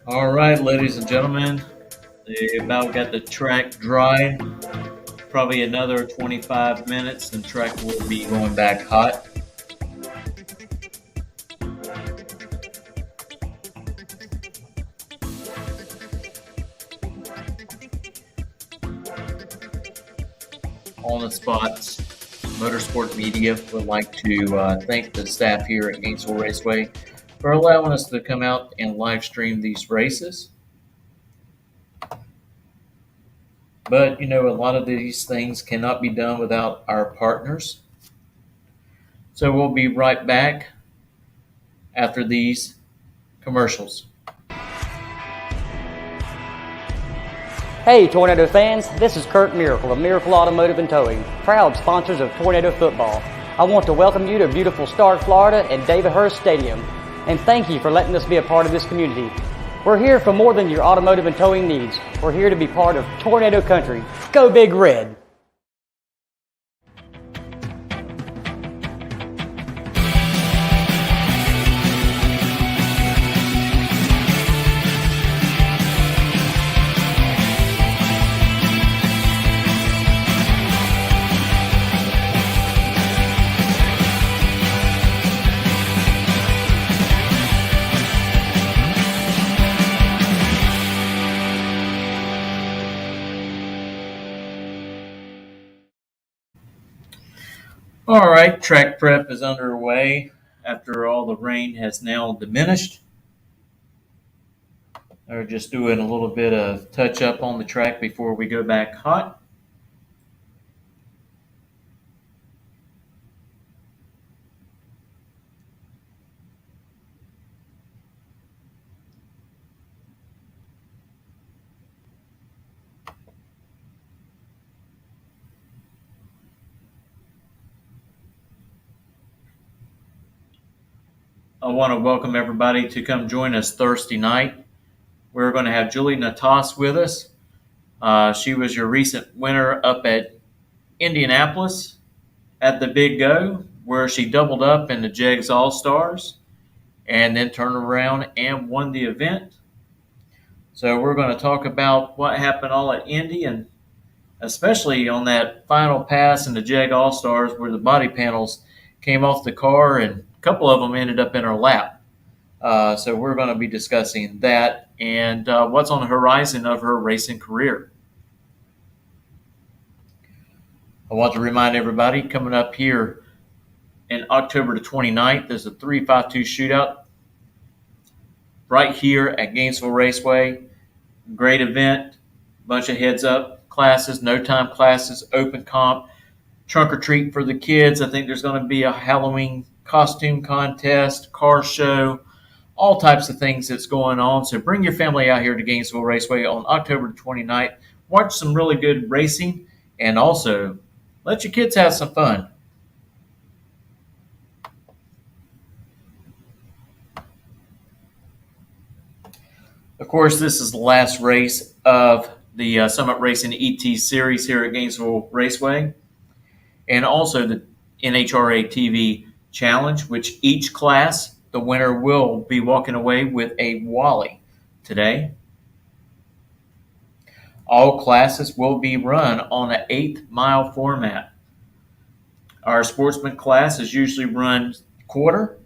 All right, ladies and gentlemen, they about got the track dry. Probably another 25 minutes, and track will be going back hot. On the spots, Motorsport Media would like to thank the staff here at Gainesville Raceway for allowing us to come out and live stream these races. But, a lot of these things cannot be done without our partners. So we'll be right back after these commercials. Hey Tornado fans, this is Kurt Miracle of Miracle Automotive and Towing, proud sponsors of Tornado Football. I want to welcome you to beautiful Stark, Florida at David Hurst Stadium, and thank you for letting us be a part of this community. We're here for more than your automotive and towing needs. We're here to be part of Tornado Country. Go Big Red! All right, track prep is underway after all the rain has now diminished. We're just doing a little bit of touch up on the track before we go back hot. I want to welcome everybody to come join us Thursday night. We're going to have Julie Natas with us. She was your recent winner up at Indianapolis at the Big Go, where she doubled up in the Jegs All-Stars and then turned around and won the event. So we're going to talk about what happened all at Indy, and especially on that final pass in the Jag All-Stars where the body panels came off the car and a couple of them ended up in her lap. So we're going to be discussing that and what's on the horizon of her racing career. I want to remind everybody, coming up here in October the 29th, there's a 352 shootout right here at Gainesville Raceway. Great event, bunch of heads-up classes, no-time classes, open comp, trunk or treat for the kids. I think there's going to be a Halloween costume contest, car show, all types of things that's going on. So bring your family out here to Gainesville Raceway on October 29th. Watch some really good racing and also let your kids have some fun. Of course, this is the last race of the Summit Racing ET Series here at Gainesville Raceway, and also the NHRA TV Challenge, which each class, the winner will be walking away with a Wally today. All classes will be run on an 8-mile format. Our Sportsman class is usually run quarter,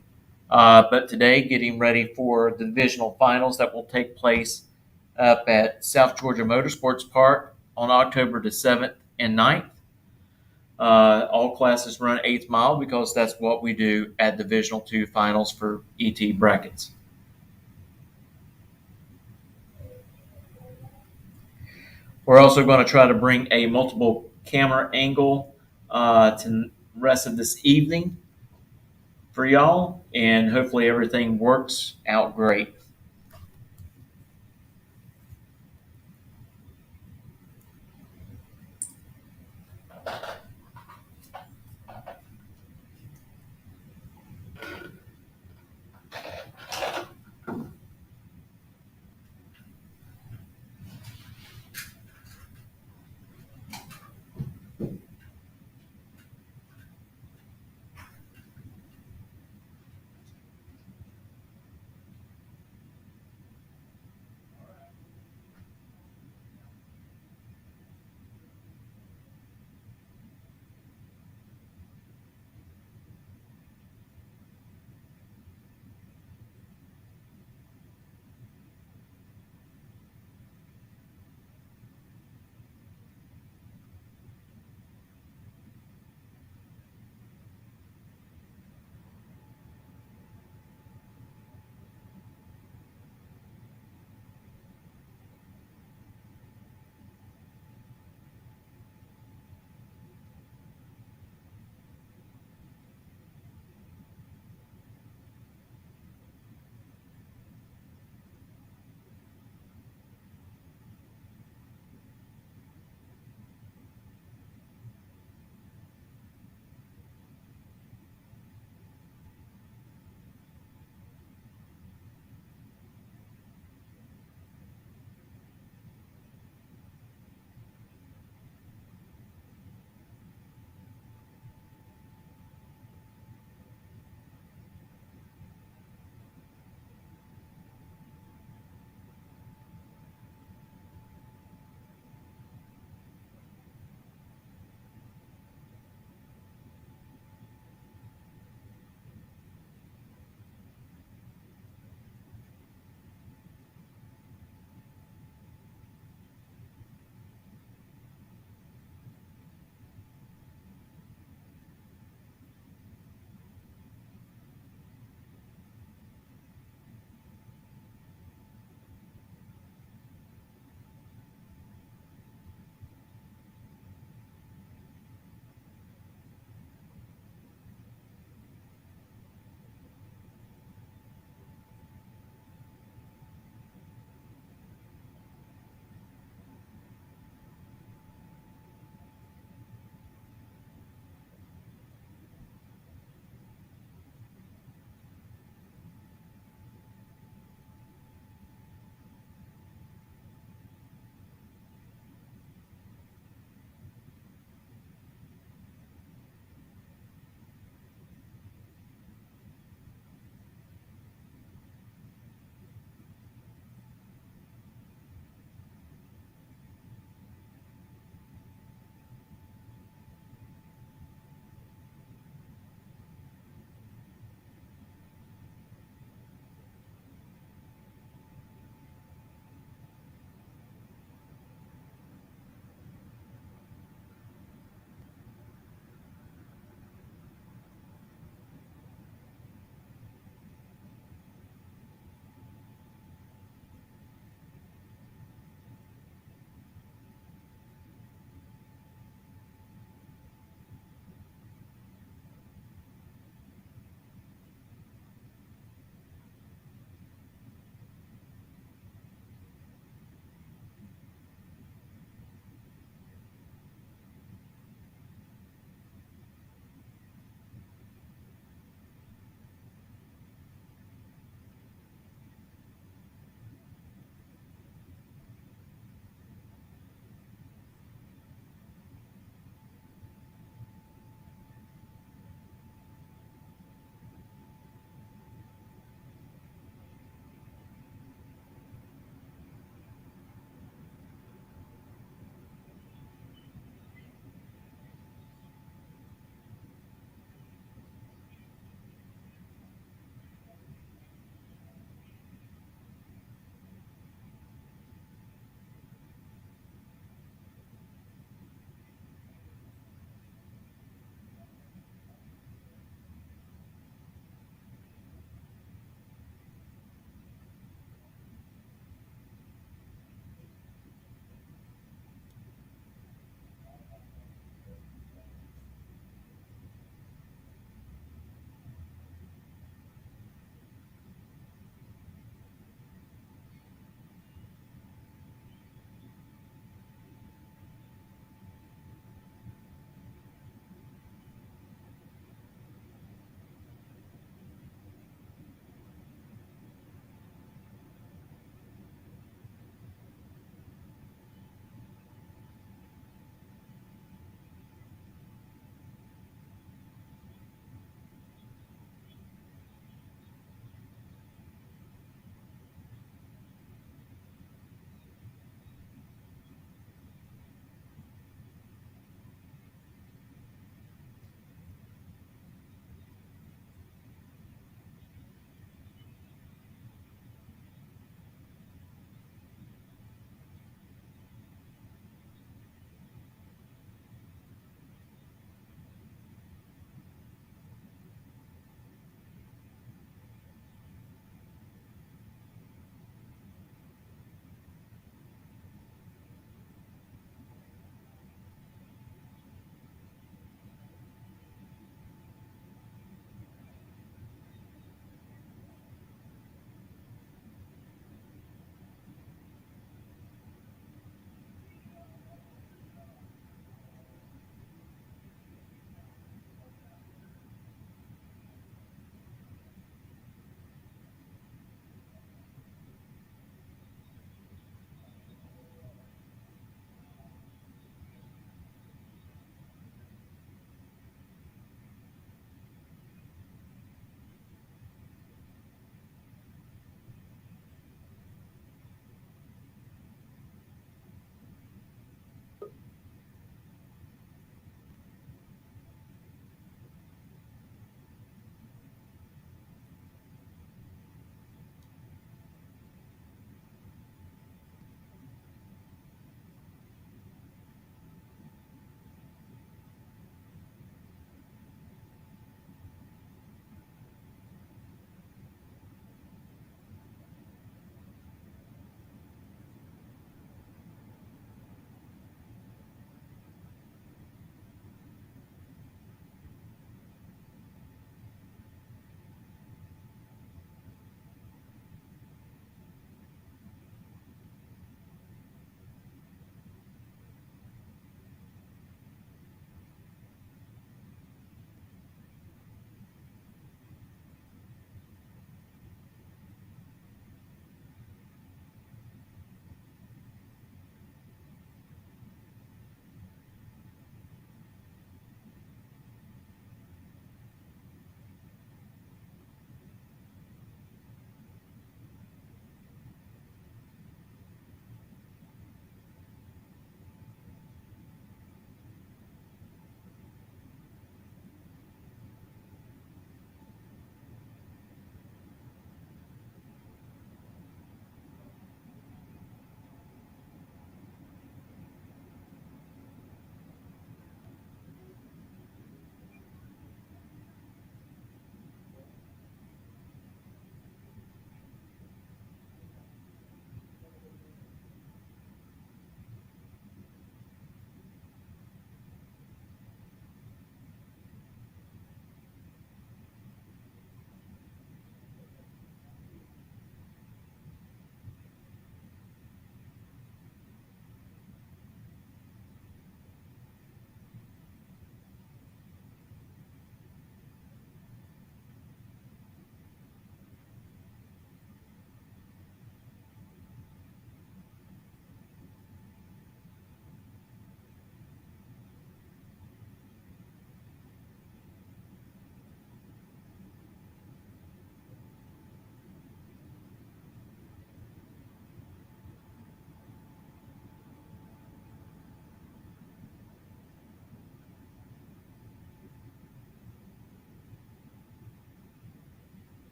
but today getting ready for the divisional finals that will take place up at South Georgia Motorsports Park on October the 7th and 9th. All classes run 8th mile because that's what we do at Divisional II finals for ET brackets. We're also going to try to bring a multiple camera angle to the rest of this evening for y'all, and hopefully everything works out great.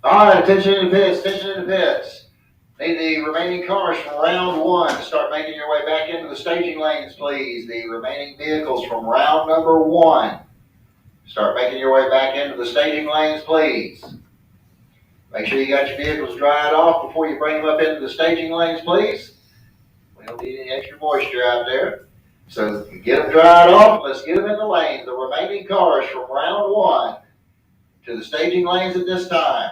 All right, attention in the pits, attention in the pits. Need the remaining cars from round one to start making your way back into the staging lanes, please. The remaining vehicles from round number one. Start making your way back into the staging lanes, please. Make sure you got your vehicles dried off before you bring them up into the staging lanes, please. We don't need any extra moisture out there. So get them dried off. Let's get them in the lanes. The remaining cars from round one to the staging lanes at this time.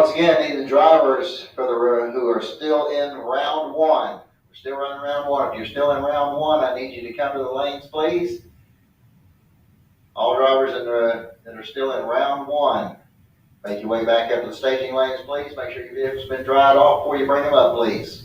Once again, need the drivers for the who are still in round one. We're still running round one. If you're still in round one, I need you to come to the lanes, please. All drivers that are still in round one, make your way back up to the staging lanes, please. Make sure your vehicle's been dried off before you bring them up, please.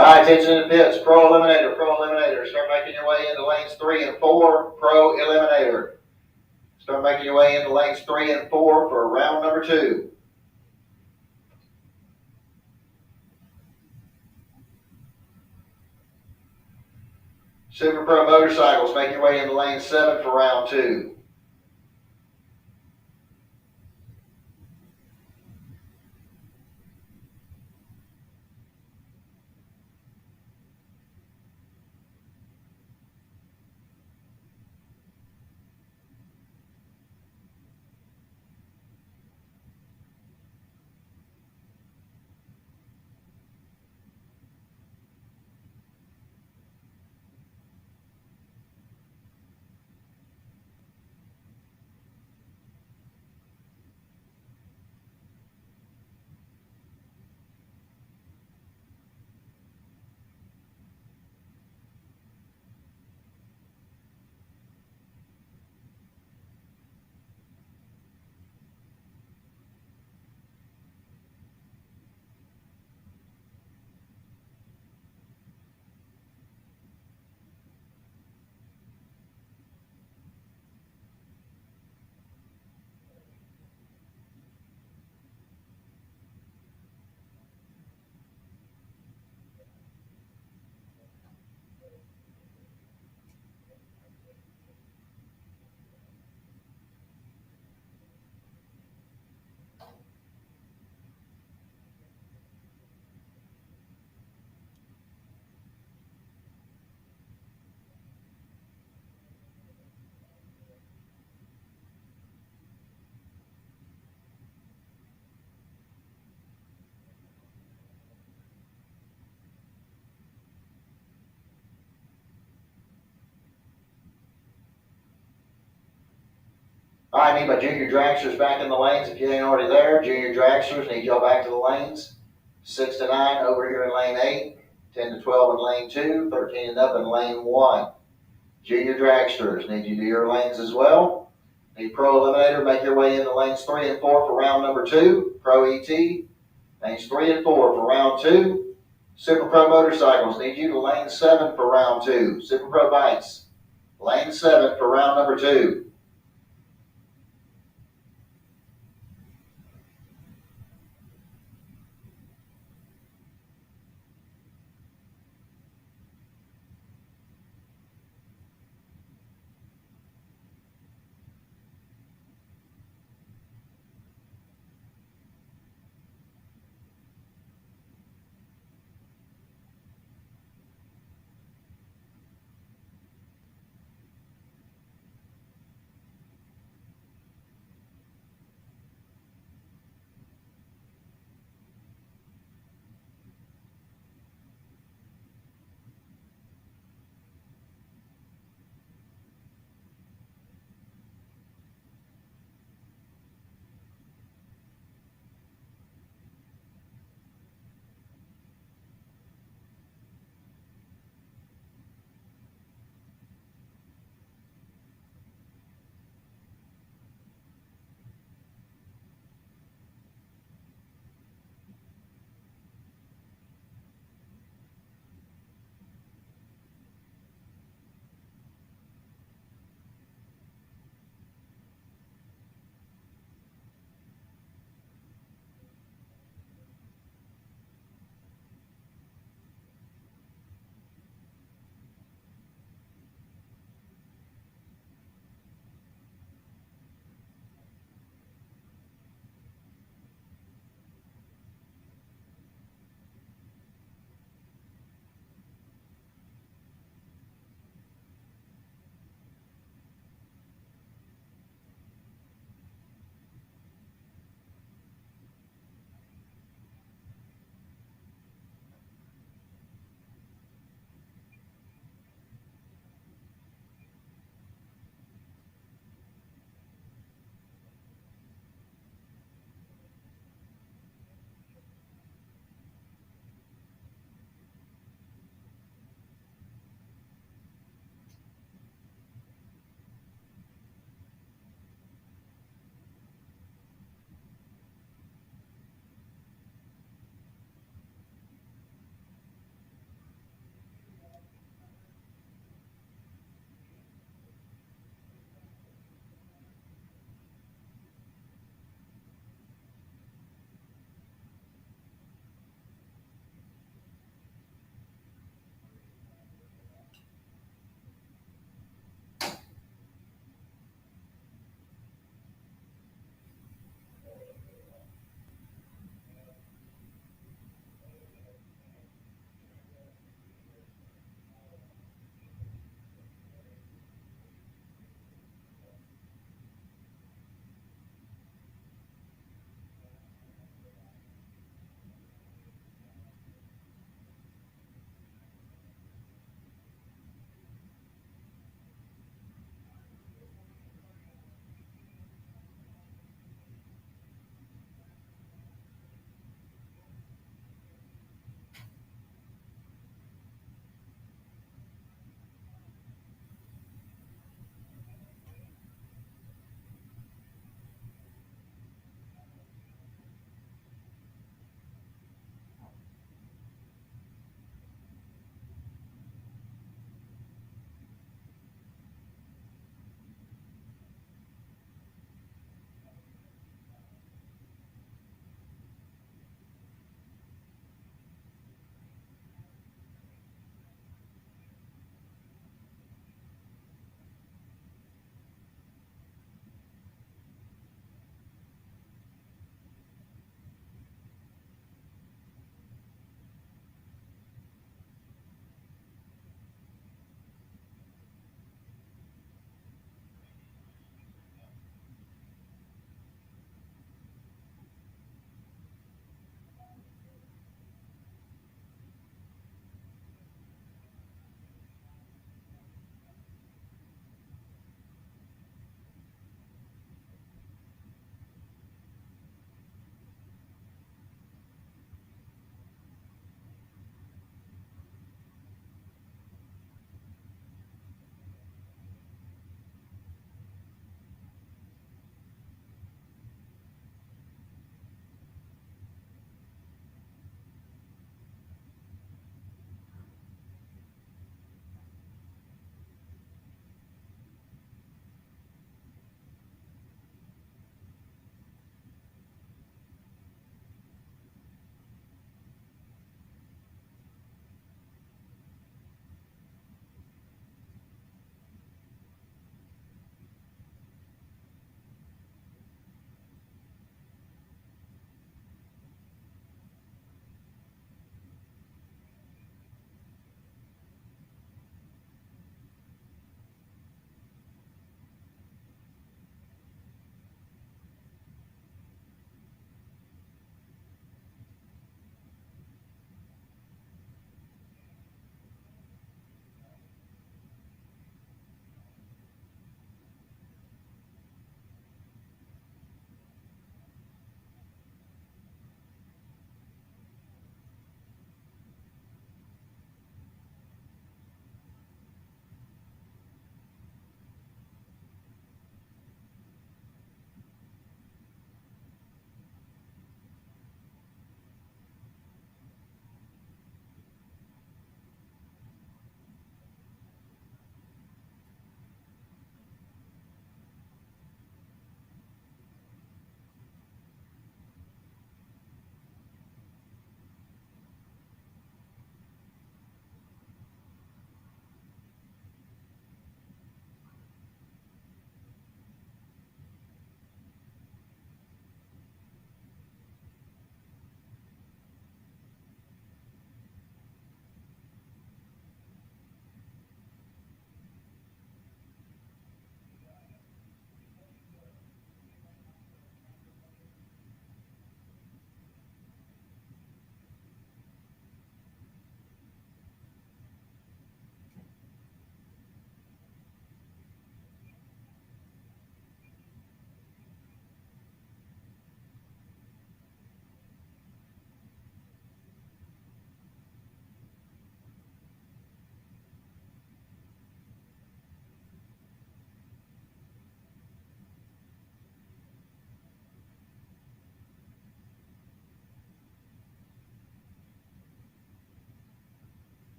All right, attention in the pits. Pro Eliminator, Pro Eliminator. Start making your way into lanes 3 and 4. Pro Eliminator. Start making your way into lanes 3 and 4 for round number 2. Super Pro Motorcycles, make your way into lane 7 for round 2. All right, need my junior dragsters back in the lanes if you ain't already there. Junior dragsters, need y'all back to the lanes. 6 to 9 over here in lane 8. 10 to 12 in lane 2. 13 and up in lane 1. Junior dragsters, need you to do your lanes as well. Need Pro Eliminator, make your way into lanes 3 and 4 for round number 2. Pro ET, lanes 3 and 4 for round 2. Super Pro Motorcycles, need you to lane 7 for round 2. Super Pro Bikes, lane 7 for round number 2.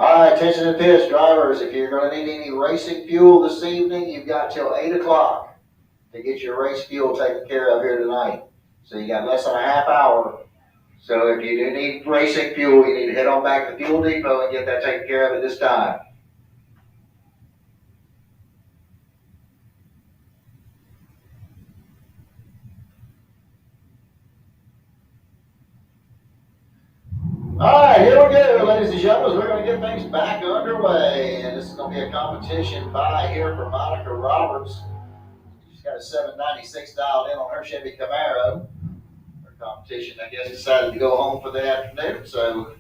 All right, attention to pitch, drivers. If you're going to need any racing fuel this evening, you've got till 8 o'clock to get your race fuel taken care of here tonight. So you got less than a half hour. So if you do need racing fuel, you need to head on back to the fuel depot and get that taken care of at this time. All right, here we go, ladies and gentlemen. We're going to get things back underway. And this is going to be a competition by here for Monica Roberts. She's got a 796 dialed in on her Chevy Camaro. Her competition, I guess, decided to go home for the afternoon. So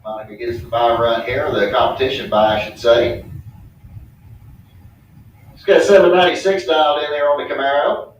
Monica gets the buy run here, the competition buy, I should say. She's got a 796 dialed in there on the Camaro.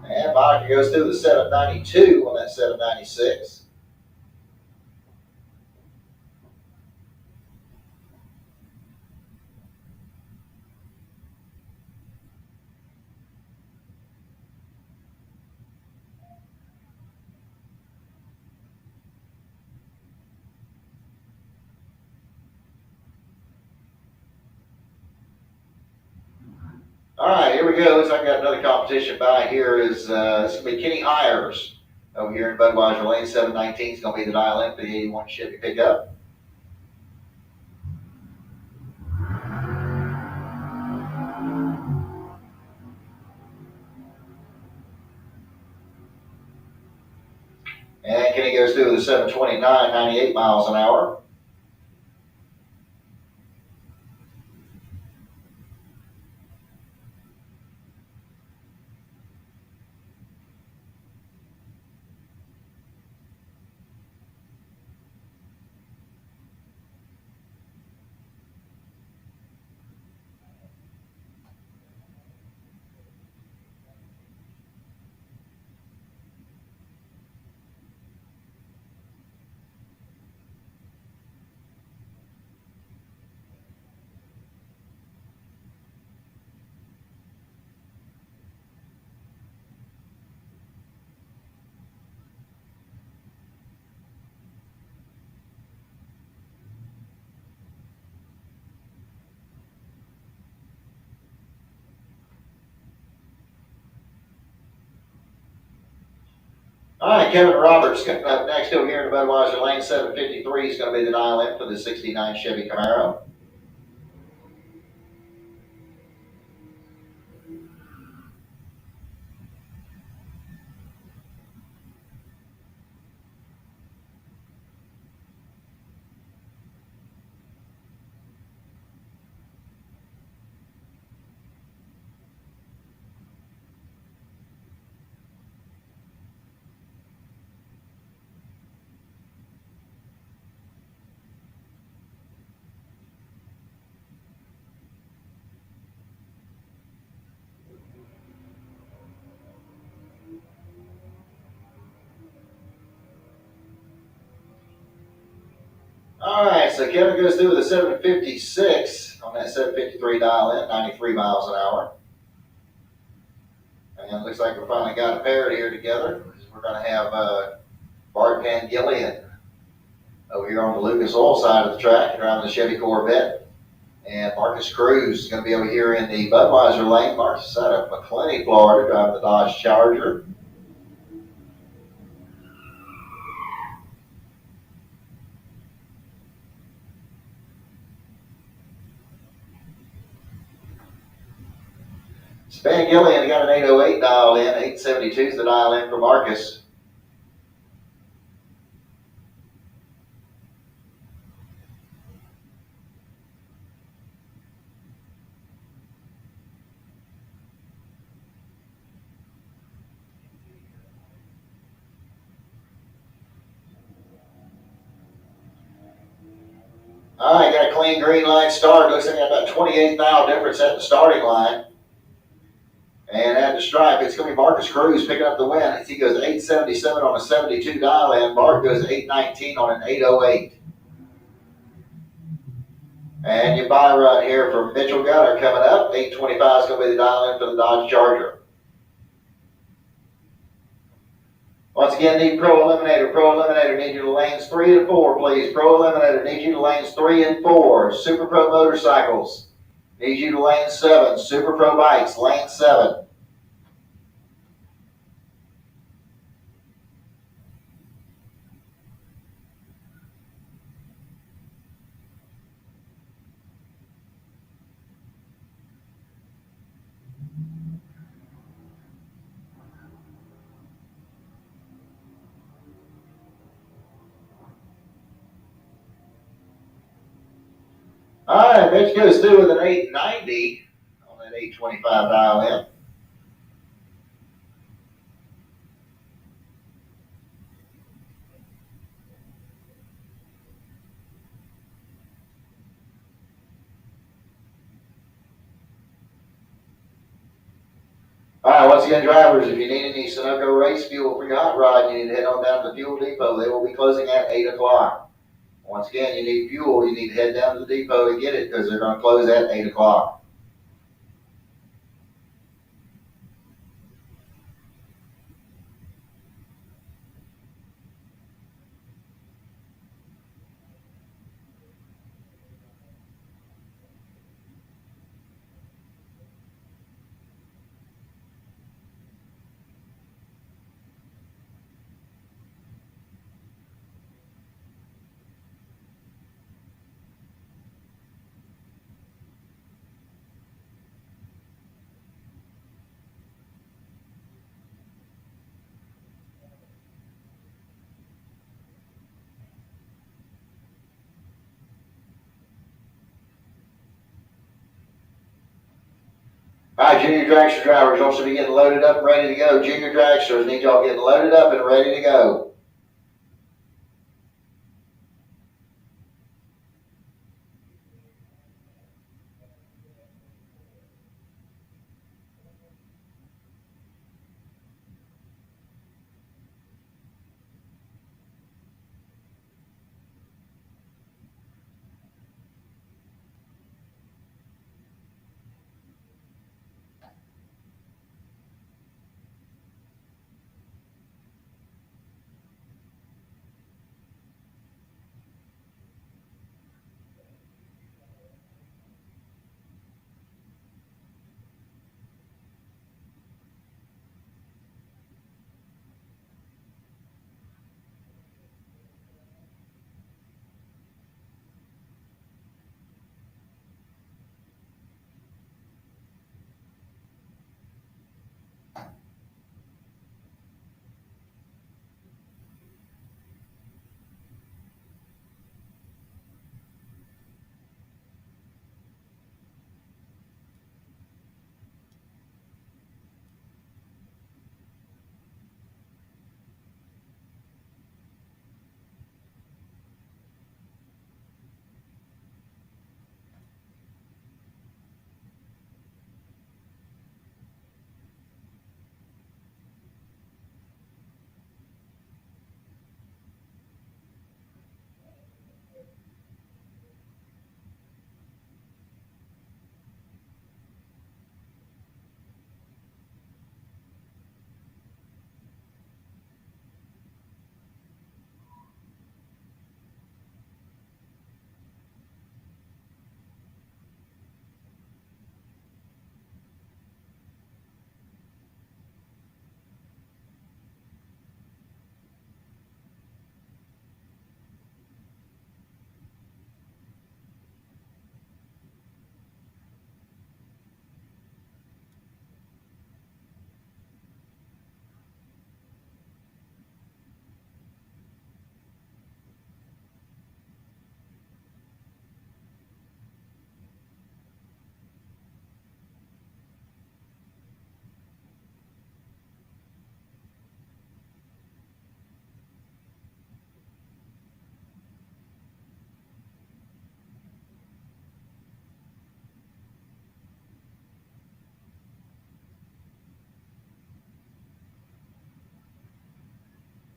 And Monica goes through the 792 on that 796. All right, here we go. Looks like I got another competition by here. This is going to be Kenny Hires over here in Budweiser Lane. 719 is going to be the dial in for the 81 Chevy pickup. And Kenny goes through with a 729, 98 miles an hour. All right, Kevin Roberts coming up next over here in the Budweiser Lane. 753 is going to be the dial in for the 69 Chevy Camaro. All right, so Kevin goes through with a 756 on that 753 dial in, 93 miles an hour. And it looks like we finally got a pair here together. We're going to have Bart Van Gillian over here on the Lucas Oil side of the track, driving the Chevy Corvette. And Marcus Cruz is going to be over here in the Budweiser Lane. Marcus is out of McClenny, Florida, driving the Dodge Charger. Van Gillian got an 808 dial in, 872 is the dial in for Marcus. All right, got a clean green line start. Looks like about 28 thou difference at the starting line. And at the stripe, it's going to be Marcus Cruz picking up the win. He goes 877 on a 72 dial in. Bart goes 819 on an 808. And your buy run here from Mitchell Gunner coming up. 825 is going to be the dial in for the Dodge Charger. Once again, need Pro Eliminator. Pro Eliminator, need you to lanes 3 and 4, please. Pro Eliminator, need you to lanes 3 and 4. Super Pro Motorcycles, need you to lane 7. Super Pro Bikes, lane 7. All right, Mitch goes through with an 890 on that 825 dial in. All right, once again, drivers, if you need any Sunoco race fuel for your hot rod, you need to head on down to the fuel depot. They will be closing at 8 o'clock. Once again, you need fuel, you need to head down to the depot to get it because they're going to close at 8 o'clock. All right, junior dragster drivers also be getting loaded up and ready to go. Junior dragsters need y'all getting loaded up and ready to go.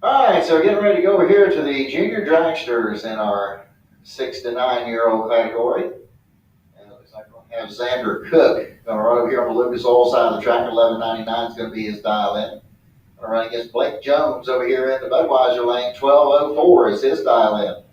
All right, so we're getting ready to go over here to the junior dragsters in our 6 to 9-year-old category. And it looks like we're going to have Xander Cook going to run over here on the Lucas Oil side of the track. 11.99 is going to be his dial in. Going to run against Blake Jones over here in the Budweiser lane. 12.04 is his dial in.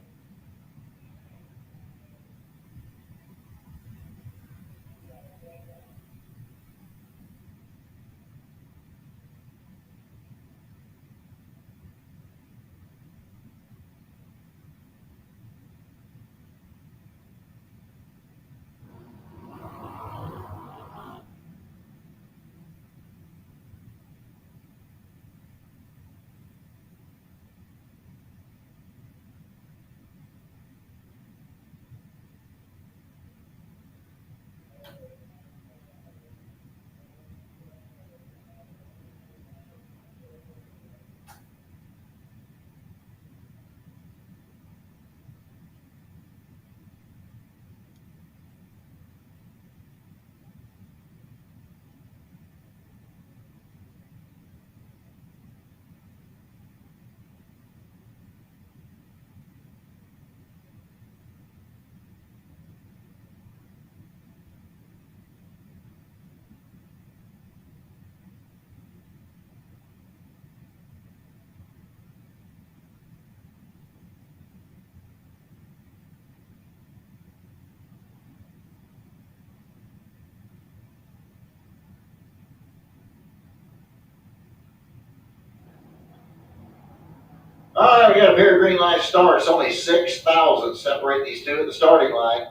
All right, we got a pair of green line starts. Only 6,000 separate these two at the starting line.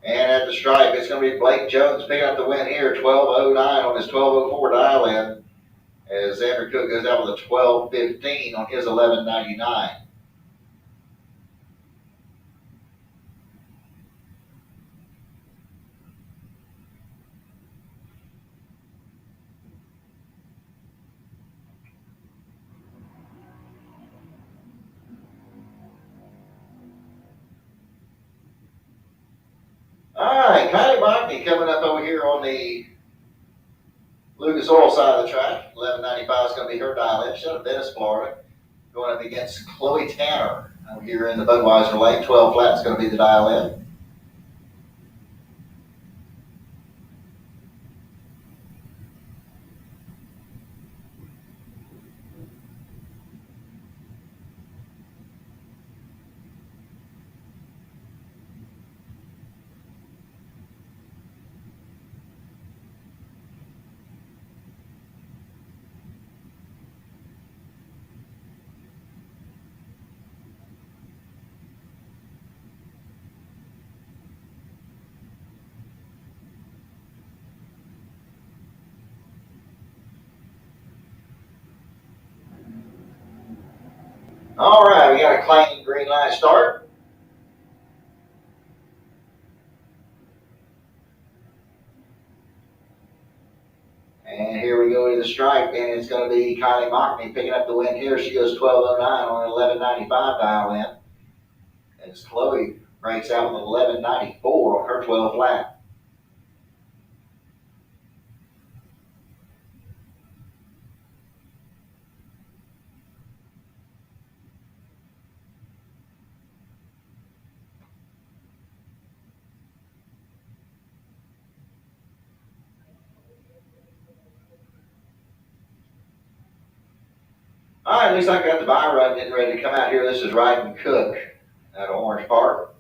And at the stripe, it's going to be Blake Jones picking up the win here. 12.09 on his 12.04 dial in. As Xander Cook goes out with a 12.15 on his 11.99. All right, Kylie Mockney coming up over here on the Lucas Oil side of the track. 11.95 is going to be her dial in. She's out of Venice, Florida. Going up against Chloe Tanner over here in the Budweiser lane. 12 flat is going to be the dial in. All right, we got a clean green line start. And here we go to the stripe, and it's going to be Kylie Mockney picking up the win here. She goes 12.09 on an 11.95 dial in. As Chloe breaks out with 11.94 on her 12 flat. All right, looks like I got the buy run getting ready to come out here. This is Ryden Cook out of Orange Park.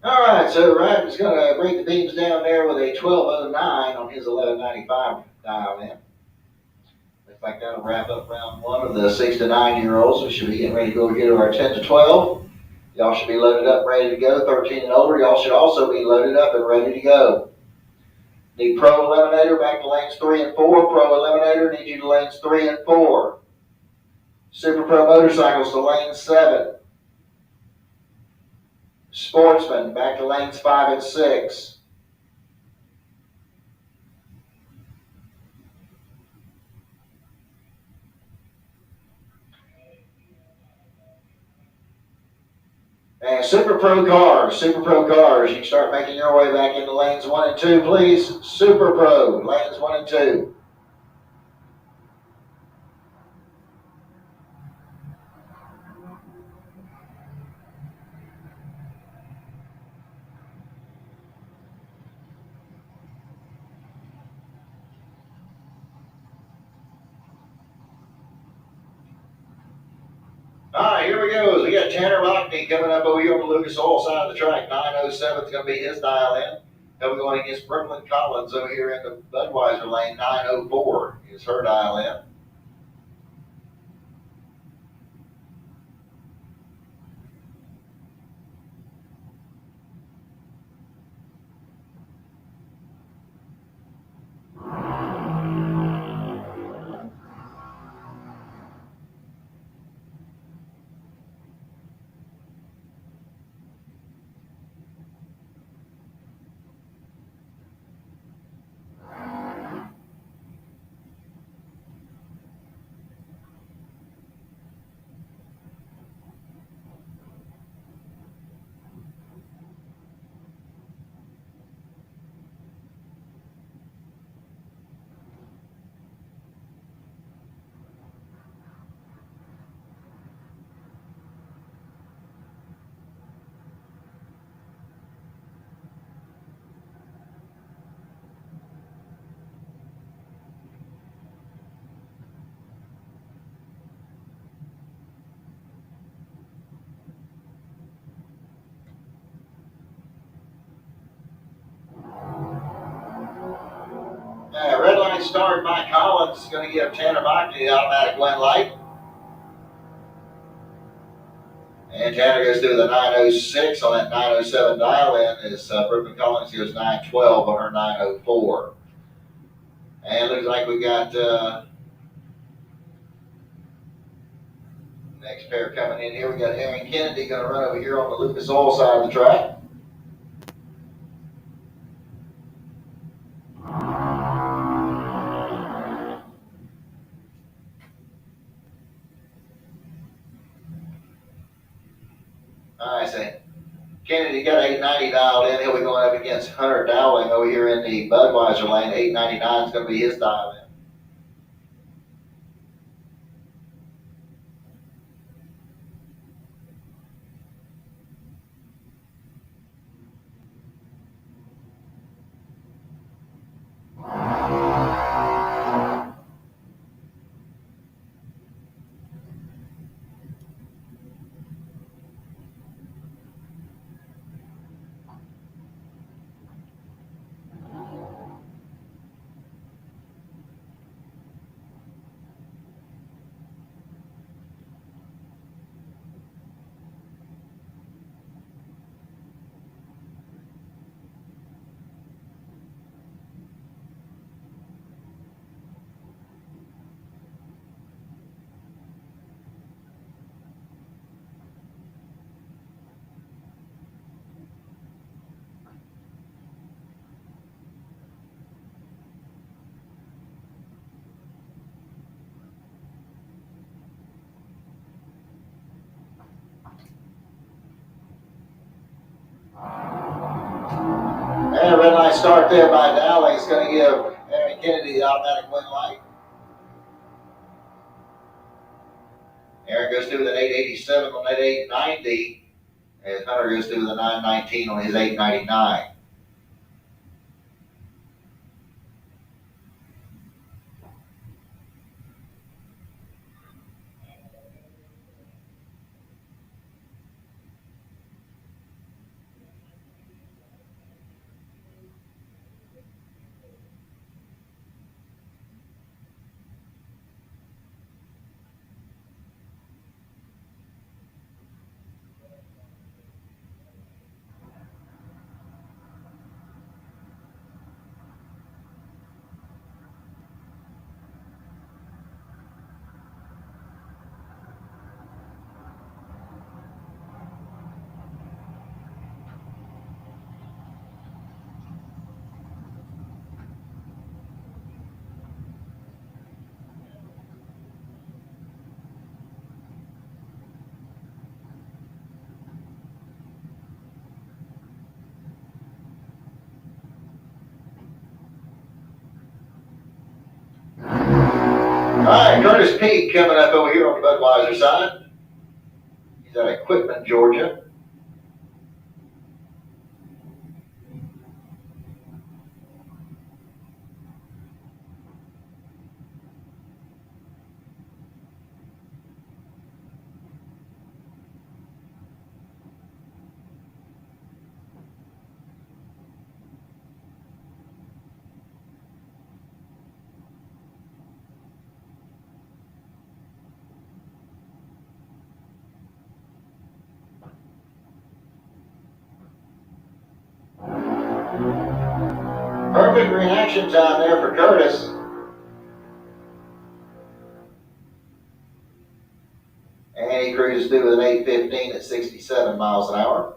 All right, so Ryan is going to break the beams down there with a 1209 on his 1195 dial in. Looks like that'll wrap up round one of the 6 to 9 year olds. We should be getting ready to go here to our 10 to 12. Y'all should be loaded up, ready to go. 13 and older, y'all should also be loaded up and ready to go. The Pro Eliminator back to lanes 3 and 4. Pro Eliminator need you to lanes 3 and 4. Super Pro Motorcycles to lane 7. Sportsman back to lanes 5 and 6. And Super Pro cars, you can start making your way back into lanes 1 and 2, please. Super Pro, lanes 1 and 2. All right, here we go. We got Tanner Lockney coming up over here on the Lucas Oil side of the track. 907 is going to be his dial in. He'll be going against Brooklyn Collins over here in the Budweiser lane. 904 is her dial in. Red line start by Collins is going to give Tanner Lockney the automatic win light. And Tanner goes through the 906 on that 907 dial in as Brooklyn Collins goes 912 on her 904. And looks like we got next pair coming in here. We got Aaron Kennedy going to run over here on the Lucas Oil side of the track. All right, so Kennedy got 890 dialed in. He'll be going up against Hunter Dowling over here in the Budweiser lane. 899 is going to be his dial in. And a red line start there by Dowling is going to give Aaron Kennedy the automatic win light. Aaron goes through with an 887 on that 890, as Hunter goes through with a 919 on his 899. Curtis Peak coming up over here on the Budweiser side. He's out of Equipment, Georgia. Perfect reaction time there for Curtis. And he cruises through with an 8:15 at 67 miles an hour.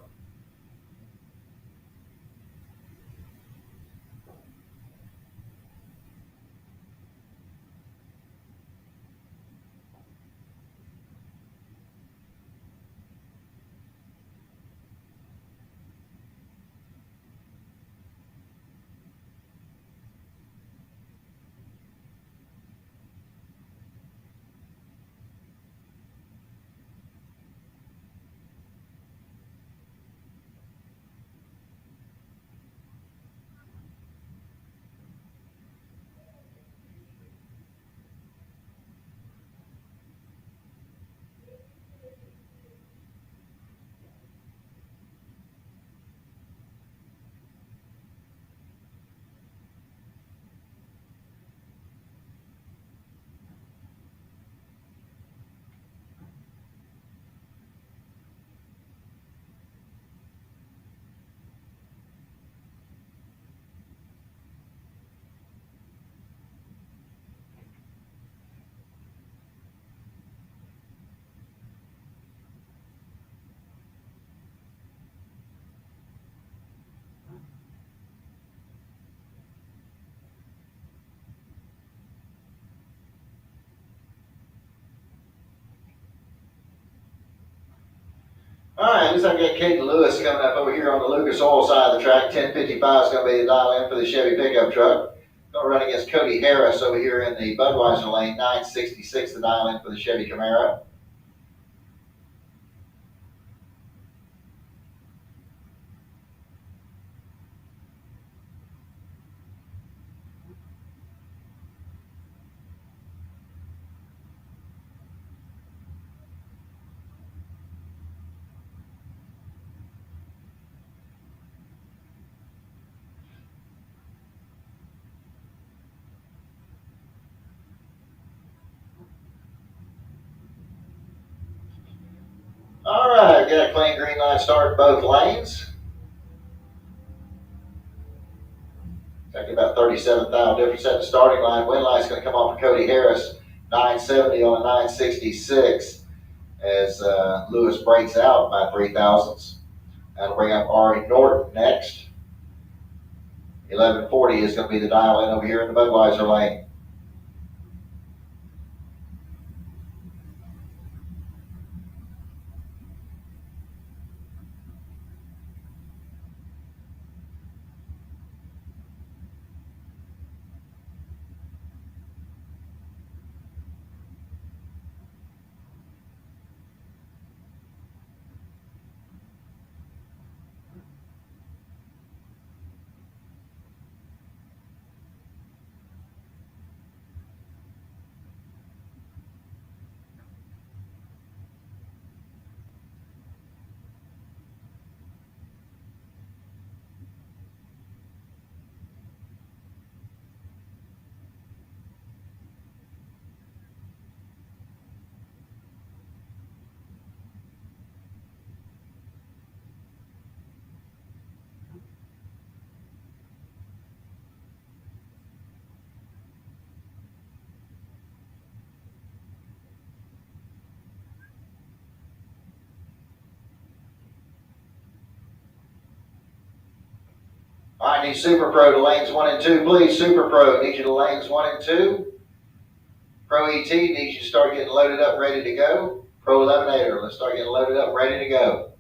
All right, looks like I got Caden Lewis coming up over here on the Lucas Oil side of the track. 10:55 is going to be the dial in for the Chevy pickup truck. Going to run against Cody Harris over here in the Budweiser lane. 9:66 the dial in for the Chevy Camaro. All right, got a clean green line start in both lanes. Talking about 37 thou difference at the starting line. Wind line's going to come off for Cody Harris. 970 on a 966 as Lewis breaks out by 3 thousandths. That'll bring up Ari Norton next. 1140 is going to be the dial in over here in the Budweiser lane. All right, need Super Pro to lanes 1 and 2, please. Super Pro, need you to lanes 1 and 2. Pro ET needs you to start getting loaded up, ready to go. Pro Eliminator, let's start getting loaded up, ready to go.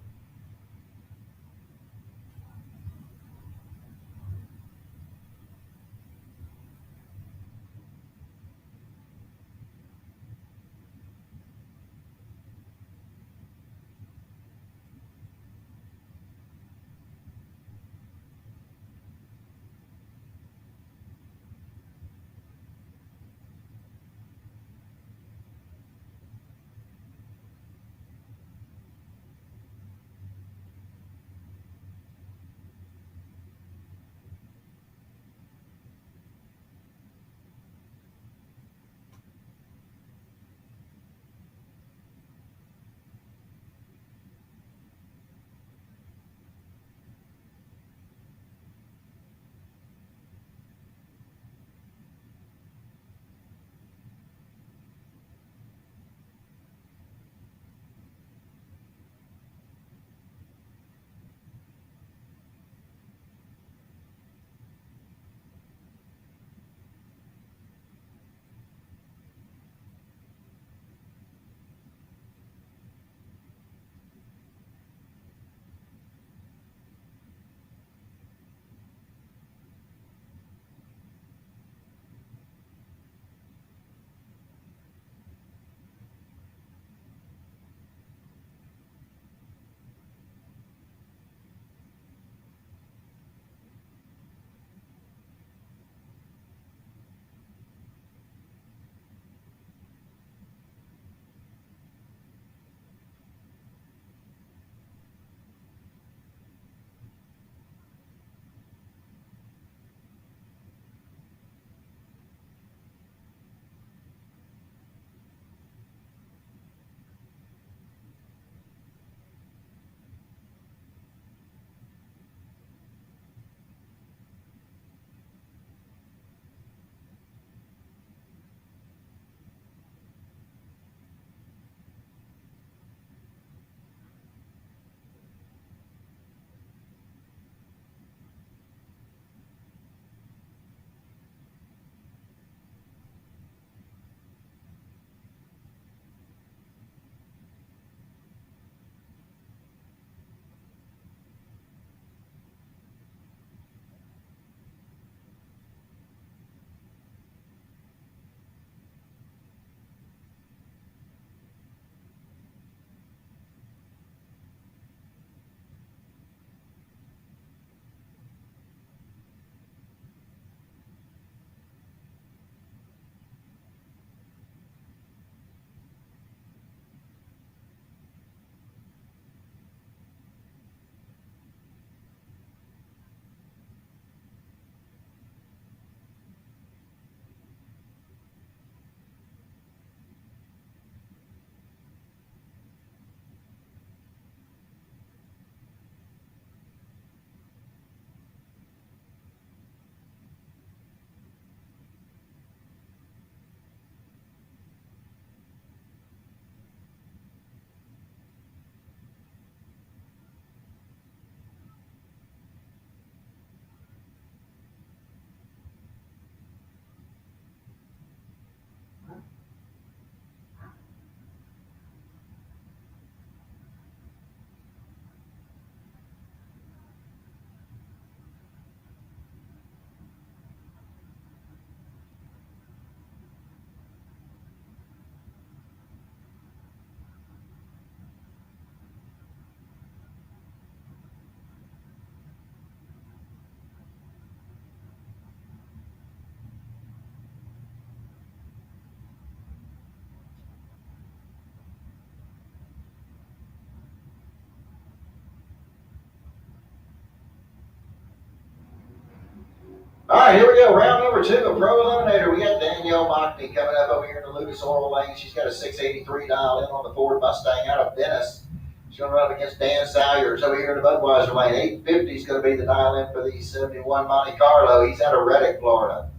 number 2, a pro eliminator. We got Danielle Mockney coming up over here in the Lucas Oil Lane. She's got a 683 dial in on the Ford Mustang out of Venice. She's going to run up against Dan Salyers over here in the Budweiser Lane. 850 is going to be the dial in for the 71 Monte Carlo. He's out of Reddick, Florida.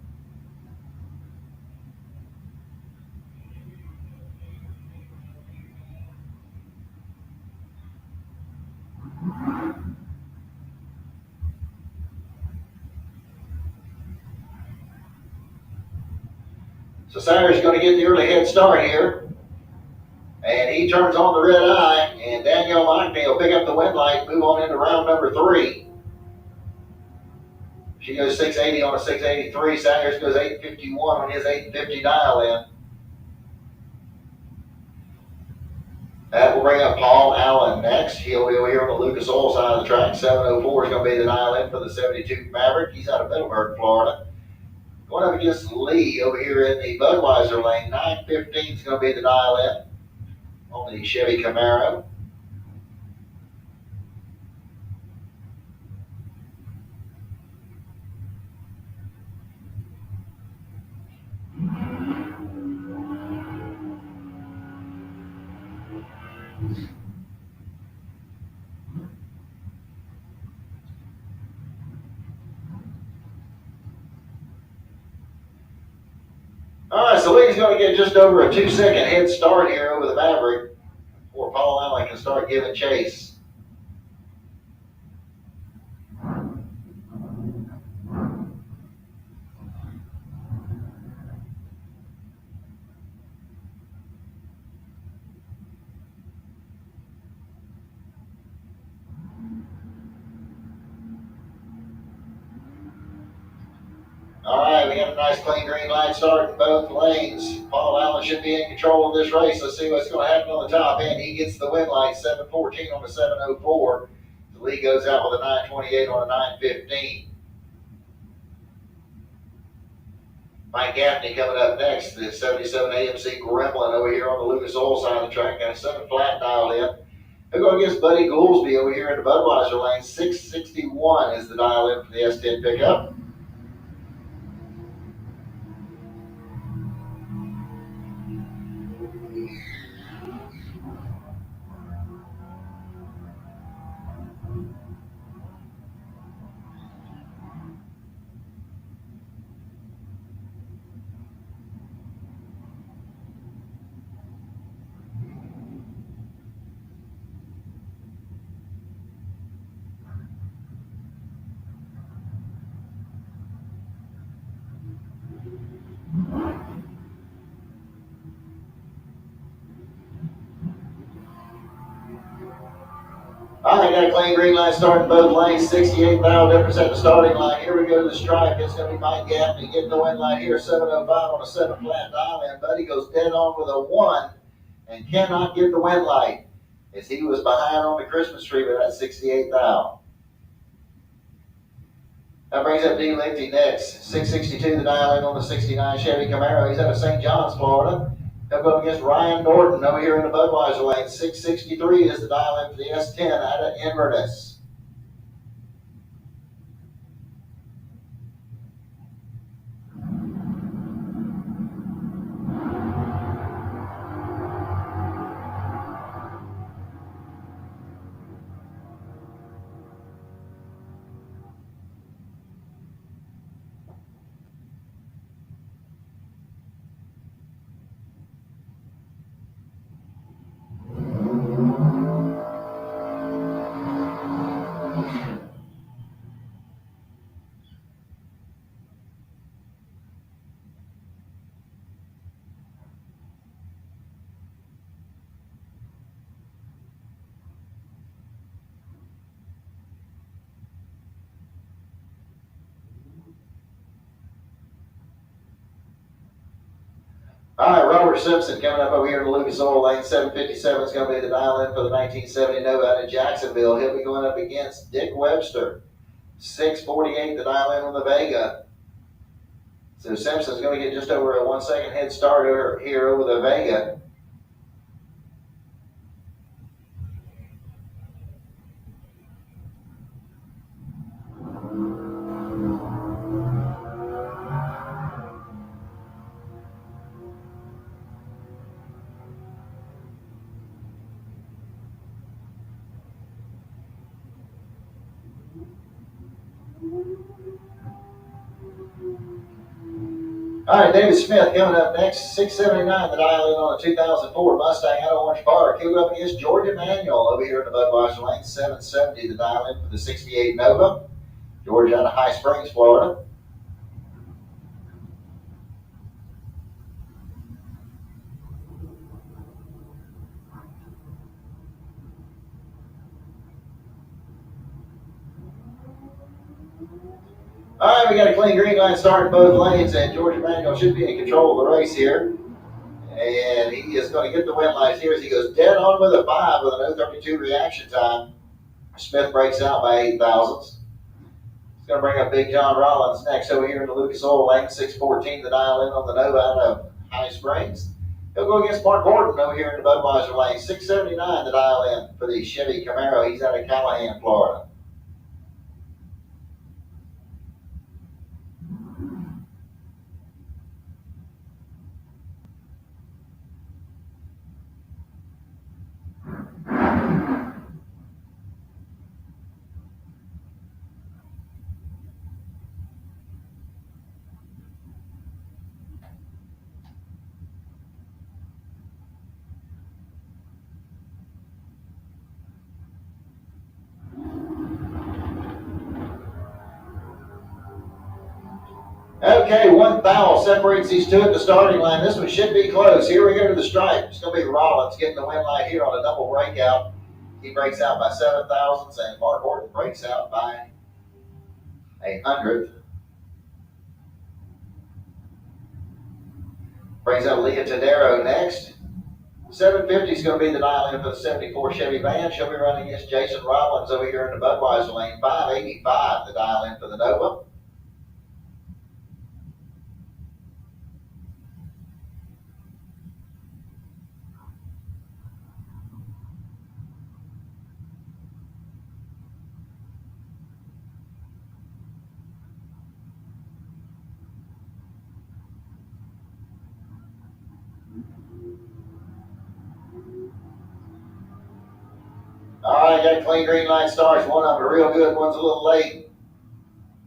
So Salyers is going to get the early head start here. And he turns on the red eye, and Danielle Mockney will pick up the win light, move on into round number 3. She goes 680 on a 683. Salyers goes 851 on his 850 dial in. That will bring up Paul Allen next. He'll be over here on the Lucas Oil side of the track. 704 is going to be the dial in for the 72 Maverick. He's out of Middleburg, Florida. Going up against Lee over here in the Budweiser lane. 915 is going to be the dial in on the Chevy Camaro. All right, so Lee's going to get just over a 2-second head start here over the Maverick before Paul Allen can start giving chase. All right, we got a nice clean green light start in both lanes. Paul Allen should be in control of this race. Let's see what's going to happen on the top end. He gets the win light, 714 on the 704. The lead goes out with a 928 on a 915. Mike Gaffney coming up next. The 77 AMC Gremlin over here on the Lucas Oil side of the track. Got a 7 flat dialed in. They're going against Buddy Goolsby over here in the Budweiser lane. 661 is the dial in for the S10 pickup. All right, got a clean green line starting both lanes. 68 thou difference at the starting line. Here we go to the stripe. It's going to be Mike Gaffney getting the win line here. 705 on a 7 flat dial in. Buddy goes dead on with a 1 and cannot get the win light as he was behind on the Christmas tree with that 68 thou. That brings up D. Lichty next. 662 the dial in on the 69 Chevy Camaro. He's out of St. John's, Florida. He'll go against Ryan Norton over here in the Budweiser lane. 663 is the dial in for the S10 out of Inverness. All right, Robert Simpson coming up over here in the Lucas Oil lane. 757 is going to be the dial in for the 1970 Nova out of Jacksonville. He'll be going up against Dick Webster. 648 the dial in on the Vega. So Simpson's going to get just over a 1 second head start here over the Vega. All right, David Smith coming up next, 679, the dial in on a 2004 Mustang out of Orange Park. He'll go up against George Emanuel over here in the Budweiser lane, 770, the dial in for the 68 Nova. George out of High Springs, Florida. All right, we got a clean green line start in both lanes, and George Emanuel should be in control of the race here. And he is going to get the win lights here as he goes dead on with a 5 with an 0.32 reaction time. Smith breaks out by 8 thousandths. He's going to bring up Big John Rollins next over here in the Lucas Oil lane, 614, the dial in on the Nova out of High Springs. He'll go against Mark Norton over here in the Budweiser lane, 679, the dial in for the Chevy Camaro. He's out of Callahan, Florida. Okay, one foul separates these two at the starting line. This one should be close. Here we go to the stripe. It's going to be Rollins getting the win light here on a double breakout. He breaks out by 7 thousandths, and Mark Horton breaks out by 100th. Brings out Leah Tadero next. 750 is going to be the dial in for the 74 Chevy van. She'll be running against Jason Rollins over here in the Budweiser lane. 585, the dial in for the Nova. All right, got a clean green line starts. One of them real good, one's a little late.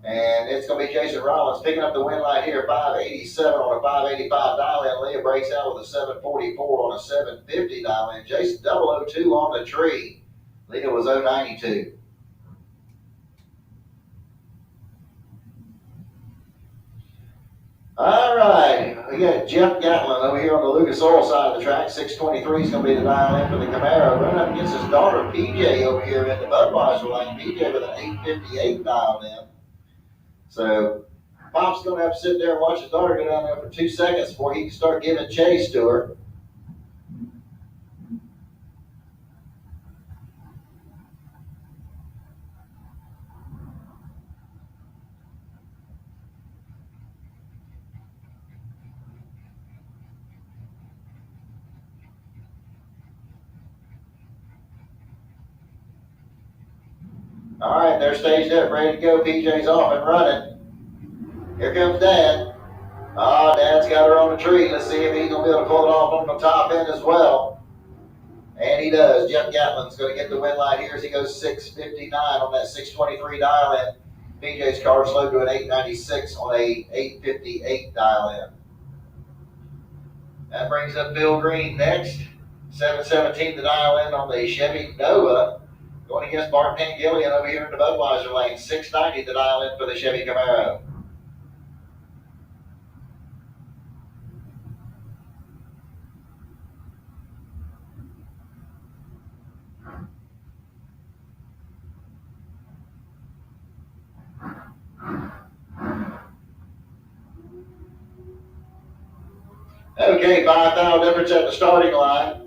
And it's going to be Jason Rollins picking up the win light here, 587 on a 585 dial-in. Leah breaks out with a 744 on a 750 dial-in. Jason 002 on the tree. Leah was 092. All right, we got Jeff Gatlin over here on the Lucas Oil side of the track. 623 is going to be the dial-in for the Camaro. Running up against his daughter, PJ, over here in the Budweiser lane. PJ with an 858 dial-in. So Pop's going to have to sit there and watch his daughter go down there for 2 seconds before he can start giving chase to her. All right, they're staged up, ready to go. PJ's off and running. Here comes Dad. Dad's got her on the tree. Let's see if he's going to be able to pull it off on the top end as well. And he does. Jeff Gatlin's going to get the win light here as he goes 659 on that 623 dial-in. PJ's car slowed to an 896 on a 858 dial-in. That brings up Bill Green next. 717 the dial-in on the Chevy Nova. Going against Bart Pangillion over here in the Budweiser lane. 690 the dial-in for the Chevy Camaro. Okay, 5,000 difference at the starting line.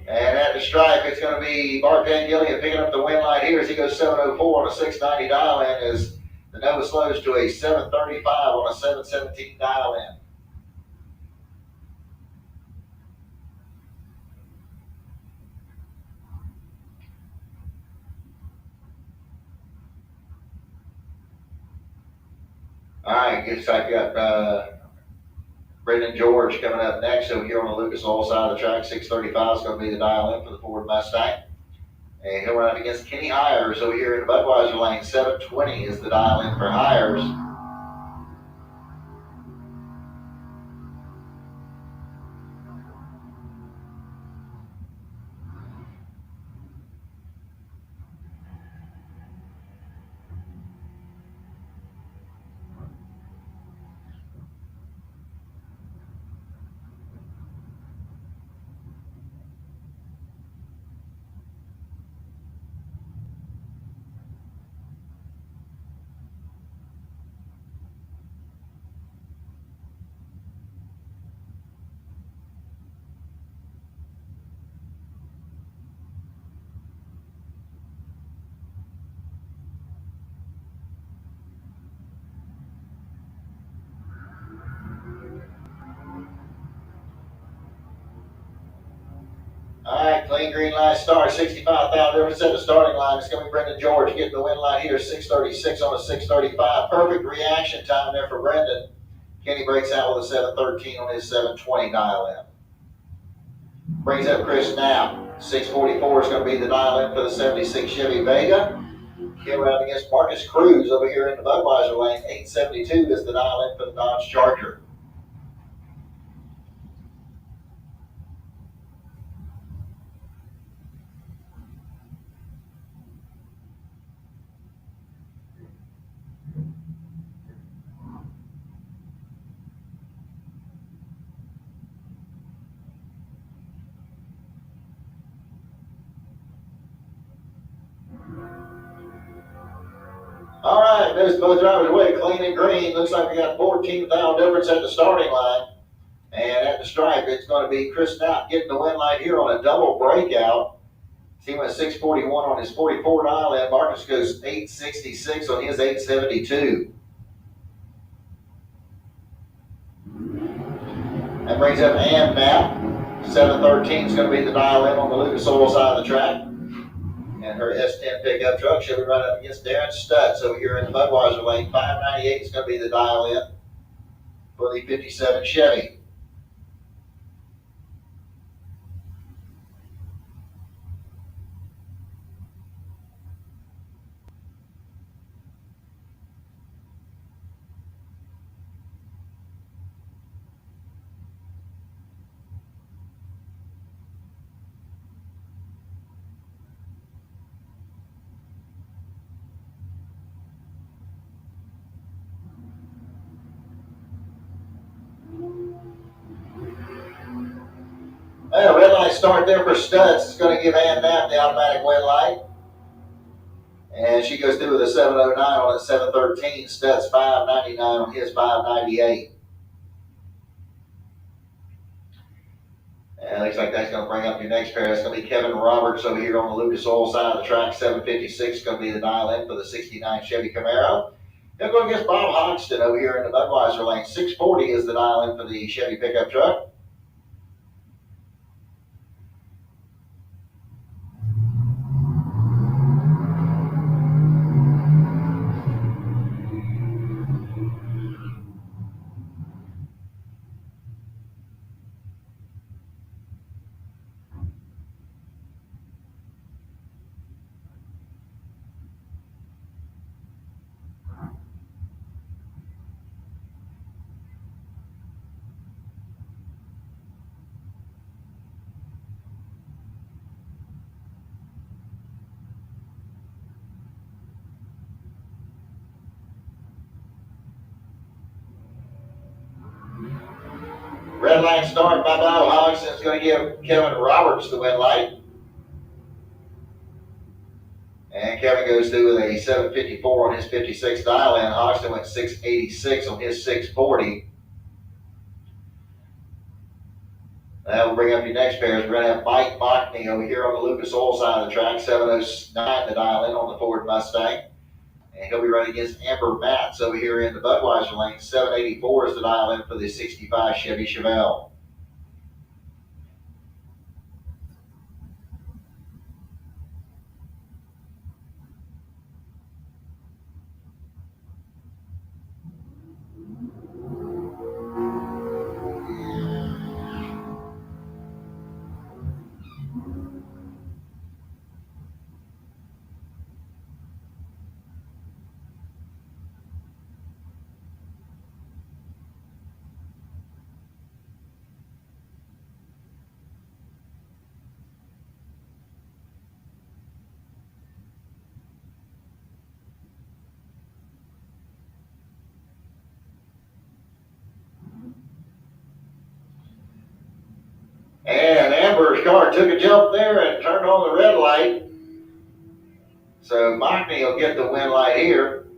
And at the stripe, it's going to be Bart Pangillion picking up the win light here as he goes 704 on a 690 dial-in as the Nova slows to a 735 on a 717 dial-in. All right, looks like we got Brendan George coming up next over here on the Lucas Oil side of the track. 635 is going to be the dial-in for the Ford Mustang. And he'll run up against Kenny Hires over here in the Budweiser lane. 720 is the dial-in for Hires. All right, clean green light start, 65,000 difference at the starting line. It's going to be Brendan George getting the win line here, 6:36 on a 6:35. Perfect reaction time there for Brendan. Kenny breaks out with a 7:13 on his 7:20 dial in. Brings up Chris Knapp. 6:44 is going to be the dial in for the 76 Chevy Vega. Came around against Marcus Cruz over here in the Budweiser lane. 8:72 is the dial in for the Dodge Charger. All right, there's both drivers away, clean and green. Looks like we got 14,000 difference at the starting line. And at the stripe, it's going to be Chris Knapp getting the win light here on a double breakout. He went 6:41 on his 44 dial in. Marcus goes 8:66 on his 8:72. That brings up Ann Knapp. 7:13 is going to be the dial in on the Lucas Oil side of the track. And her S10 pickup truck should be running up against Darren Stutz over here in the Budweiser lane. 5:98 is going to be the dial in for the 57 Chevy. Well, red light start there for Stutz. It's going to give Ann Knapp the automatic win light. And she goes through with a 7:09 on a 7:13. Stutz 5:99 on his 5:98. And it looks like that's going to bring up your next pair. That's going to be Kevin Roberts over here on the Lucas Oil side of the track. 7:56 is going to be the dial in for the 69 Chevy Camaro. They'll go against Bob Hodgson over here in the Budweiser lane. 6:40 is the dial in for the Chevy pickup truck. Red line start by Bob Hodgson is going to give Kevin Roberts the win light. And Kevin goes through with a 7:54 on his 56 dial in. Hodgson went 6:86 on his 6:40. That will bring up your next pairs. We're going to have Mike Mockney over here on the Lucas Oil side of the track. 7:09 the dial in on the Ford Mustang. And he'll be running against Amber Matz over here in the Budweiser lane. 7:84 is the dial in for the 65 Chevy Chevelle. And Amber's car took a jump there and turned on the red light. So Mockney will get the win light here.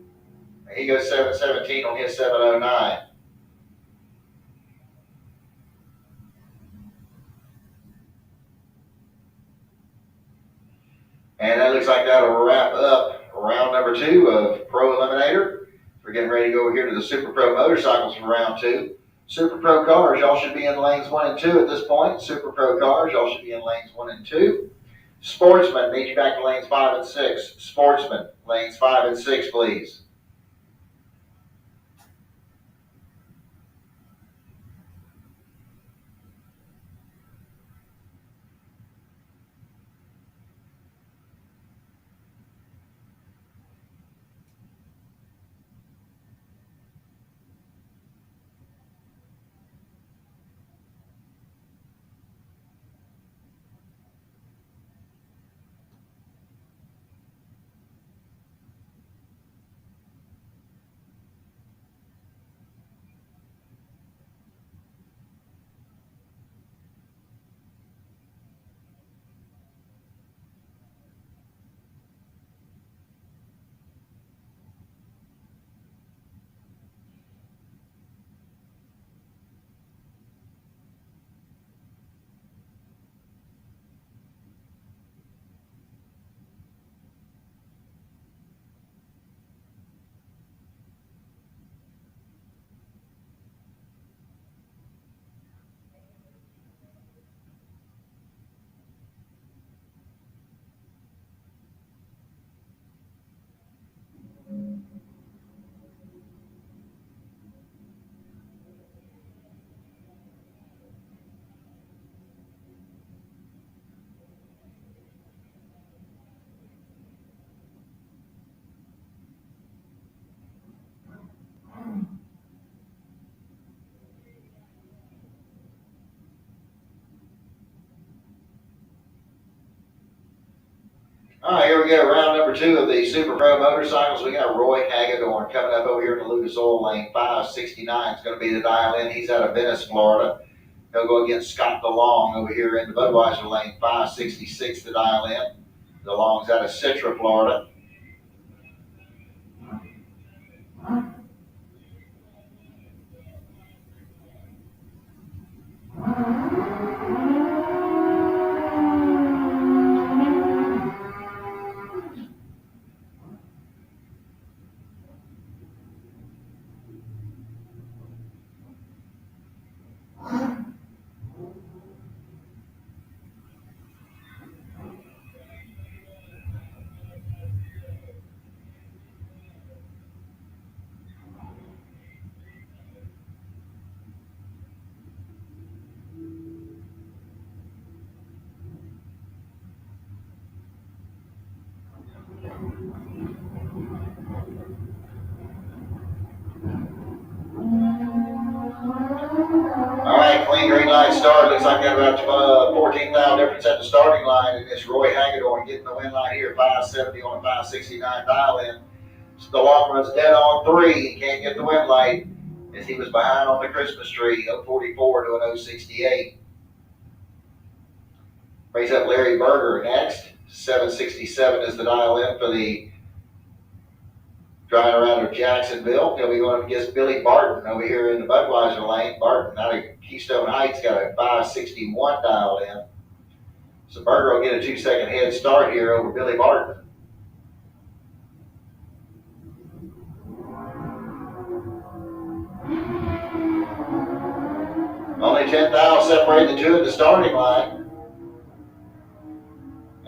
He goes 7:17 on his 7:09. And that looks like that'll wrap up round number 2 of Pro Eliminator. We're getting ready to go over here to the Super Pro Motorcycles for round 2. Super Pro cars, y'all should be in lanes 1 and 2 at this point. Super Pro cars, y'all should be in lanes 1 and 2. Sportsman, need you back to lanes 5 and 6. Sportsman, lanes 5 and 6, please. All right, here we go. Round number 2 of the Super Pro motorcycles. We got Roy Hagedorn coming up over here in the Lucas Oil lane. 569 is going to be the dial in. He's out of Venice, Florida. He'll go against Scott DeLong over here in the Budweiser lane. 566 to dial in. DeLong's out of Citra, Florida. All right, clean green light start. Looks like got about 14,000 difference at the starting line, and it's Roy Hagedorn getting the win line here. 570 on a 569 dial in. The long runs dead on 3. He can't get the win light as he was behind on the Christmas tree. 044 to an 068. Brings up Larry Berger next. 767 is the dial in for the driving around of Jacksonville. He'll be going up against Billy Barton over here in the Budweiser lane. Barton out of Keystone Heights got a 561 dialed in. So Berger will get a 2-second head start here over Billy Barton. Only 10,000 separate the two at the starting line.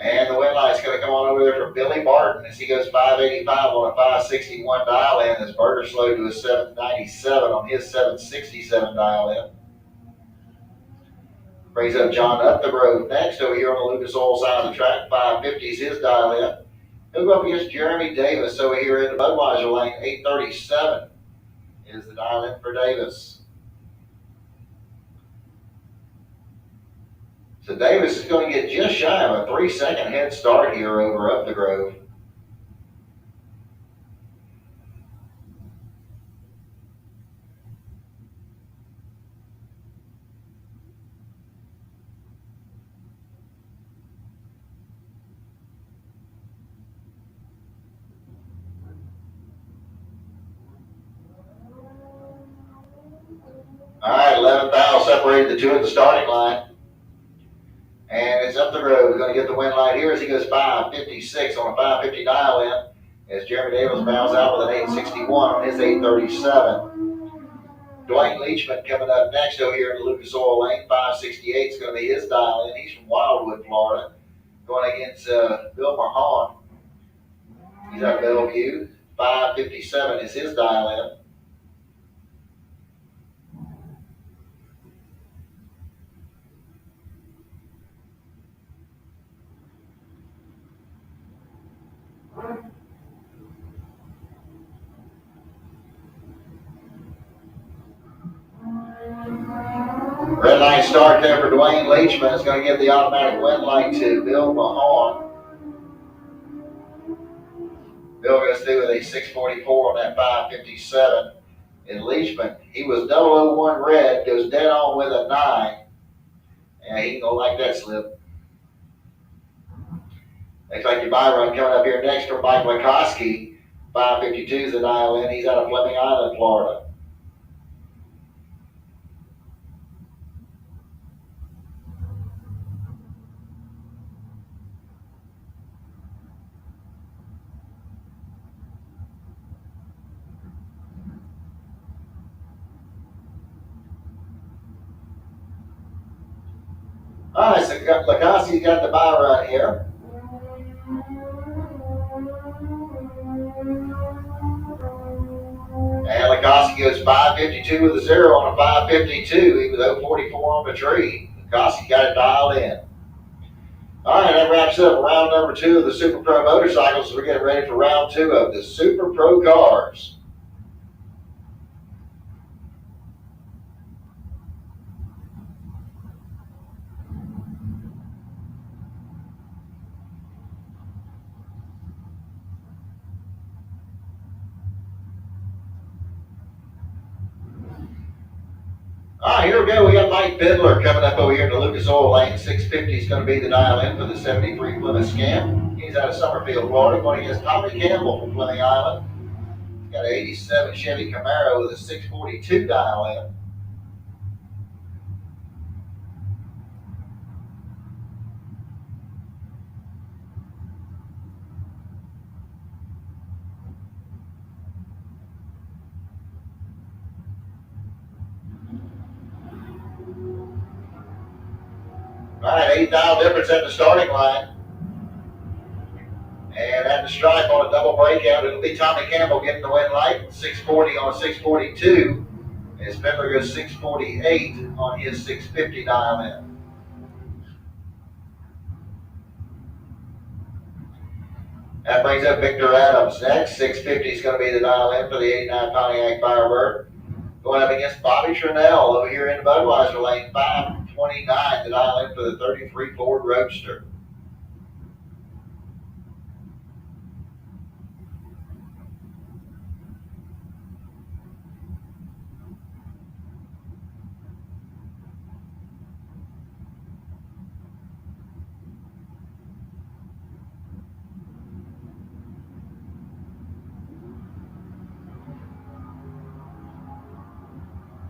And the win light's going to come on over there for Billy Barton as he goes 585 on a 561 dial in. As Berger slowed to a 797 on his 767 dial in. Brings up John Upthegrove next over here on the Lucas Oil side of the track. 550 is his dial in. He'll go up against Jeremy Davis over here in the Budweiser lane. 837 is the dial in for Davis. So Davis is going to get just shy of a 3-second head start here over Upthegrove. All right, 11,000 separated the two at the starting line. And it's Upthegrove. He's going to get the win light here as he goes 556 on a 550 dial in. As Jeremy Davis bows out with an 861 on his 837. Dwayne Leachman coming up next over here in the Lucas Oil Lane. 568 is going to be his dial in. He's from Wildwood, Florida. Going against Bill Mahon. He's out of Bellevue. 557 is his dial in. Red light start there for Dwayne Leachman. Is going to give the automatic win light to Bill Mahon. Bill goes through with a 644 on that 557. And Leachman, he was 001 red, goes dead on with a 9. And he ain't going to like that slip. Looks like your buy run coming up here next from Mike Lakoski. 552 is the dial in. He's out of Fleming Island, Florida. All right, so Lakoski's got the buy run here. And Lakoski goes 552 with a 0 on a 552. He was 044 on the tree. Lakoski got it dialed in. All right, that wraps up round number 2 of the Super Pro motorcycles. We're getting ready for round 2 of the Super Pro cars. All right, here we go. We got Mike Bidler coming up over here in the Lucas Oil Lane. 650 is going to be the dial in for the 73 Plymouth Scam. He's out of Summerfield, Florida. Going against Tommy Campbell from Fleming Island. He's got an 87 Chevy Camaro with a 642 dial in. All right, 8 dial difference at the starting line. And at the stripe on a double breakout, it'll be Tommy Campbell getting the win light. 640 on a 642. And Spindler goes 648 on his 650 dial in. That brings up Victor Adams next. 650 is going to be the dial in for the 89 Pontiac Firebird. Going up against Bobby Trinell over here in the Budweiser lane. 529 the dial in for the 33 Ford Roadster.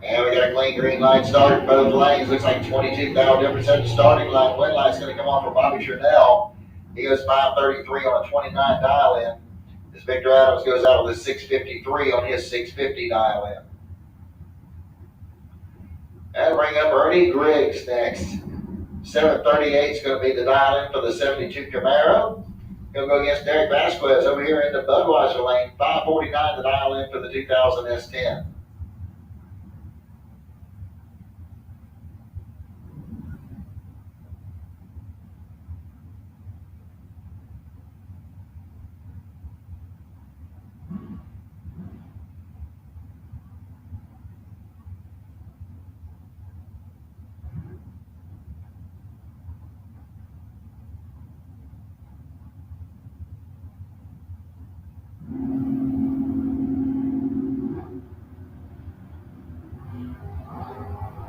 And we got a clean green light started both lanes. Looks like 22 thou difference at the starting line. Win light's going to come off for Bobby Trinell. He goes 533 on a 29 dial in. As Victor Adams goes out with a 653 on his 650 dial in. That'll bring up Ernie Griggs next. 738 is going to be the dial in for the 72 Camaro. He'll go against Derek Vasquez over here in the Budweiser lane. 549 the dial in for the 2000 S10.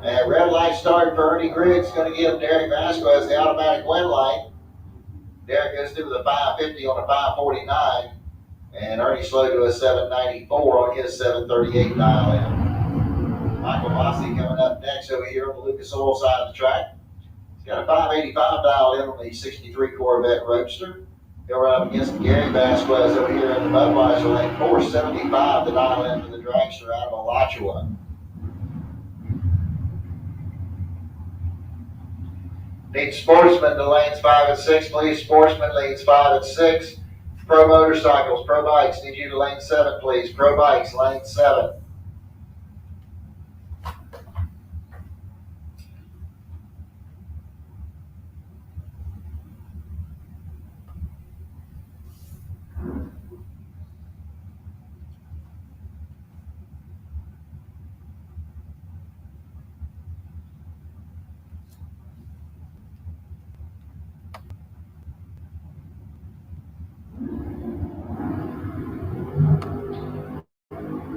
And red light started for Ernie Griggs. Going to give Derek Vasquez the automatic win light. Derek goes through the 550 on a 549. And Ernie slowed to a 794 on his 738 dial in. Michael Mossy coming up next over here on the Lucas Oil side of the track. He's got a 585 dial in on the 63 Corvette Roadster. He'll run up against Gary Vasquez over here in the Budweiser lane. 475 the dial in for the Dragster out of Alachua. Need Sportsman to lanes 5 and 6, please. Sportsman lanes 5 and 6. Pro Motorcycles, Pro Bikes, need you to lane 7, please. Pro Bikes, lane 7.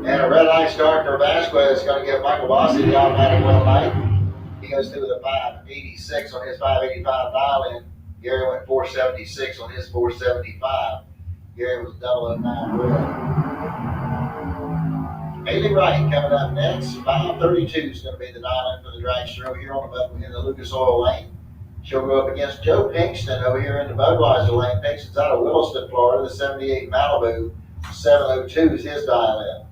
And a red line start for Vasquez is going to give Michael Bossi the automatic well light. He goes through the 586 on his 585 dial in. Gary went 476 on his 475. Gary was 009 red. Haley Wright coming up next. 532 is going to be the dial in for the Dragster over here on the in the Lucas Oil lane. She'll go up against Joe Pinkston over here in the Budweiser lane. Pinkston's out of Williston, Florida. The 78 Malibu 702 is his dial in.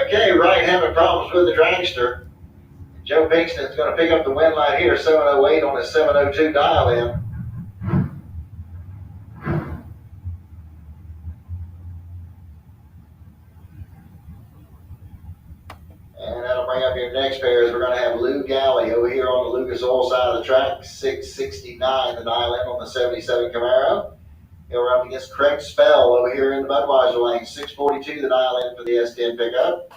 Okay, Wright having problems with the Dragster. Joe Pinkston's going to pick up the win light here, 708 on his 702 dial in. And that'll bring up your next pair as we're going to have Lou Galley over here on the Lucas Oil side of the track, 669 the dial in on the 77 Camaro. He'll run up against Craig Spell over here in the Budweiser lane, 642 the dial in for the S10 pickup.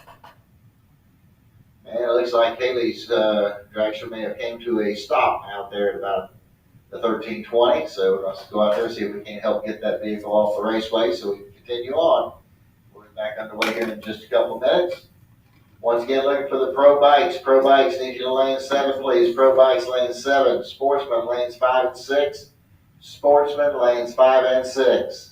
And it looks like Haley's Dragster may have came to a stop out there at about the 1320. So let's go out there and see if we can help get that vehicle off the raceway so we can continue on. We'll be back underway here in just a couple of minutes. Once again, looking for the Pro Bikes. Pro Bikes need you to lane 7, please. Pro Bikes lane 7. Sportsman lanes 5 and 6. Sportsman lanes 5 and 6.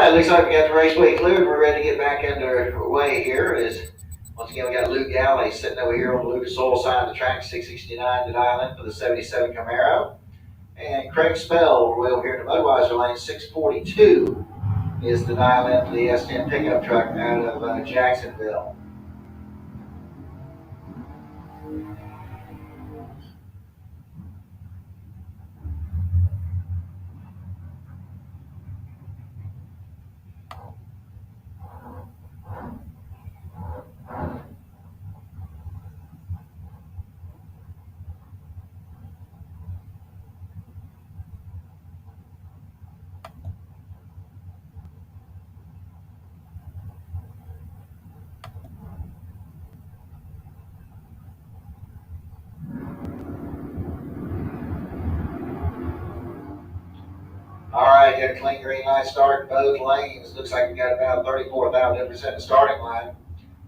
right, looks like we got the raceway cleared. We're ready to get back underway here. Once again, we got Luke Galley sitting over here on the Lucas Oil side of the track, 669 to dial in for the 77 Camaro. And Craig Spell, we're over here in the Budweiser lane, 642 is the dial in for the S10 pickup truck out of Jacksonville. All right, got a clean green light start in both lanes. Looks like we got about 34,000% the starting line.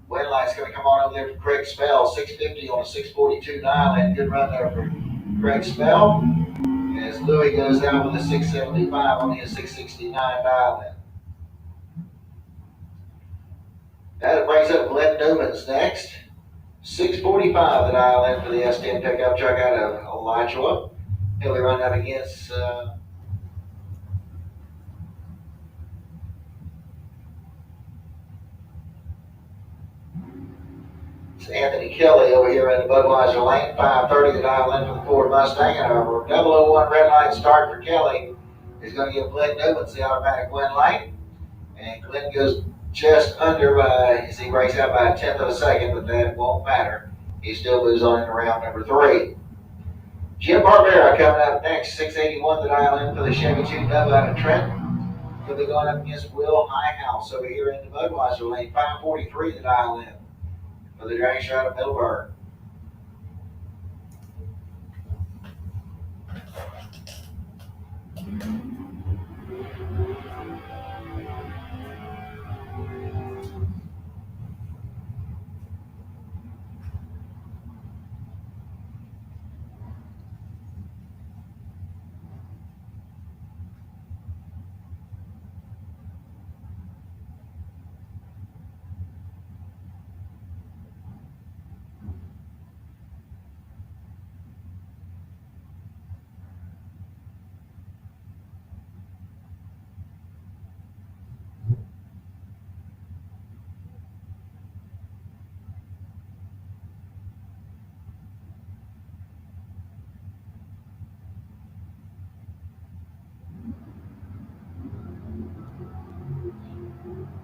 Wind light's going to come on over there for Craig Spell, 650 on a 642 dial in. Good run there for Craig Spell. As Louis goes down with a 675 on his 669 dial in. That brings up Glenn Newman's next. 645 the dial in for the S10 pickup truck out of Alachua. He'll be running up against Anthony Kelly over here in the Budweiser lane, 530 the dial in for the Ford Mustang, and our 001 red light start for Kelly is going to give Glenn Newmans the automatic win light, and Glenn goes just under as he breaks out by a tenth of a second, but that won't matter. He still moves on into round number 3. Jim Barbera coming up next, 681 the dial in for the Chevy 2 double out of Trenton. He'll be going up against Will Highhouse over here in the Budweiser lane, 543 the dial in for the Dragster out of Middleburg.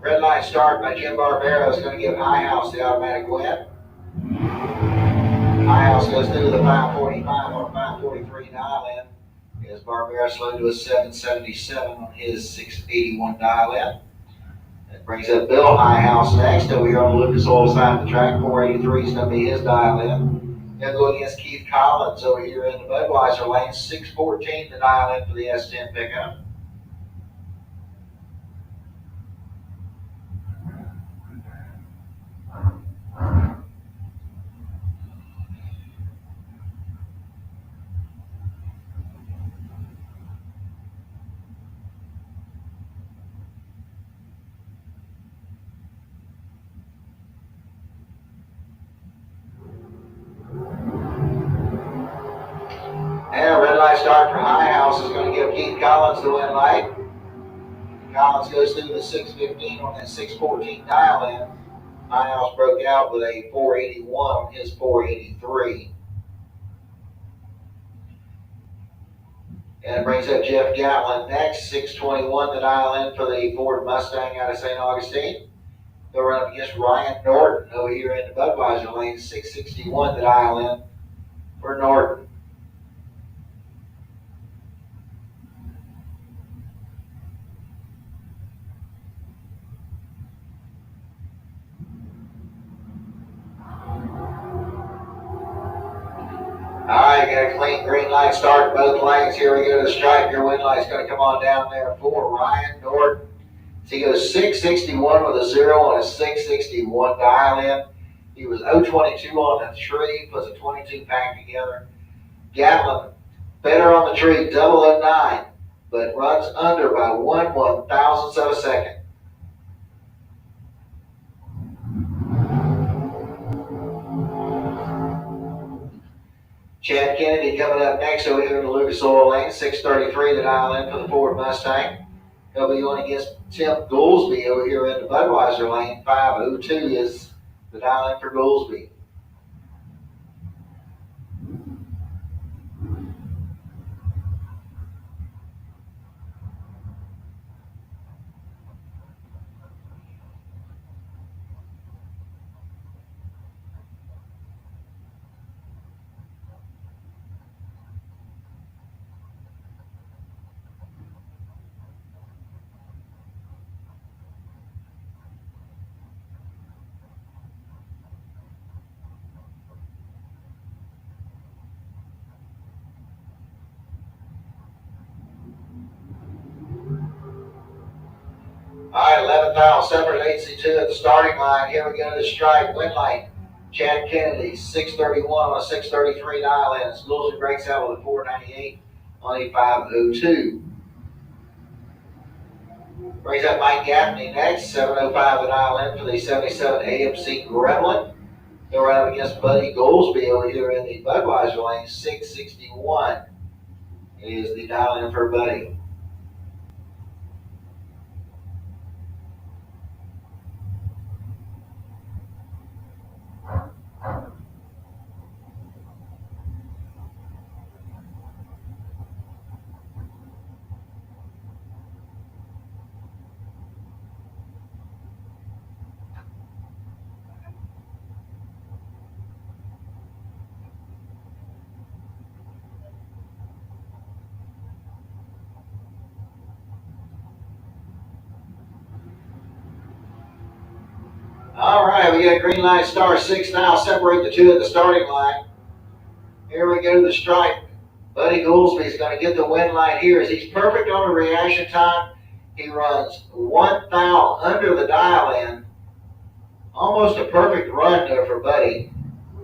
Red light start by Jim Barbera is going to give Highhouse the automatic win. Highhouse goes through the 545 on a 543 dial in. As Barbera slowed to a 777 on his 681 dial in. That brings up Bill Highhouse next over here on the Lucas Oil side of the track. 483 is going to be his dial in. He'll go against Keith Collins over here in the Budweiser lane. 614 the dial in for the S10 pickup. And a red light start for Highhouse is going to give Keith Collins the win light. Collins goes through the 615 on that 614 dial in. Highhouse broke out with a 481 on his 483. And it brings up Jeff Gatlin next, 621 the dial in for the Ford Mustang out of St. Augustine. They'll run up against Ryan Norton over here in the Budweiser lane, 661 the dial in for Norton. All right, got a clean green light start in both lanes. Here we go to the stripe. Your win light's going to come on down there for Ryan Norton. So he goes 661 with a 0 on a 661 dial in. He was 022 on the tree, puts a 22 pack together. Gatlin, better on the tree, 009. but runs under by 1/1000th of a second. Chad Kennedy coming up next over here in the Lucas Oil Lane, 6:33 the dial in for the Ford Mustang. He'll be going against Tim Goolsby over here in the Budweiser Lane, 5:02 is the dial in for Goolsby. All right, 11th aisle, separate 8C2 at the starting line. Here we go to the stripe, win light. Chad Kennedy, 6:31 on a 6:33 dial in. Goolsby breaks out with a 4:98 on a 5:02. Brings up Mike Gaffney next, 7:05 the dial in for the 77 AMC Gremlin. He'll run up against Buddy Goolsby over here in the Budweiser Lane, 6:61 is the dial in for Buddy. All right, we got a green line star 6 now, separate the two at the starting line. Here we go to the stripe. Buddy Goolsby is going to get the win line here as he's perfect on the reaction time. He runs 1/1000 under the dial in. Almost a perfect run there for Buddy.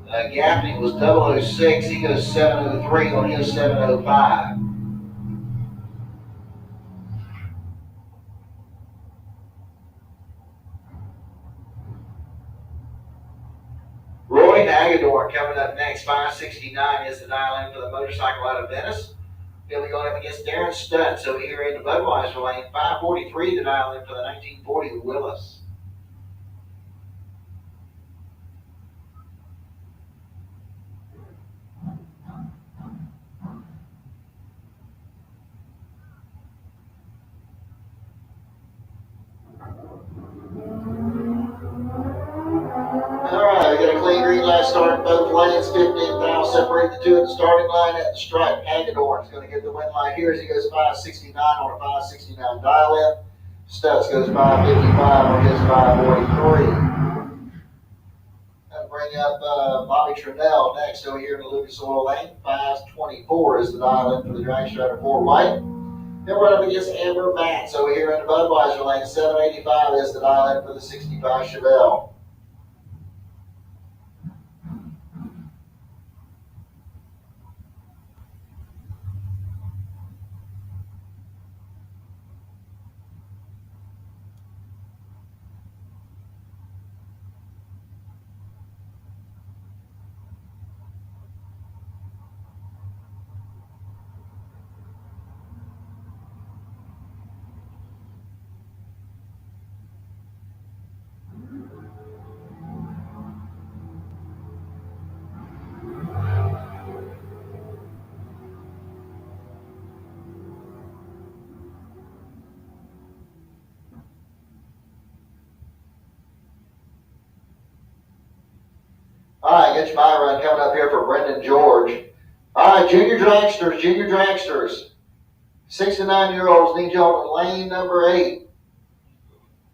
Gaffney was 006. He goes 7:03 on his 7:05. Roy Hagedorn coming up next. 5:69 is the dial in for the motorcycle out of Venice. He'll be going up against Darren Stutz over here in the Budweiser Lane. 5:43 the dial in for the 1940 Willis. Alright, we got a clean green light starting both lanes. 15,000 separate the two at the starting line at the stripe. Hagedorn is going to get the win line here as he goes 5:69 on a 5:69 dial in. Stutz goes 5:55 on his 5:43. That'll bring up Bobby Trinnell next over here in the Lucas Oil Lane. 5:24 is the dial in for the Dragster out of Fort White. He'll run up against Amber Matz over here in the Budweiser Lane. 7:85 is the dial in for the 65 Chevelle. All right, get your my run coming up here for Brendan George. All right, junior dragsters. 6 to 9-year-olds need y'all to lane number 8.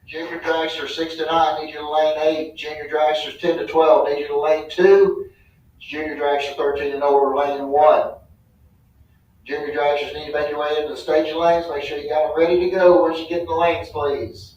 Junior dragsters 6 to 9 need you to lane 8. Junior dragsters 10 to 12 need you to lane 2. Junior dragsters 13 and older lane 1. Junior dragsters need to make your way into the staging lanes. Make sure you got them ready to go once you get in the lanes, please.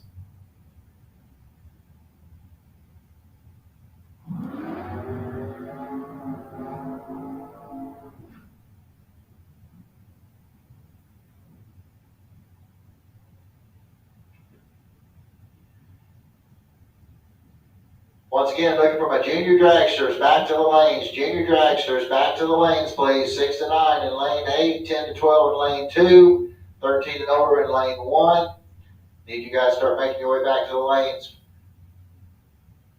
Once again, looking for my junior dragsters back to the lanes. Junior dragsters back to the lanes, please. 6 to 9 in lane 8, 10 to 12 in lane 2, 13 and older in lane 1. Need you guys to start making your way back to the lanes.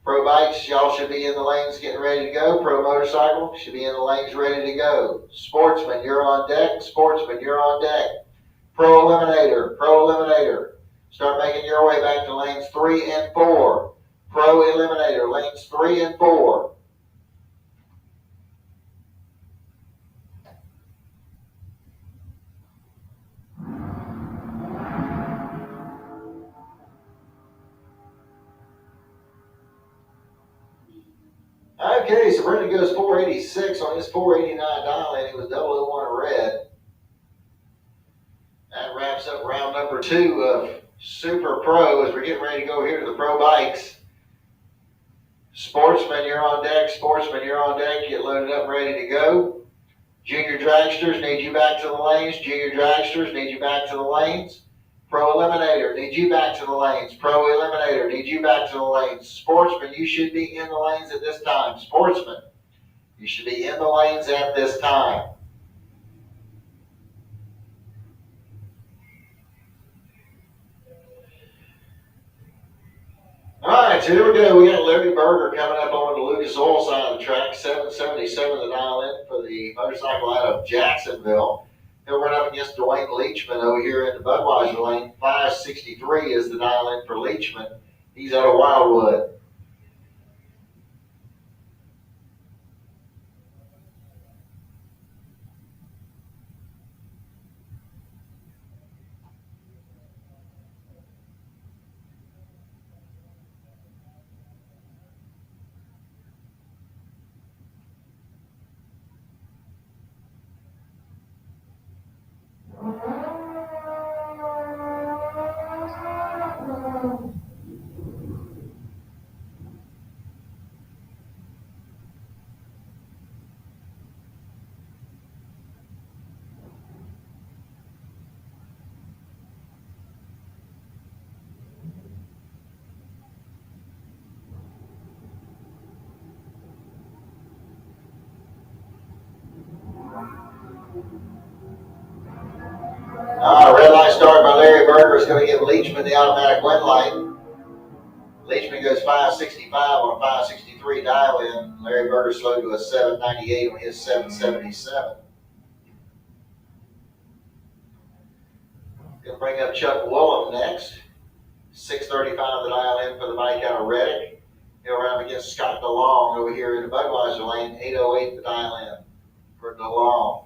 Pro bikes, y'all should be in the lanes getting ready to go. Pro motorcycle should be in the lanes ready to go. Sportsman, you're on deck. Sportsman, you're on deck. Pro Eliminator. Start making your way back to lanes 3 and 4. Pro Eliminator, lanes 3 and 4. Okay, so Brendan goes 486 on his 489 dial in. He was 001 red. That wraps up round number 2 of Super Pro as we're getting ready to go here to the Pro bikes. Sportsman, you're on deck. Sportsman, you're on deck. Get loaded up, ready to go. Junior dragsters, need you back to the lanes. Junior dragsters, need you back to the lanes. Pro Eliminator, need you back to the lanes. Pro Eliminator, need you back to the lanes. Sportsman, you should be in the lanes at this time. Sportsman, you should be in the lanes at this time. All right, so here we go. We got Larry Berger coming up on the Lucas Oil side of the track. 777 to dial in for the motorcycle out of Jacksonville. He'll run up against Dwayne Leachman over here in the Budweiser lane. 563 is the dial in for Leachman. He's out of Wildwood. Red light start by Larry Berger is going to give Leachman the automatic win light. Leachman goes 565 on a 563 dial in. Larry Berger slowed to a 798 on his 777. Going to bring up Chuck Woolham next. 635 the dial in for the bike out of Reddick. He'll run up against Scott DeLong over here in the Budweiser lane. 808 the dial in for DeLong.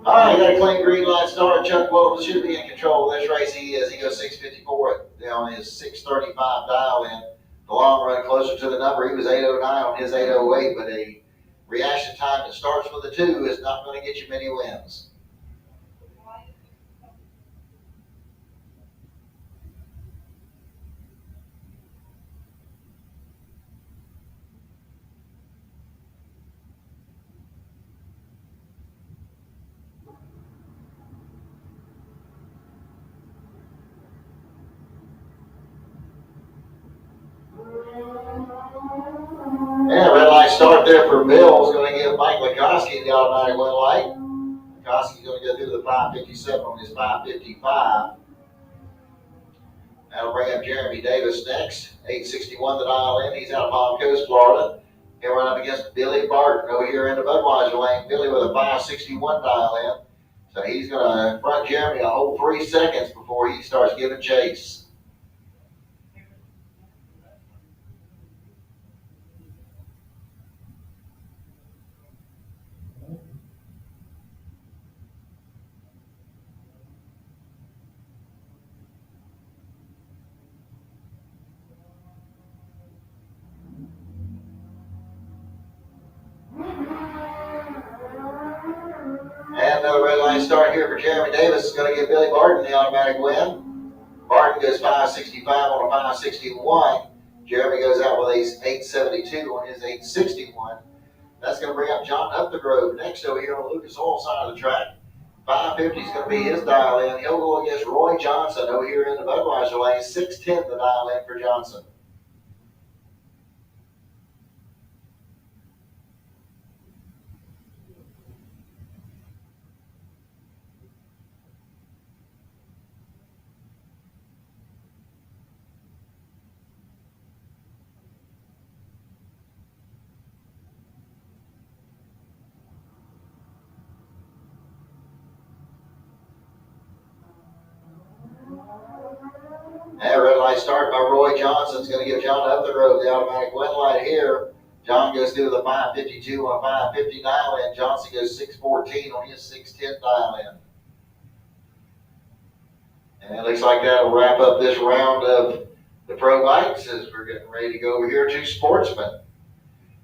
All right, got a clean green light start. Chuck Williams should be in control of this race. He is. He goes 654 on his 635 dial in. The long run closer to the number. He was 809 on his 808, but a reaction time that starts with a 2 is not going to get you many wins. Yeah, red light start there for Bill. Is going to give Mike Likoski the automatic win light. Likoski's going to go through the 557 on his 555. That'll bring up Jeremy Davis next. 861 the dial in. He's out of Palm Coast, Florida. He'll run up against Billy Barton over here in the Budweiser lane. Billy with a 561 dial in. So he's going to front Jeremy a whole 3 seconds before he starts giving chase. And the red light start here for Jeremy Davis is going to give Billy Barton the automatic win. Barton goes 565 on a 561. Jeremy goes out with a 872 on his 861. That's going to bring up John Upthegrove next over here on the Lucas Oil side of the track. 550 is going to be his dial in. He'll go against Roy Johnson over here in the Budweiser lane. 610 the dial in for Johnson. That red light start by Roy Johnson is going to give John Upthegrove the automatic win light here. John goes through the 552 on 550 dial in. Johnson goes 614 on his 610 dial in. And it looks like that'll wrap up this round of the pro bikes as we're getting ready to go over here to Sportsman.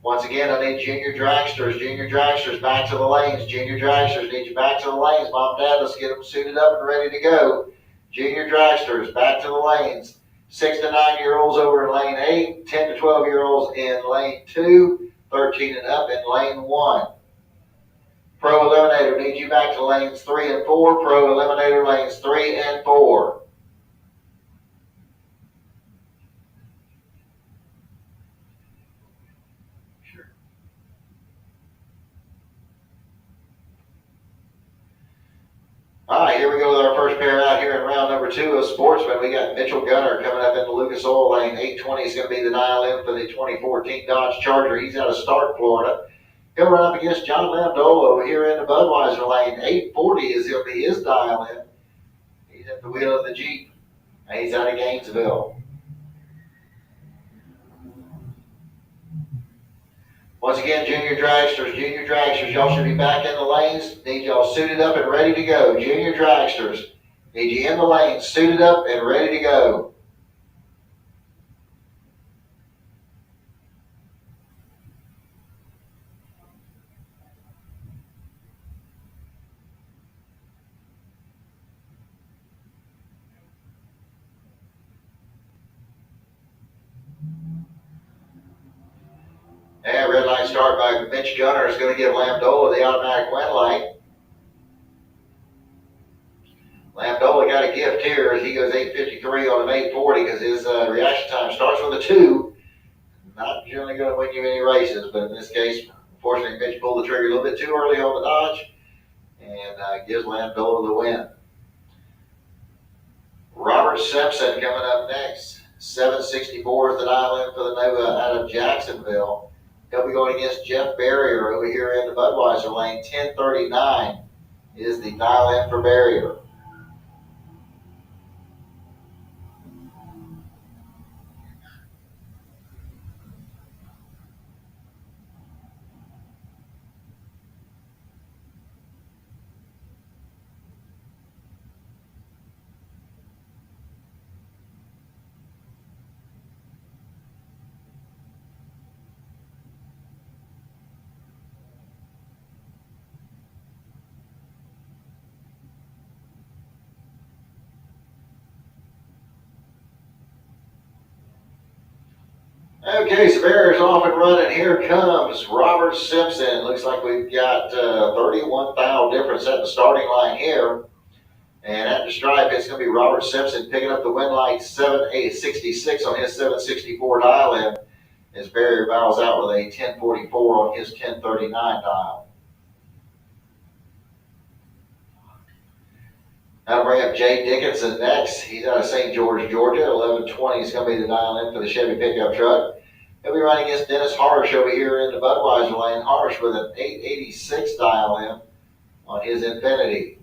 Once again, I need junior dragsters. Junior dragsters back to the lanes. Junior dragsters need you back to the lanes. Mom, Dad, let's get them suited up and ready to go. Junior dragsters back to the lanes. 6 to 9 year olds over in lane 8, 10 to 12 year olds in lane 2, 13 and up in lane 1. Pro Eliminator needs you back to lanes 3 and 4. Pro Eliminator lanes 3 and 4. All right, here we go with our first pair out here in round number 2 of Sportsman. We got Mitchell Gunner coming up in the Lucas Oil lane. 820 is going to be the dial in for the 2014 Dodge Charger. He's out of Stark, Florida. He'll run up against John Landolo here in the Budweiser lane. 840 is going to be his dial in. He's at the wheel of the Jeep. And he's out of Gainesville. Once again, junior dragsters, y'all should be back in the lanes. Need y'all suited up and ready to go. Junior dragsters, need you in the lanes, suited up and ready to go. And red light start by Mitch Gunner is going to give Lambdola the automatic win light. Lambdola got a gift here as he goes 853 on an 840 because his reaction time starts with a 2. Not generally going to win you any races, but in this case, unfortunately, Mitch pulled the trigger a little bit too early on the Dodge and gives Lambdola the win. Robert Simpson coming up next. 764 is the dial in for the Nova out of Jacksonville. He'll be going against Jeff Barrier over here in the Budweiser lane. 1039 is the dial in for Barrier. Okay, so Barrier's off and running. Here comes Robert Simpson. Looks like we've got 31 thou difference at the starting line here. And at the stripe, it's going to be Robert Simpson picking up the win light 766 on his 764 dial in as Barrier bows out with a 1044 on his 1039 dial. That'll bring up Jay Dickinson next. He's out of St. George, Georgia. 1120 is going to be the dial in for the Chevy pickup truck. He'll be running against Dennis Harsh over here in the Budweiser lane. Harsh with an 886 dial in on his Infiniti.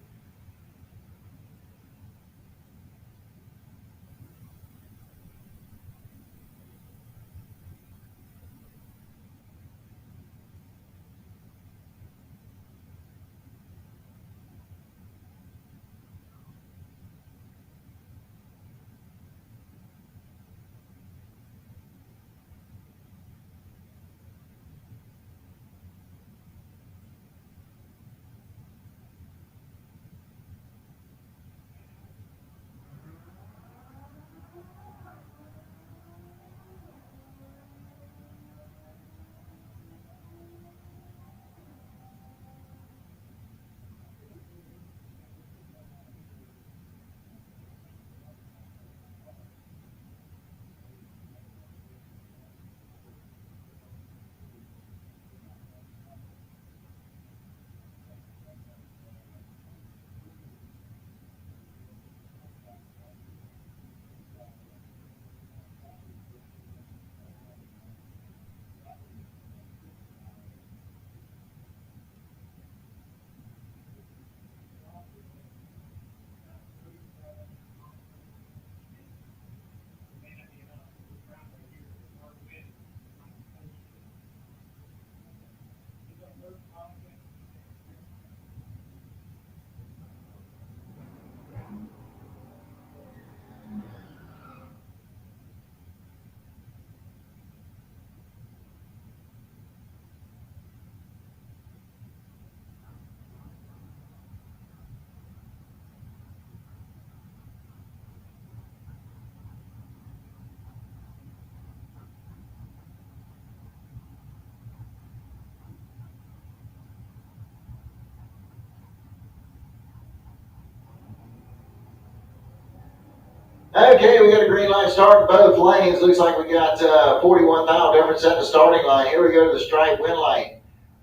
Okay, we got a green light start in both lanes. Looks like we got 41 thou difference at the starting line. Here we go to the stripe win lane.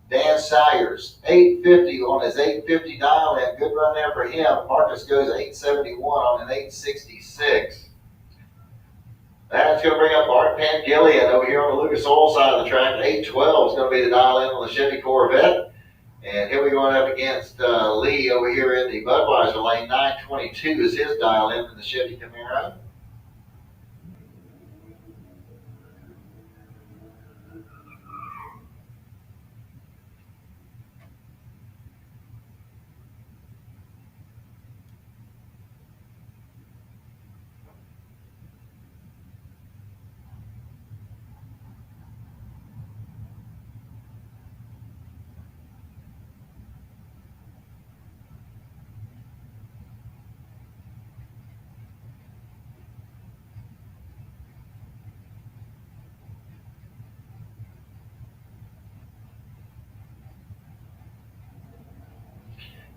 Dan Salyers, 850 on his 850 dial in. Good run there for him. Marcus goes 871 on an 866. That's going to bring up Bart Pangillion over here on the Lucas Oil side of the track. 812 is going to be the dial in on the Chevy Corvette. And here we're going up against Lee over here in the Budweiser lane. 922 is his dial in for the Chevy Camaro.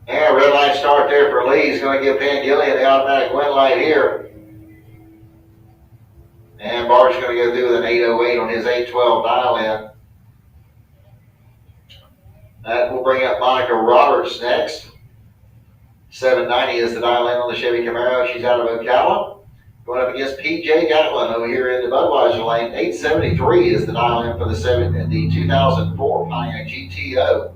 Yeah, red light start there for Lee. He's going to give Pangillion the automatic win light here. And Bart's going to go through with an 808 on his 812 dial in. That will bring up Monica Roberts next. 790 is the dial in on the Chevy Camaro. She's out of Ocala. Going up against PJ Gatlin over here in the Budweiser lane. 873 is the dial in for the 2004 Pontiac GTO.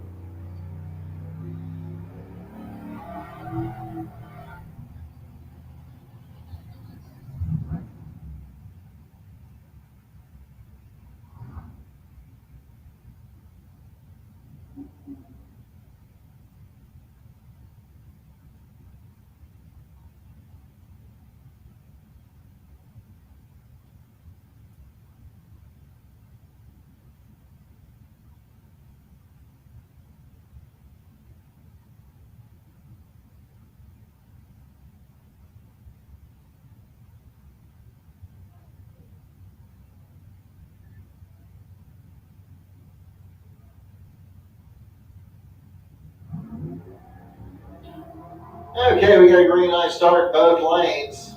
Okay, we got a green light start both lanes.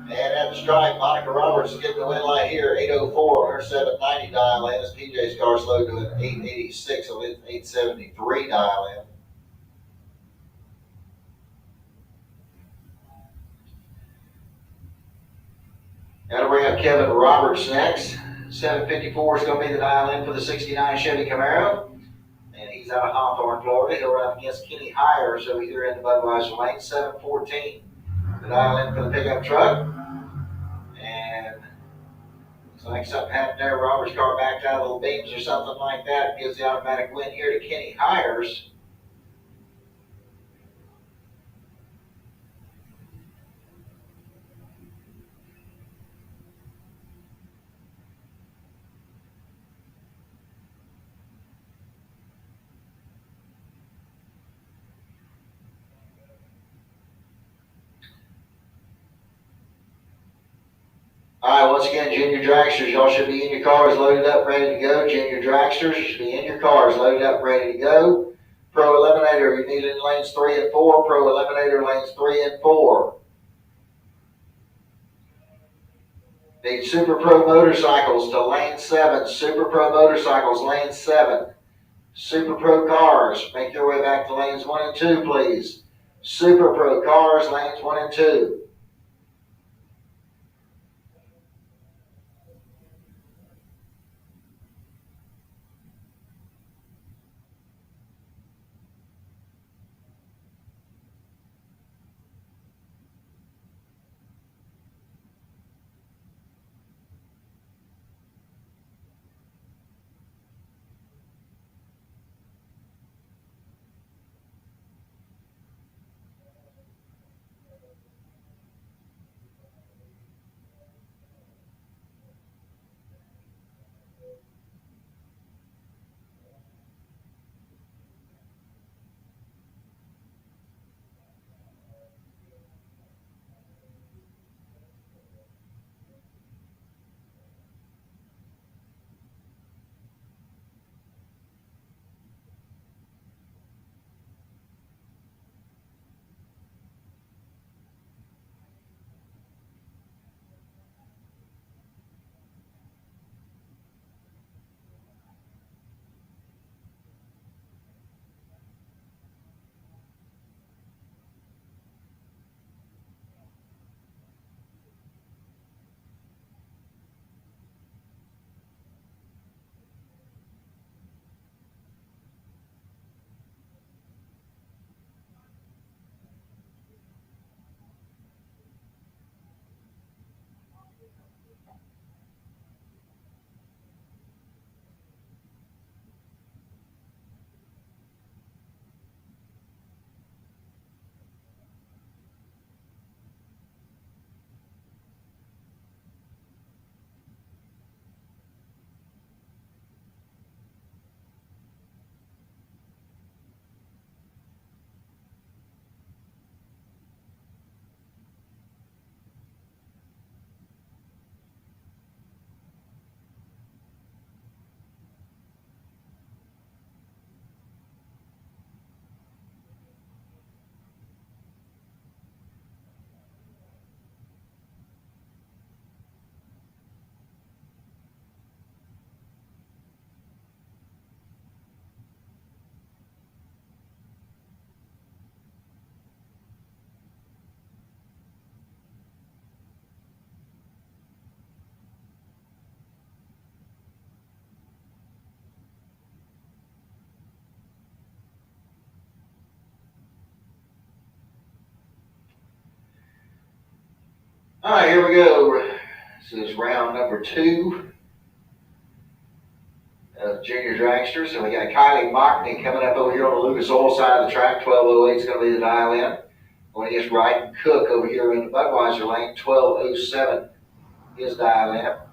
And at the stripe, Monica Roberts is getting the win light here. 804 on her 790 dial in. As PJ's car slowed to an 886 on his 873 dial in. That'll bring up Kevin Roberts next. 754 is going to be the dial in for the 69 Chevy Camaro. And he's out of Hawthorne, Florida. He'll run up against Kenny Hires over here in the Budweiser lane. 714, the dial in for the pickup truck. And looks like something happened there. Roberts' car backed out of little beams or something like that. Gives the automatic win here to Kenny Hires. All right, once again, Junior Dragsters, y'all should be in your cars loaded up, ready to go. Junior Dragsters, you should be in your cars loaded up, ready to go. Pro Eliminator, you need in lanes 3 and 4. Pro Eliminator, lanes 3 and 4. Need Super Pro Motorcycles to lane 7. Super Pro Motorcycles, lane 7. Super Pro Cars, make your way back to lanes 1 and 2, please. Super Pro Cars, lanes 1 and 2. All right, here we go. This is round number 2 of Junior Dragster. So we got Kylie Mockney coming up over here on the Lucas Oil side of the track. 12:08 is going to be the dial in. Going against Wright Cook over here in the Budweiser lane. 12:07 is dial in.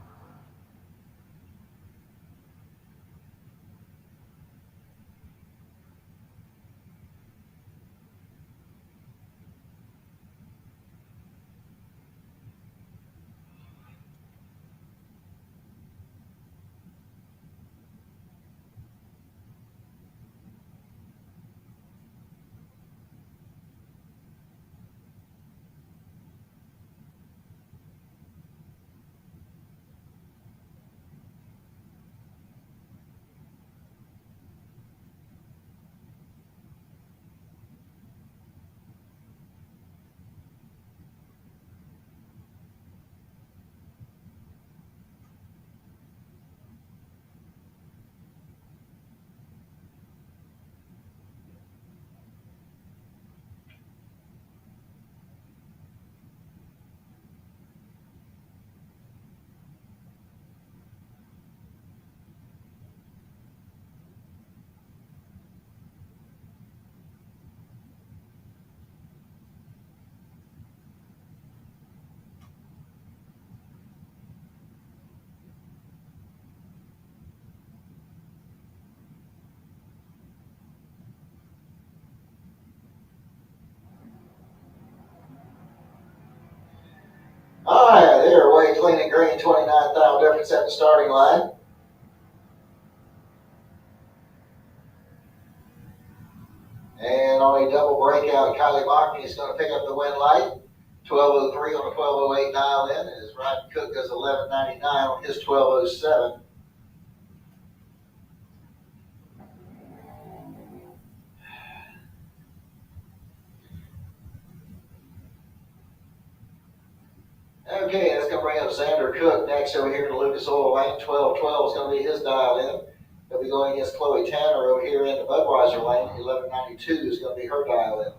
All right, there, way clean and green, 29,000 difference at the starting line. And on a double breakout, Kylie Mockney is going to pick up the win light. 12:03 on the 12:08 dial in. As Ryan Cook does 11:99 on his 12:07. Okay, that's going to bring up Xander Cook next over here in the Lucas Oil lane. 12:12 is going to be his dial in. He'll be going against Chloe Tanner over here in the Budweiser lane. 11:92 is going to be her dial in.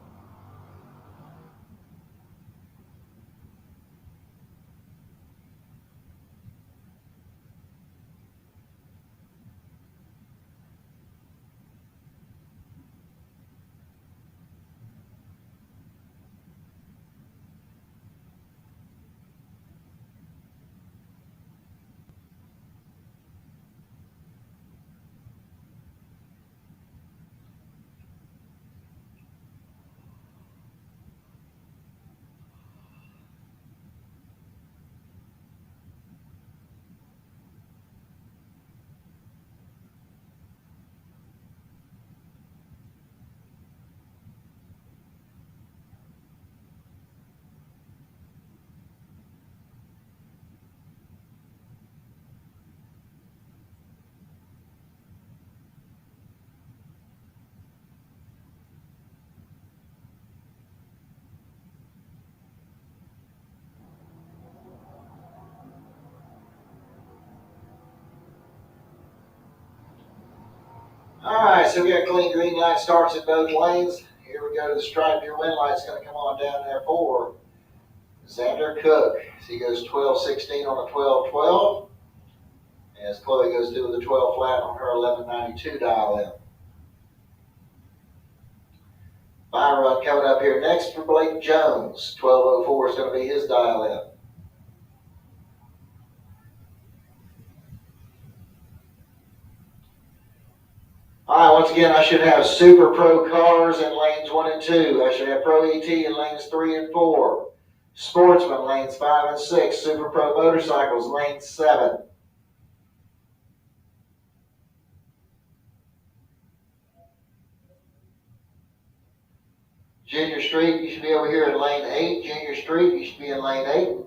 All right, so we got clean green light starts in both lanes. Here we go to the stripe. Your win light's going to come on down there for Xander Cook. So he goes 12:16 on the 12:12. As Chloe goes through with the 12 flat on her 11:92 dial in. Fire run coming up here next for Blake Jones. 12:04 is going to be his dial in. All right, once again, I should have Super Pro cars in lanes 1 and 2. I should have Pro ET in lanes 3 and 4. Sportsman lanes 5 and 6. Super Pro motorcycles lane 7. Junior Street, you should be over here in lane 8. Junior Street, you should be in lane 8.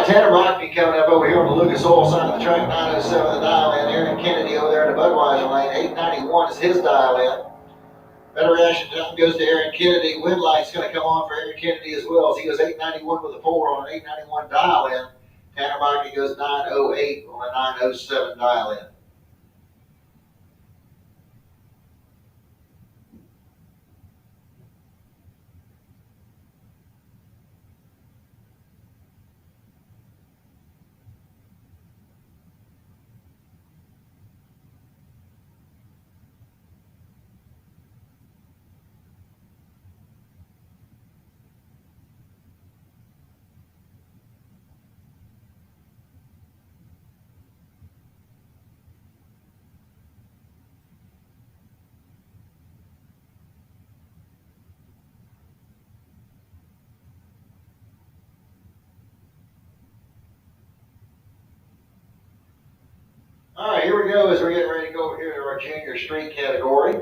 right, Tanner Rockney coming up over here on the Lucas Oil side of the track, 907 the dial in. Aaron Kennedy over there in the Budweiser lane, 891 is his dial in. Better reaction time goes to Aaron Kennedy. Wind light's going to come on for Aaron Kennedy as well. As he goes 891 with a 4 on an 891 dial in. Tanner Rockney goes 908 on a 907 dial in. All right, here we go as we're getting ready to go over here to our junior street category.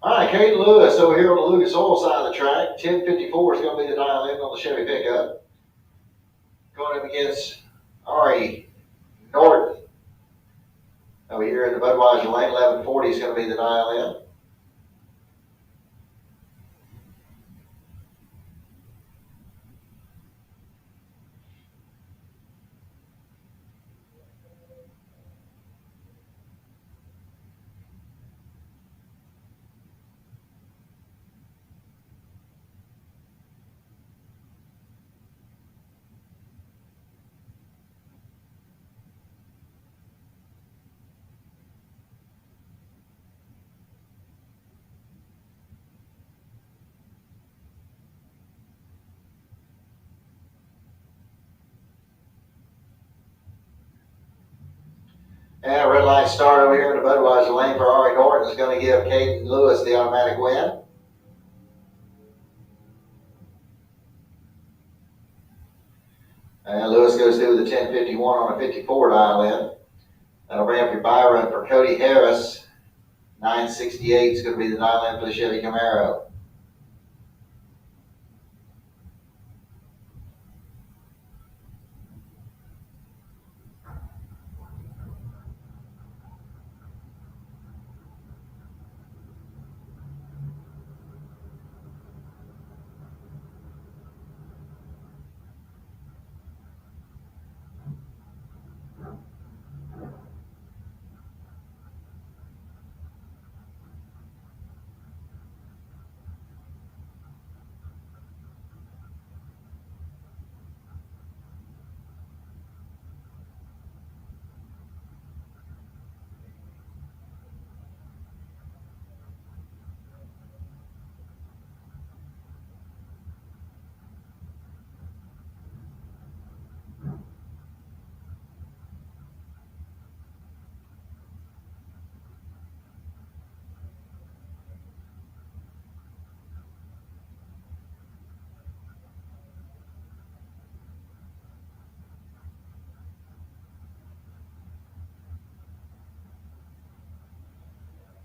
All right, Caden Lewis over here on the Lucas Oil side of the track. 1054 is going to be the dial in on the Chevy pickup. Going up against Ari Norton over here in the Budweiser lane. 1140 is going to be the dial in. And red light start over here in the Budweiser lane for Ari Norton is going to give Caden Lewis the automatic win. And Lewis goes through with the 1051 on a 54 dial in. That'll bring up your buy run for Cody Harris. 968 is going to be the dial in for the Chevy Camaro.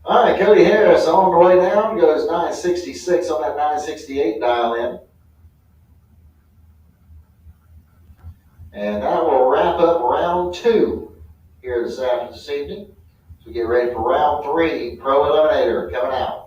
All right, Cody Harris on the way down goes 966 on that 968 dial in. And that will wrap up round 2 here this evening. So we get ready for round 3, Pro Eliminator coming out.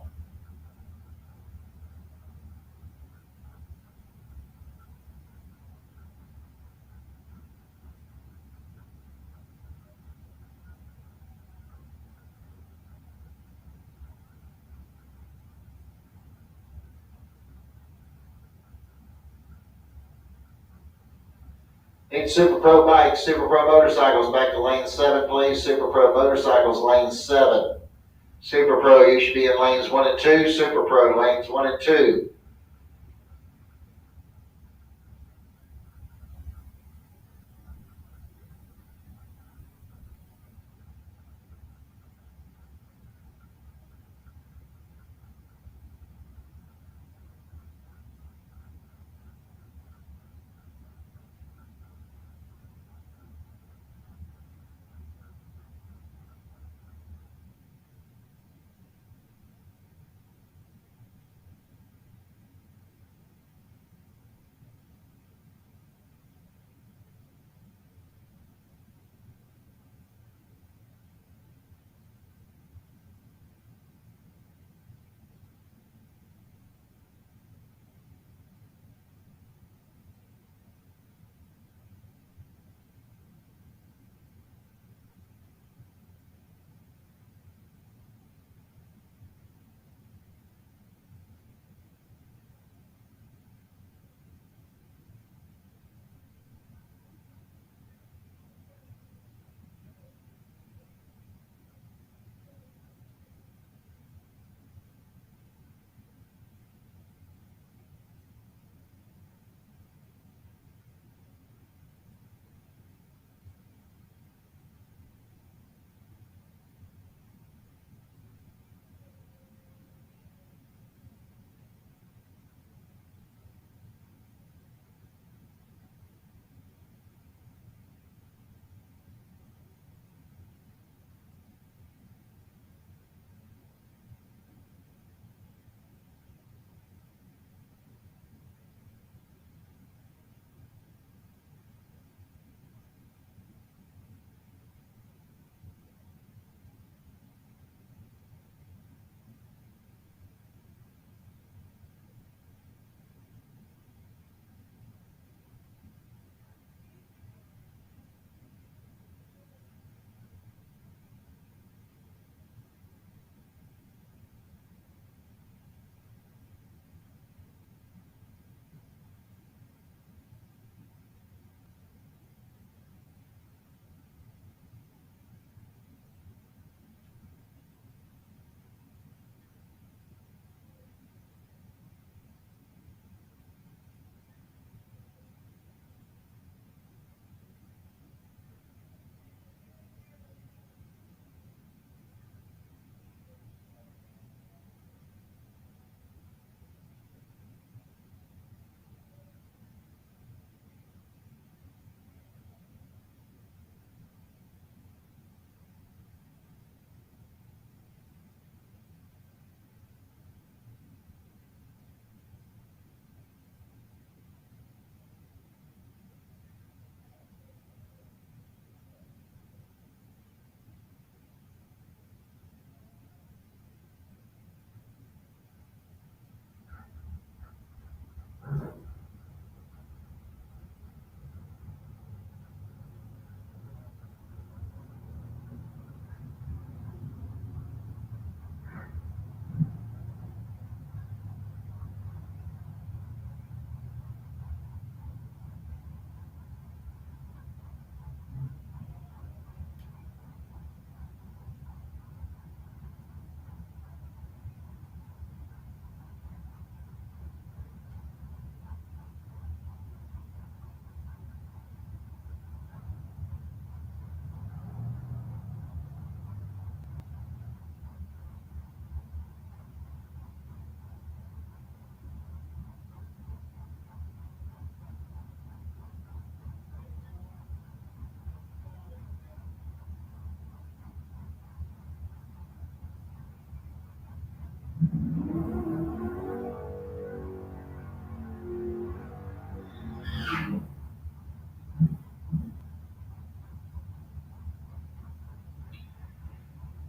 Need Super Pro bikes, Super Pro motorcycles back to lane 7, please. Super Pro motorcycles, lane 7. Super Pro, you should be in lanes 1 and 2. Super Pro, lanes 1 and 2.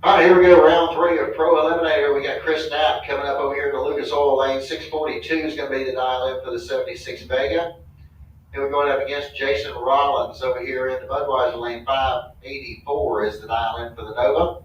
All right, here we go. Round 3 of Pro Eliminator. We got Chris Knapp coming up over here in the Lucas Oil Lane. 642 is going to be the dial in for the 76 Vega. Here we're going up against Jason Rollins over here in the Budweiser Lane. 584 is the dial in for the Nova.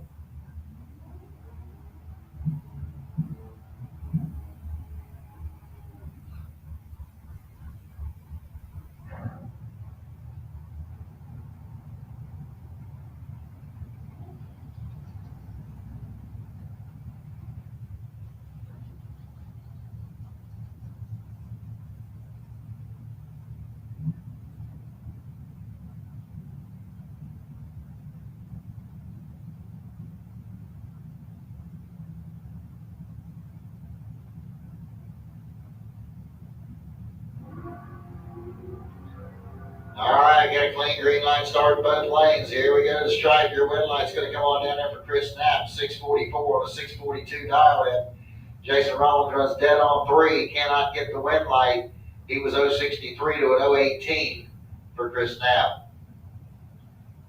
All right, got a clean green line start in both lanes. Here we go to the stripe. Your win light's going to come on down there for Chris Knapp. 644 on a 642 dial in. Jason Rollins runs dead on 3. Cannot get the win light. He was 063 to an 018 for Chris Knapp.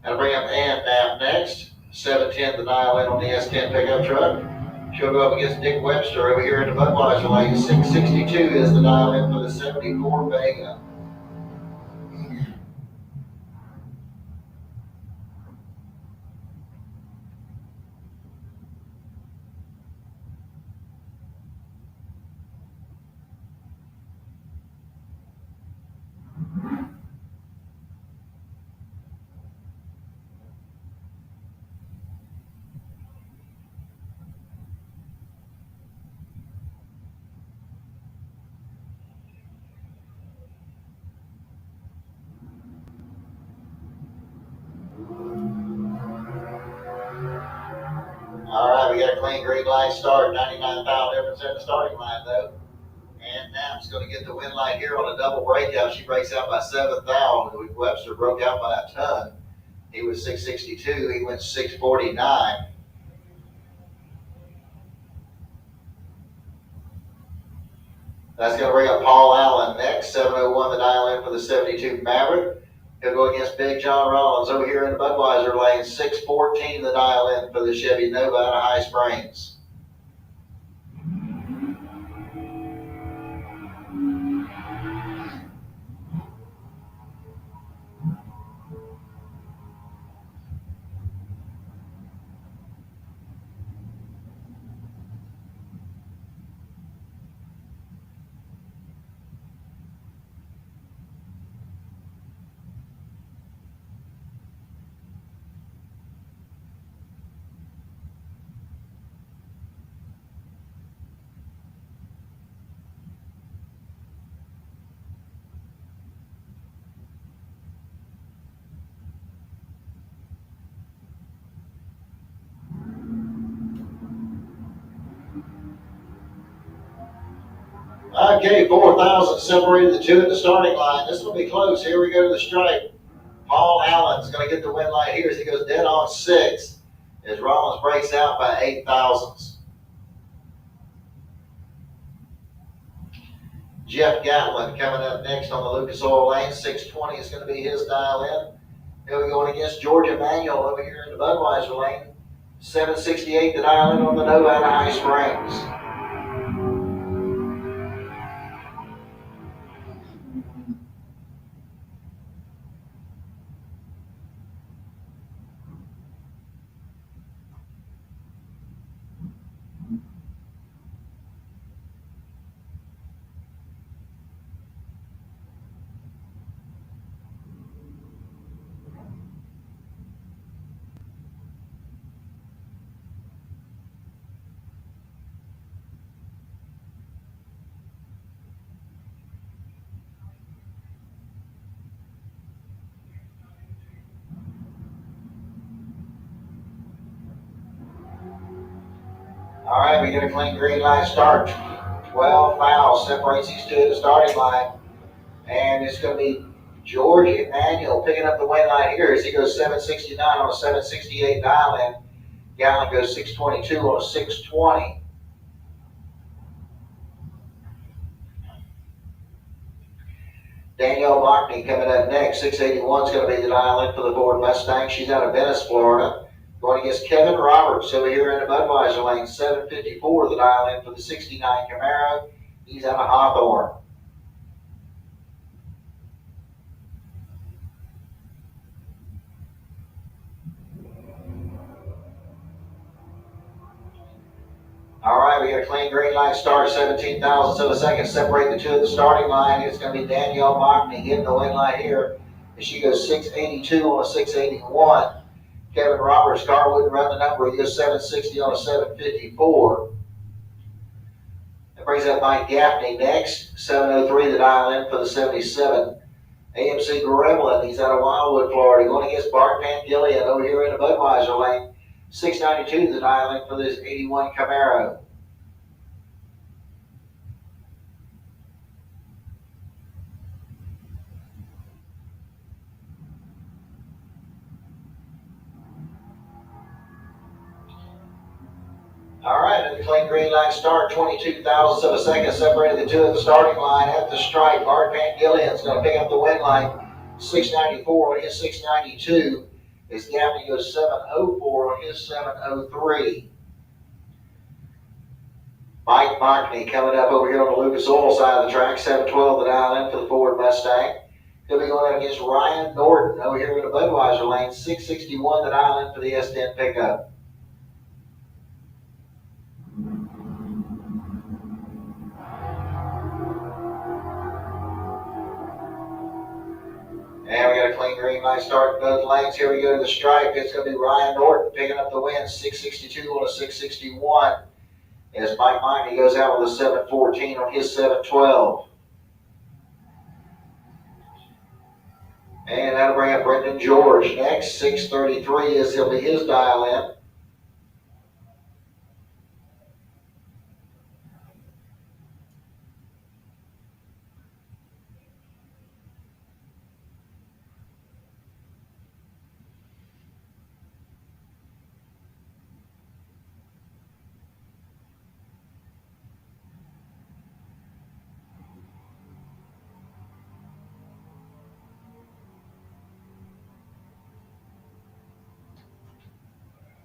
That'll bring up Ann Knapp next. 710 the dial in on the S10 pickup truck. She'll go up against Dick Webster over here in the Budweiser Lane. 662 is the dial in for the 74 Vega. All right, we got a clean green line start. 99 pound difference in the starting line, though. And Knapp's going to get the win light here on a double breakout. She breaks out by 7 thou. Webster broke out by a ton. He was 662. He went 649. That's going to bring up Paul Allen next. 701 the dial in for the 72 Maverick. He'll go against Big John Rollins over here in the Budweiser Lane. 614 the dial in for the Chevy Nova out of High Springs. Okay, 4,000 separated the two at the starting line. This will be close. Here we go to the stripe. Paul Allen's going to get the win light here as he goes dead on 6 as Rollins breaks out by 8 thousandths. Jeff Gatlin coming up next on the Lucas Oil Lane. 620 is going to be his dial in. He'll be going against George Emanuel over here in the Budweiser Lane. 768 the dial in on the Nova out of High Springs. All right, we get a clean green line start. 12 fouls separates these two at the starting line. And it's going to be George Emanuel picking up the win line here as he goes 769 on a 768 dial in. Gatlin goes 622 on a 620. Danielle Lockney coming up next. 681 is going to be the dial in for the Ford Mustang. She's out of Venice, Florida. Going against Kevin Roberts over here in the Budweiser lane, 754 the dial in for the 69 Camaro. He's out of Hawthorne. All right, we got a clean green light start, 17 thousandths of a second. Separate the two at the starting line. It's going to be Danielle Mockney getting the win light here. As she goes 682 on a 681. Kevin Roberts' car wouldn't run the number. He goes 760 on a 754. That brings up Mike Gaffney next. 703 the dial in for the 77. AMC Gremlin, he's out of Wildwood, Florida. Going against Bart Pangillion over here in the Budweiser lane. 692 the dial in for this 81 Camaro. All right, and the clean green line start, 22 thousandths of a second, separated the two at the starting line at the stripe. Bart Pangillion's going to pick up the win line, 694 on his 692. As Gaffney goes 704 on his 703. Mike Mockney coming up over here on the Lucas Oil side of the track, 712 the dial in for the Ford Mustang. He'll be going against Ryan Norton over here in the Budweiser lane, 661 the dial in for the S10 pickup. And we got a clean green light start in both lanes. Here we go to the stripe. It's going to be Ryan Norton picking up the win, 662 on a 661. As Mike Mockney goes out with a 714 on his 712. And that'll bring up Brendan George next. 633 is he'll be his dial in.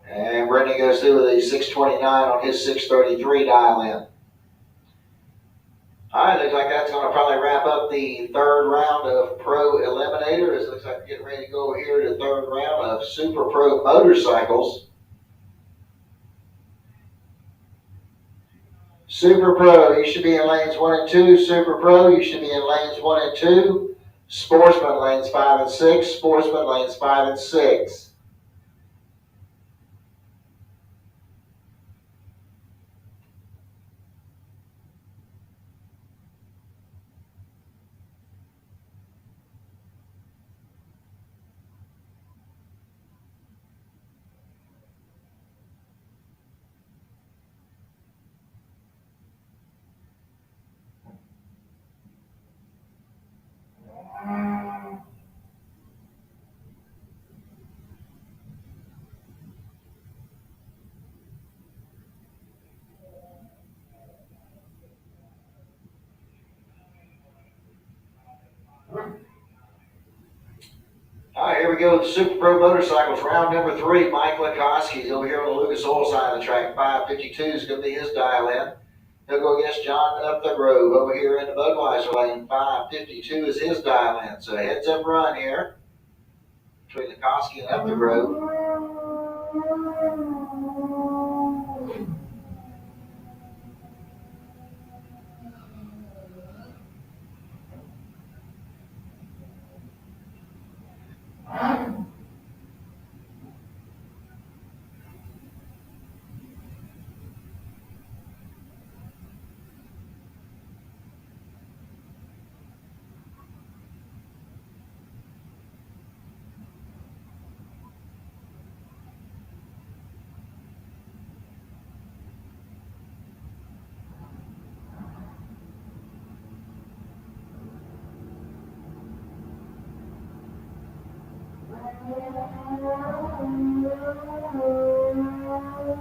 And Brendan goes through with a 629 on his 633 dial in. All right, looks like that's going to probably wrap up the third round of Pro Eliminator. It looks like we're getting ready to go here to the third round of Super Pro Motorcycles. Super Pro, you should be in lanes 1 and 2. Super Pro, you should be in lanes 1 and 2. Sportsman, lanes 5 and 6. Sportsman, lanes 5 and 6. All right, here we go with the Super Pro Motorcycles, round number 3. Mike Likoski's over here on the Lucas Oil side of the track. 552 is going to be his dial in. He'll go against John Upthegrove over here in the Budweiser lane. 552 is his dial in. So heads up run here between Likoski and Upthegrove.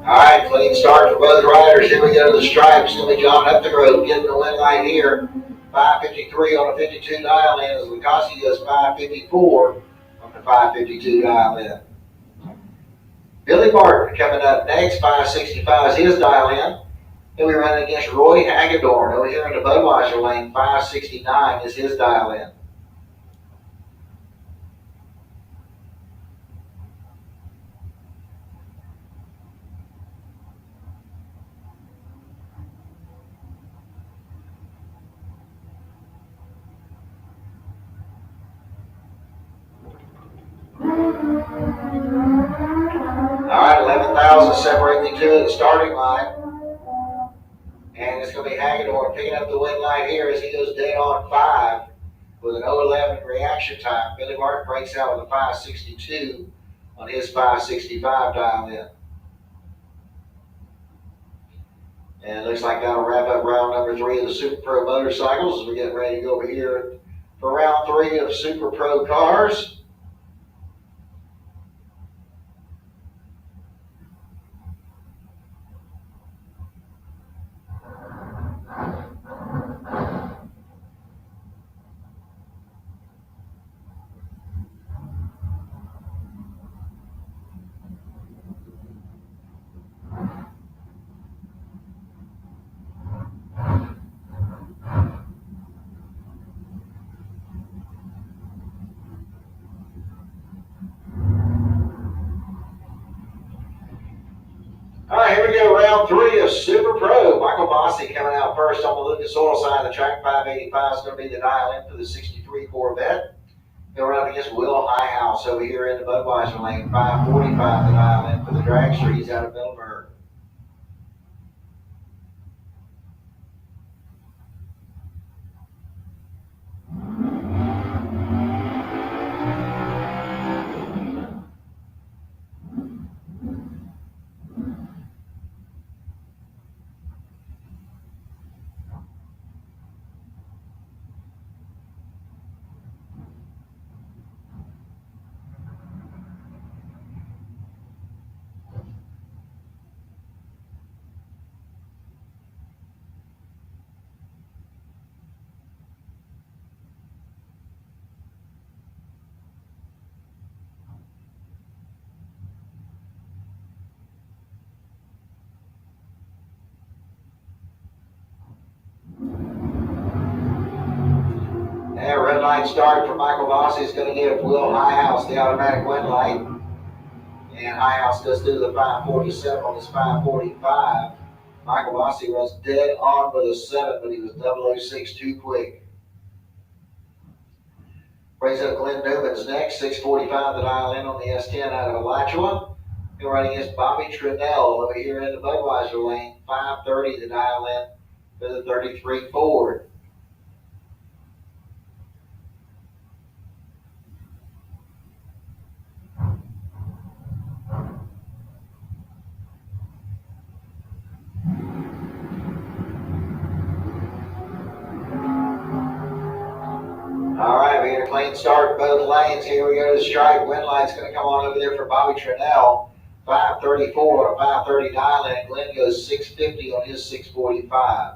All right, clean start for both riders. Here we go to the stripes. It's going to be John Upthegrove getting the win light here. 553 on a 52 dial in as Likoski goes 554 on the 552 dial in. Billy Martin coming up next, 565 is his dial in. He'll be running against Roy Hagedorn over here in the Budweiser lane, 569 is his dial in. All right, 11,000 separating the two at the starting line. And it's going to be Hagedorn picking up the win line here as he goes dead on 5 with an 0:11 reaction time. Billy Martin breaks out with a 562 on his 565 dial in. And it looks like that'll wrap up round number 3 of the Super Pro motorcycles as we get ready to go over here for round 3 of Super Pro cars. All right, here we go, round 3 of Super Pro. Michael Bossy coming out first on the Lucas Oil side of the track. 585 is going to be the dial in for the 63 Corvette. He'll run against Will Highhouse over here in the Budweiser lane. 545 the dial in for the Dragster. He's out of Middleburg. And red light start for Michael Bossy is going to give Will Highhouse the automatic win light. And Highhouse goes through the 547 on his 545. Michael Bossy runs dead on with a 7, but he was 006 too quick. Brings up Glenn Newman's next, 645 the dial in on the S10 out of Alachua. He'll run against Bobby Trinnell over here in the Budweiser lane, 530 the dial in for the 33 Ford. All right, we get a clean start in both lanes. Here we go to the stripe. Win light's going to come on over there for Bobby Trinnell. 534 on a 530 dial in. Glenn goes 650 on his 645.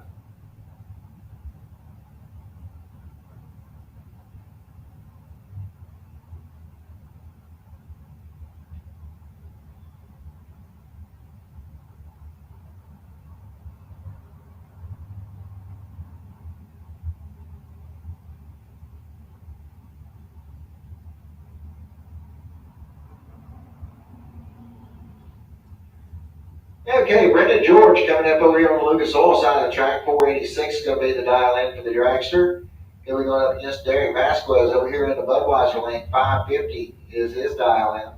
Okay, Brendan George coming up over here on the Lucas Oil side of the track. 486 is going to be the dial in for the Dragster. Here we go up against Derek Vasquez over here in the Budweiser lane. 550 is his dial in.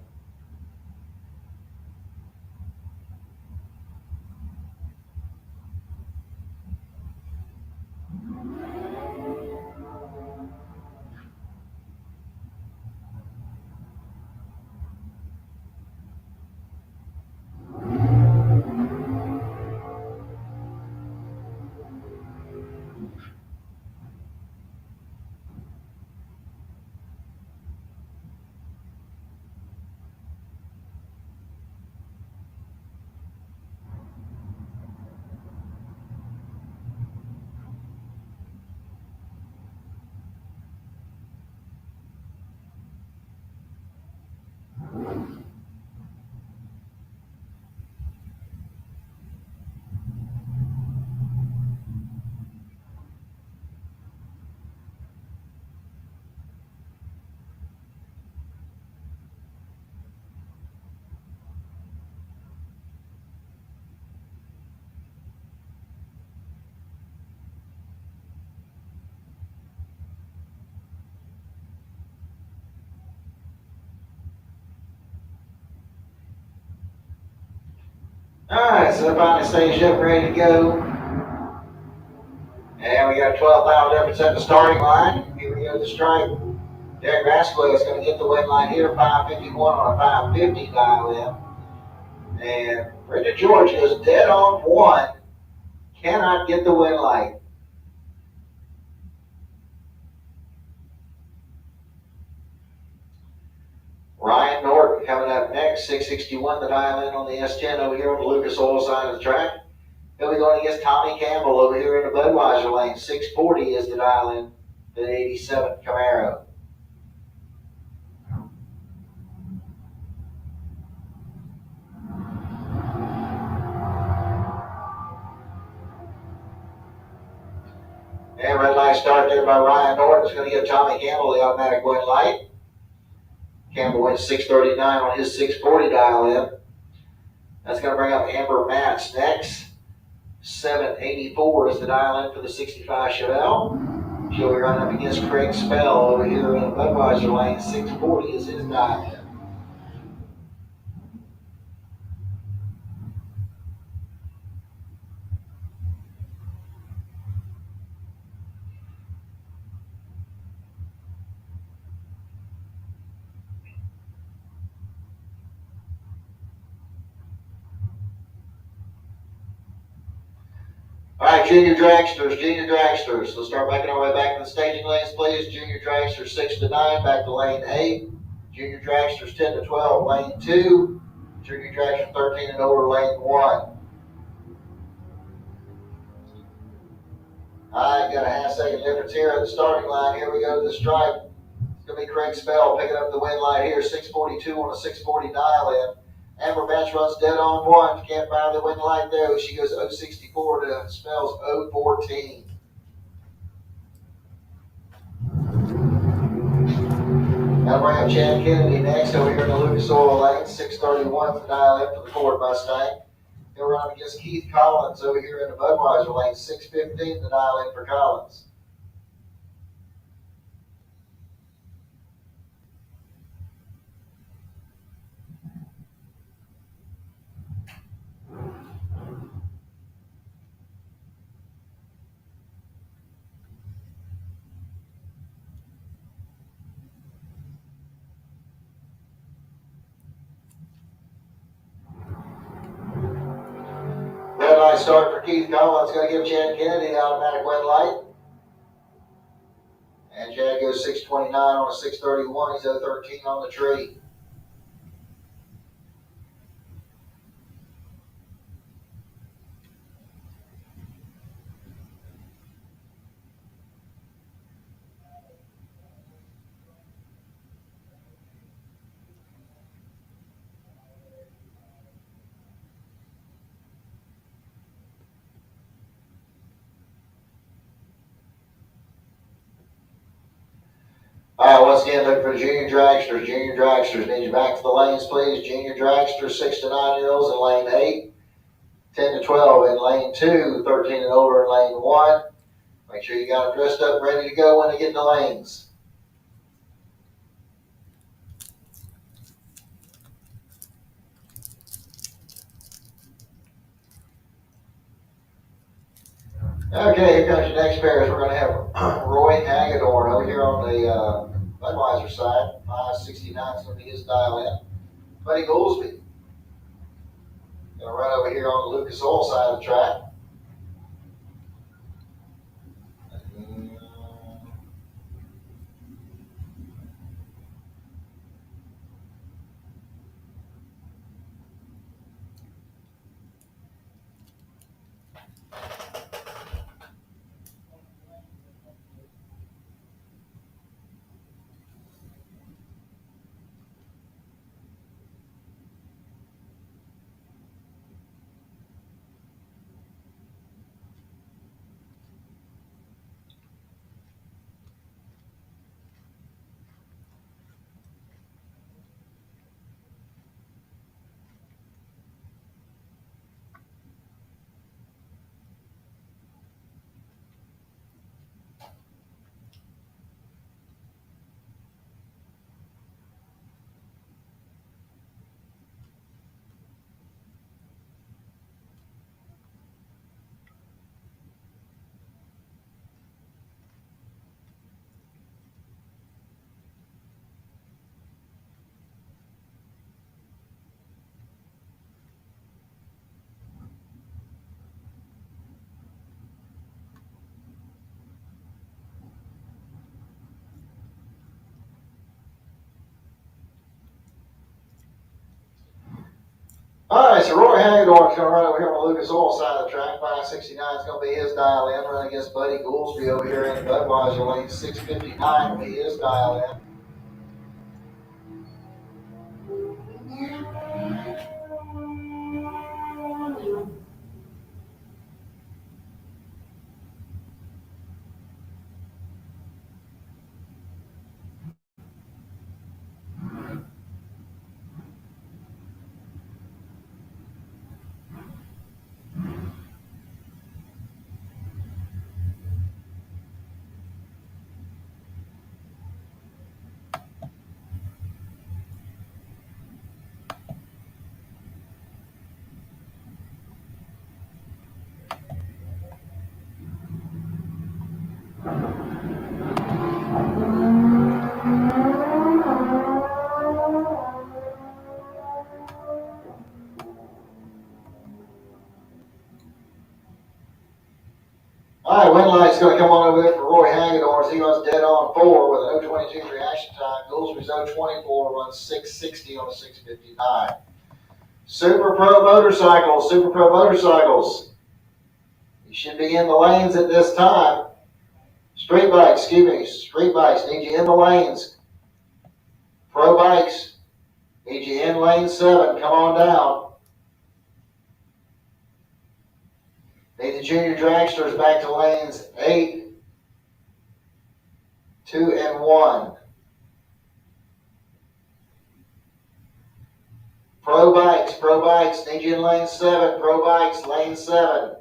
Alright, so they're finally staged up and ready to go. And we got a 12-pound difference at the starting line. Here we go to the stripe. Derek Vasquez is going to get the win line here, 551 on a 550 dial in. And Brenda George is dead on one. Cannot get the win light. Ryan Norton coming up next, 661 the dial in on the S10 over here on the Lucas Oil side of the track. He'll be going against Tommy Campbell over here in the Budweiser lane. 640 is the dial in the 87 Camaro. And red light start there by Ryan Norton is going to give Tommy Campbell the automatic win light. Campbell went 639 on his 640 dial in. That's going to bring up Amber Matz next. 784 is the dial in for the 65 Chevelle. She'll be running up against Craig Spell over here in the Budweiser lane. 640 is his dial in. All right, junior dragsters. Let's start making our way back to the staging lanes, please. Junior dragsters 6 to 9, back to lane 8. Junior dragsters 10 to 12, lane 2. Junior dragster 13 and over, lane 1. All right, got a half-second difference here at the starting line. Here we go to the stripe. It's going to be Craig Spell picking up the win light here, 642 on a 640 dial in. Amber Match runs dead on one. Can't find the win light there. She goes 064 to Spell's 014. Now bring up Chad Kennedy next over here in the Lucas Oil lane. 631 to dial in for the Ford Mustang. He'll run up against Keith Collins over here in the Budweiser lane. 615 to dial in for Collins. Red light start for Keith Collins. Going to give Chad Kennedy the automatic win light. And Chad goes 629 on a 631. He's 013 on the tree. All right, once again, look for the junior dragsters. Junior dragsters, need you back to the lanes, please. Junior dragsters, 6 to 9-year-olds in lane 8, 10 to 12 in lane 2, 13 and over in lane 1. Make sure you got them dressed up, ready to go when they get in the lanes. Okay, here comes your next pairs. We're going to have Roy Hagedorn over here on the Budweiser side. 569 is going to be his dial in. Buddy Goolsby going to run over here on the Lucas Oil side of the track. All right, so Roy Hagedorn's going to run over here on the Lucas Oil side of the track. 569 is going to be his dial in. Running against Buddy Goolsby over here in Budweiser lane. 659 will be his dial in. All right, win light's going to come on over there for Roy Hagedorn. He runs dead on 4 with an 0.22 reaction time. Goolsby's 0.24 runs 6.60 on a 6.59. Super Pro Motorcycles. You should be in the lanes at this time. Street bikes need you in the lanes. Pro bikes need you in lane 7. Come on down. Need the junior dragsters back to lanes 8, 2, and 1. Pro bikes need you in lane 7. Pro bikes, lane 7.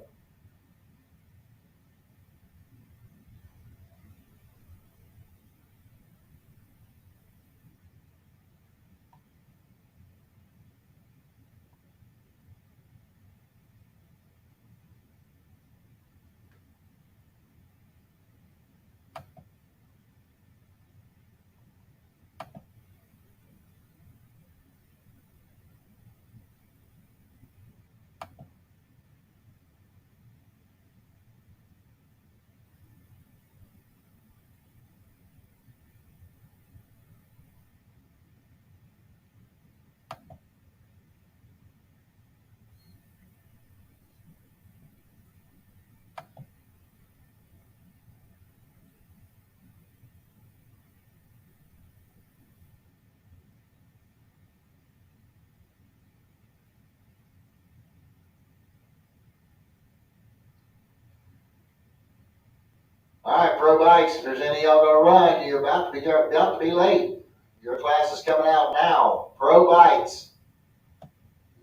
All right, pro bikes, if there's any of y'all going to run, you're about to be late. Your class is coming out now. Pro bikes,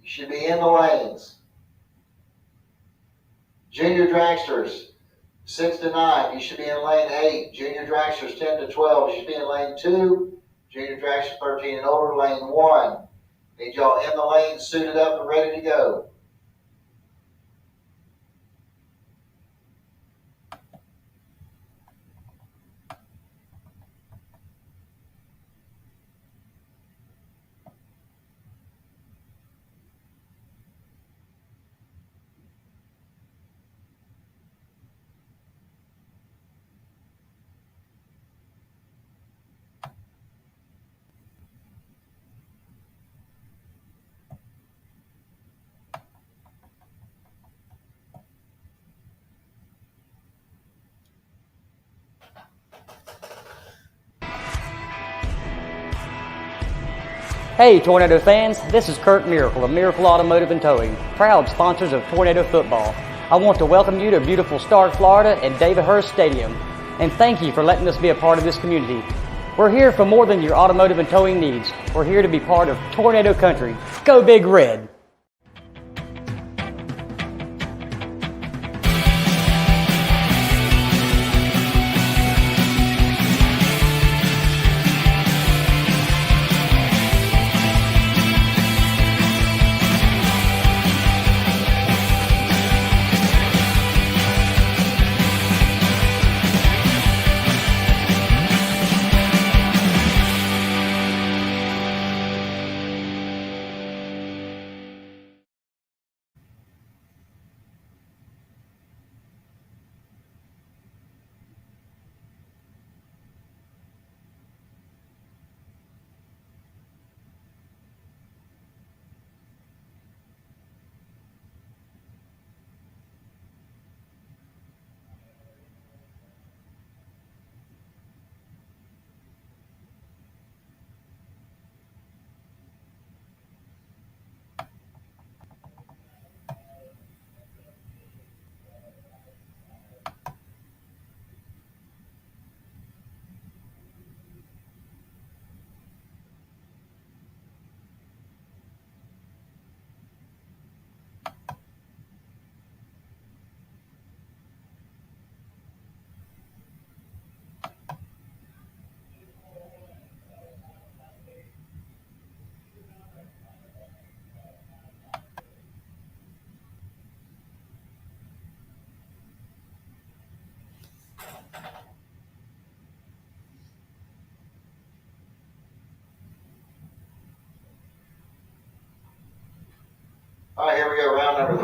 you should be in the lanes. Junior dragsters, 6 to 9, you should be in lane 8. Junior dragsters, 10 to 12, you should be in lane 2. Junior dragsters, 13 and older, lane 1. Need y'all in the lane, suited up and ready to go. Hey Tornado fans, this is Kurt Miracle of Miracle Automotive and Towing, proud sponsors of Tornado Football. I want to welcome you to beautiful Stark, Florida and David Hurst Stadium, and thank you for letting us be a part of this community. We're here for more than your automotive and towing needs. We're here to be part of Tornado Country. Go Big Red!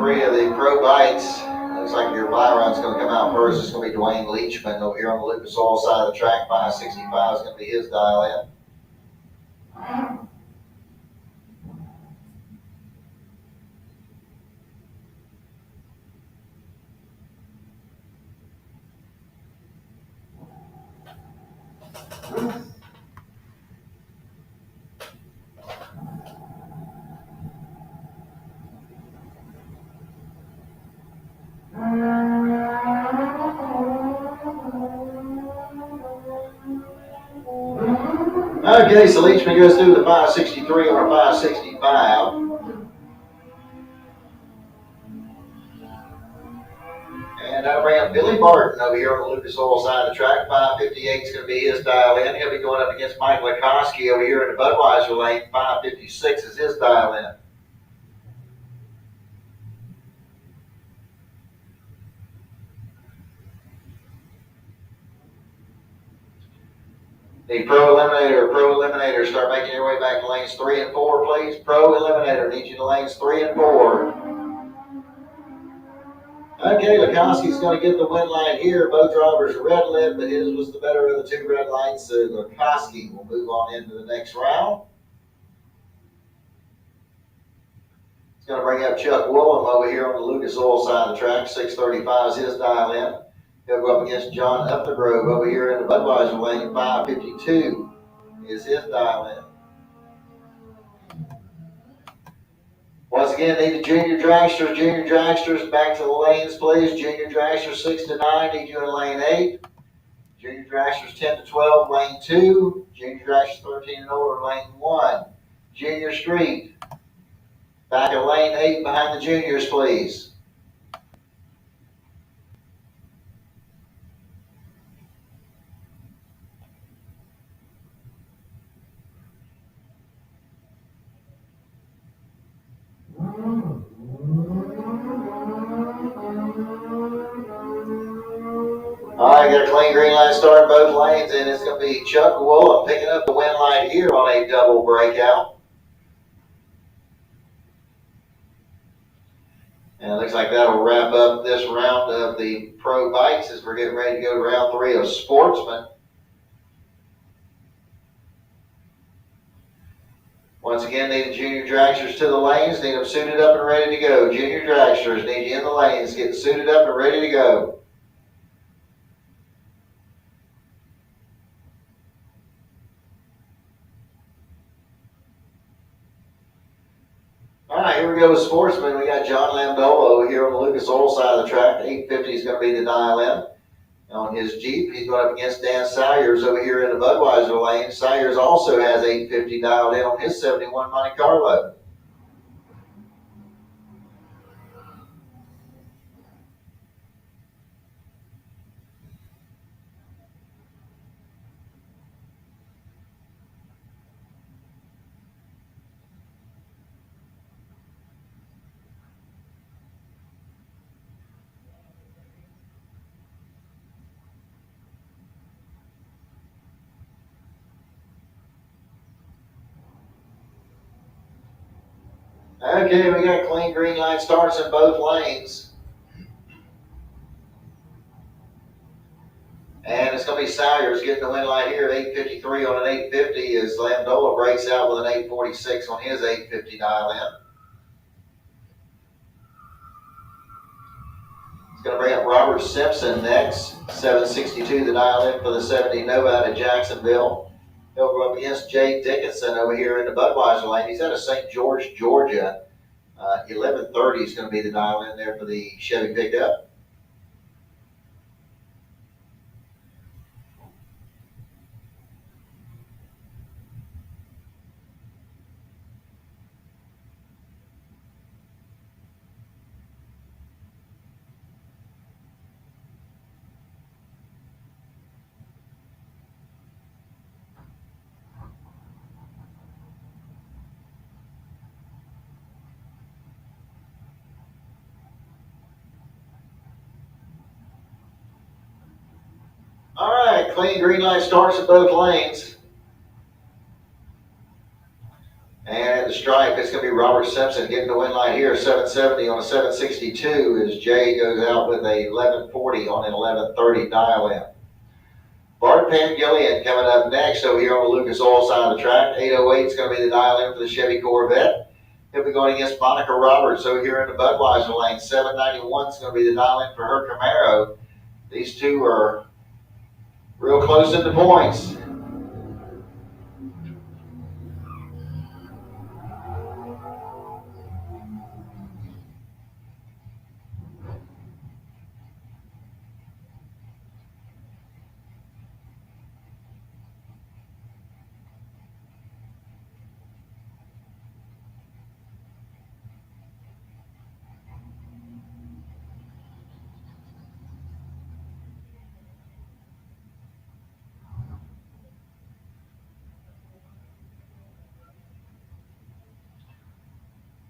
3 of the Pro Bites. Looks like your buy run's going to come out first. It's going to be Dwayne Leachman over here on the Lucas Oil side of the track. 565 is going to be his dial in. Okay, so Leachman goes through the 563 or 565. And that'll bring up Billy Barton over here on the Lucas Oil side of the track. 558 is going to be his dial in. He'll be going up against Mike Likoski over here in the Budweiser lane. 556 is his dial in. The Pro Eliminator, start making your way back to lanes 3 and 4, please. Pro Eliminator, need you to lanes 3 and 4. Okay, Likoski's going to get the win line here. Both drivers are red lit, but his was the better of the 2 red lights, so Likoski will move on into the next round. It's going to bring up Chuck Woolham over here on the Lucas Oil side of the track. 635 is his dial in. He'll go up against John Upthegrove over here in the Budweiser lane. 552 is his dial in. Once again, need the junior dragsters. Junior dragsters back to the lanes, please. Junior dragsters 6 to 9, need you in lane 8. Junior dragsters 10 to 12, lane 2. Junior dragsters 13 and over, lane 1. Junior street, back in lane 8 behind the juniors, please. All right, got a clean green line start in both lanes, and it's going to be Chuck Woolham picking up the win line here on a double breakout. And it looks like that'll wrap up this round of the Pro Bikes as we're getting ready to go to round 3 of Sportsman. Once again, need the junior dragsters to the lanes. Need them suited up and ready to go. Junior dragsters, need you in the lanes. Get suited up and ready to go. All right, here we go with Sportsman. We got John Lamdola over here on the Lucas Oil side of the track. 850 is going to be the dial in. On his Jeep, he's going up against Dan Salyers over here in the Budweiser lane. Salyers also has 850 dialed in on his 71 Monte Carlo. Okay, we got clean green line starts in both lanes. And it's going to be Salyers getting the win line here, 853 on an 850 as Lamdola breaks out with an 846 on his 850 dial in. It's going to bring up Robert Simpson next, 762 the dial in for the 70 Nova out of Jacksonville. He'll go up against Jay Dickinson over here in the Budweiser lane. He's out of St. George, Georgia. 1130 is going to be the dial in there for the Chevy pickup. All right, clean green light starts in both lanes. And the stripe is going to be Robert Simpson getting the win line here, 770 on a 762, as Jay goes out with a 1140 on an 1130 dial-in. Bart Pangillion coming up next over here on the Lucas Oil side of the track. 808 is going to be the dial-in for the Chevy Corvette. He'll be going against Monica Roberts over here in the Budweiser lane. 791 is going to be the dial-in for her Camaro. These two are real close in the points.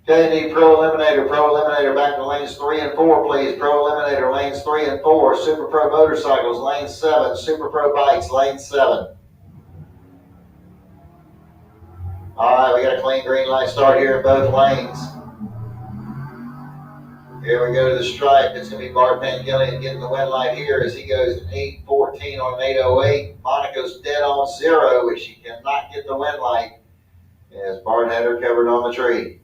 Okay, need Pro Eliminator back to lanes 3 and 4, please. Pro Eliminator lanes 3 and 4. Super Pro Motorcycles lane 7. Super Pro Bikes lane 7. All right, we got a clean green light start here in both lanes. Here we go to the stripe. It's going to be Bart Pangillion getting the win light here as he goes 814 on an 808. Monica's dead on 0, but she cannot get the win light as Bart had her covered on the tree.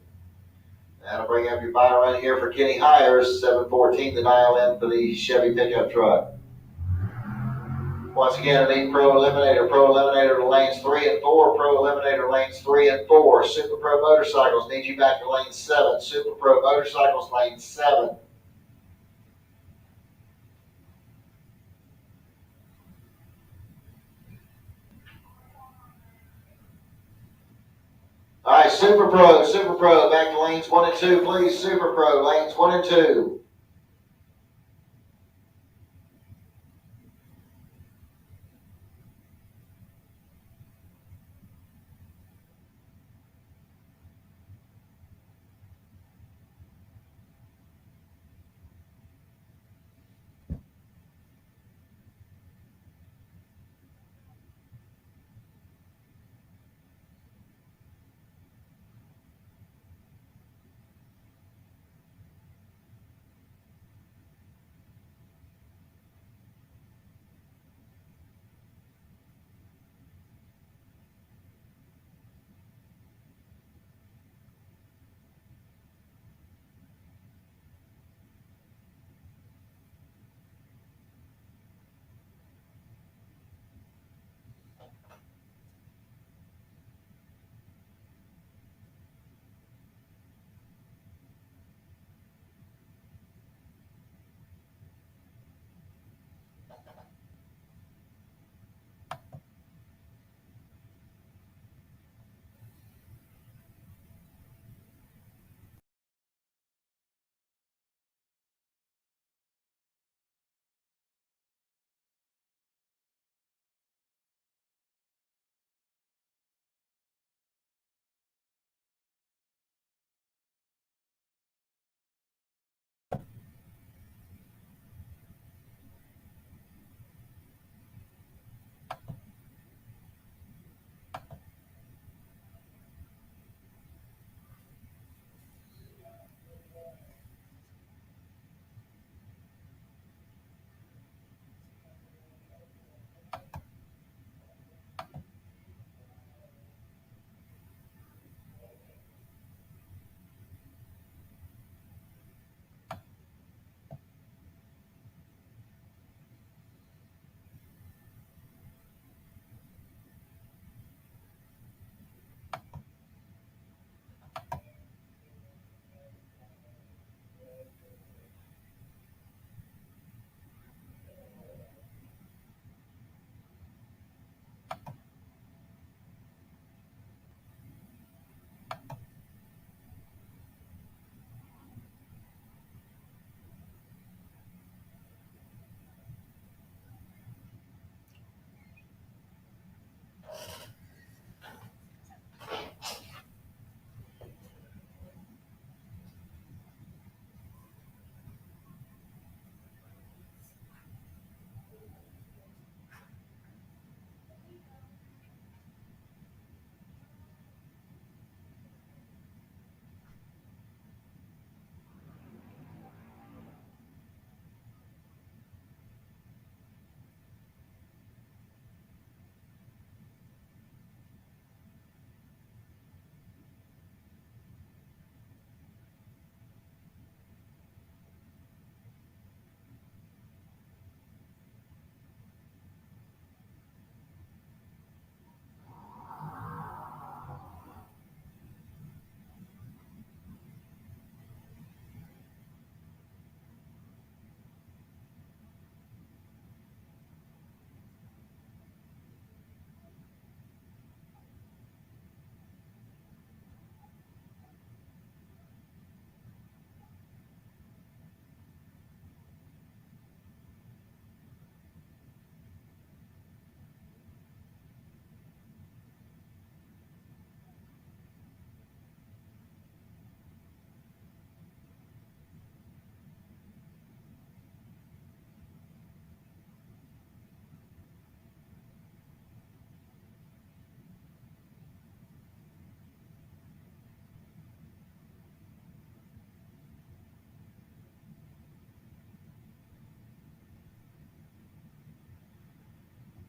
That'll bring up your buy run here for Kenny Hires, 714 the dial in for the Chevy pickup truck. Once again, I need Pro Eliminator to lanes 3 and 4, Pro Eliminator lanes 3 and 4. Super Pro Motorcycles need you back to lane 7, Super Pro Motorcycles lane 7. All right, Super Pro, back to lanes 1 and 2, please. Super Pro, lanes 1 and 2.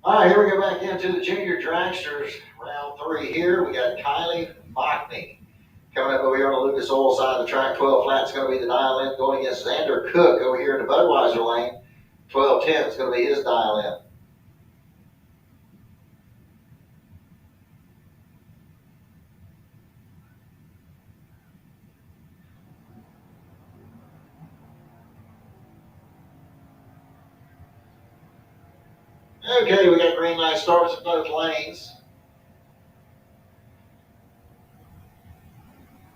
All right, here we go back into the junior dragsters, round 3 here. We got Kylie Mockney coming up over here on the Lucas Oil side of the track. 12 flat is going to be the dial in, going against Xander Cook over here in the Budweiser lane. 12-10 is going to be his dial in. Okay, we got green light starts in both lanes.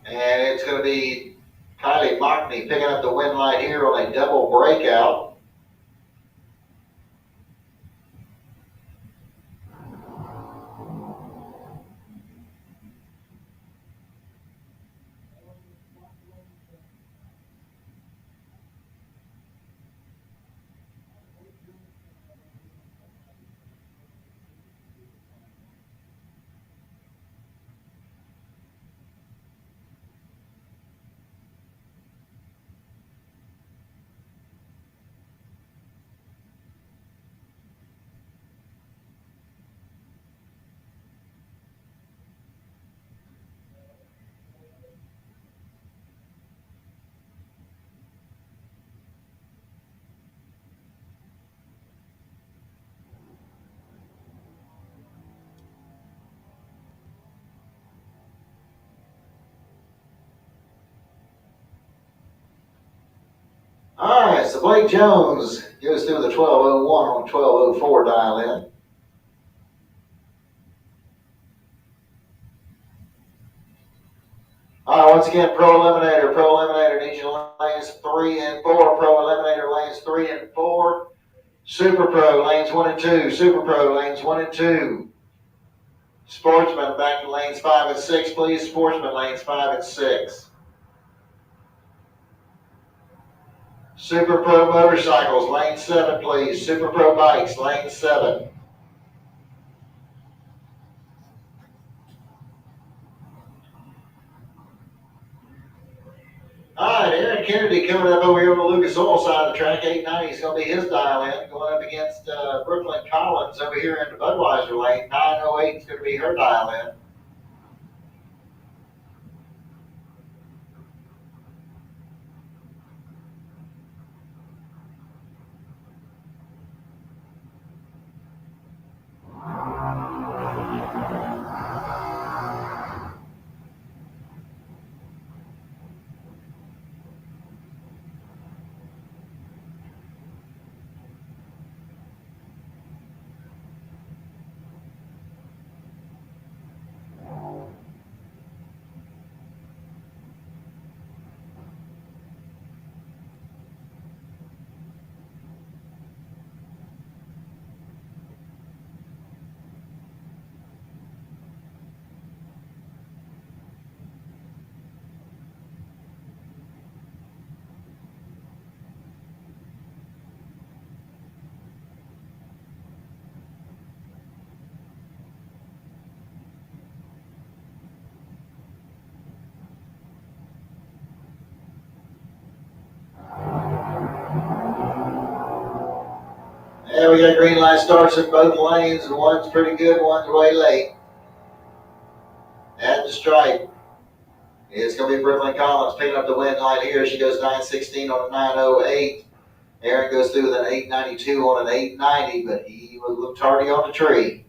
And it's going to be Kylie Mockney picking up the win light here on a double breakout. All right, so Blake Jones goes through the 1201 on 1204 dial in. All right, once again, Pro Eliminator needs your lanes 3 and 4. Pro Eliminator lanes 3 and 4. Super Pro lanes 1 and 2. Super Pro lanes 1 and 2. Sportsman back to lanes 5 and 6, please. Sportsman lanes 5 and 6. Super Pro Motorcycles, lane 7, please. Super Pro Bikes, lane 7. All right, Aaron Kennedy coming up over here on the Lucas Oil side of the track. 890 is going to be his dial in. Going up against Brooklyn Collins over here in the Budweiser lane. 908 is going to be her dial in. Yeah, we got green light starts in both lanes, and one's pretty good, one's way late. At the stripe, it's going to be Brooklyn Collins picking up the win light here. She goes 916 on a 908. Aaron goes through with an 892 on an 890, but he was a little tardy on the tree.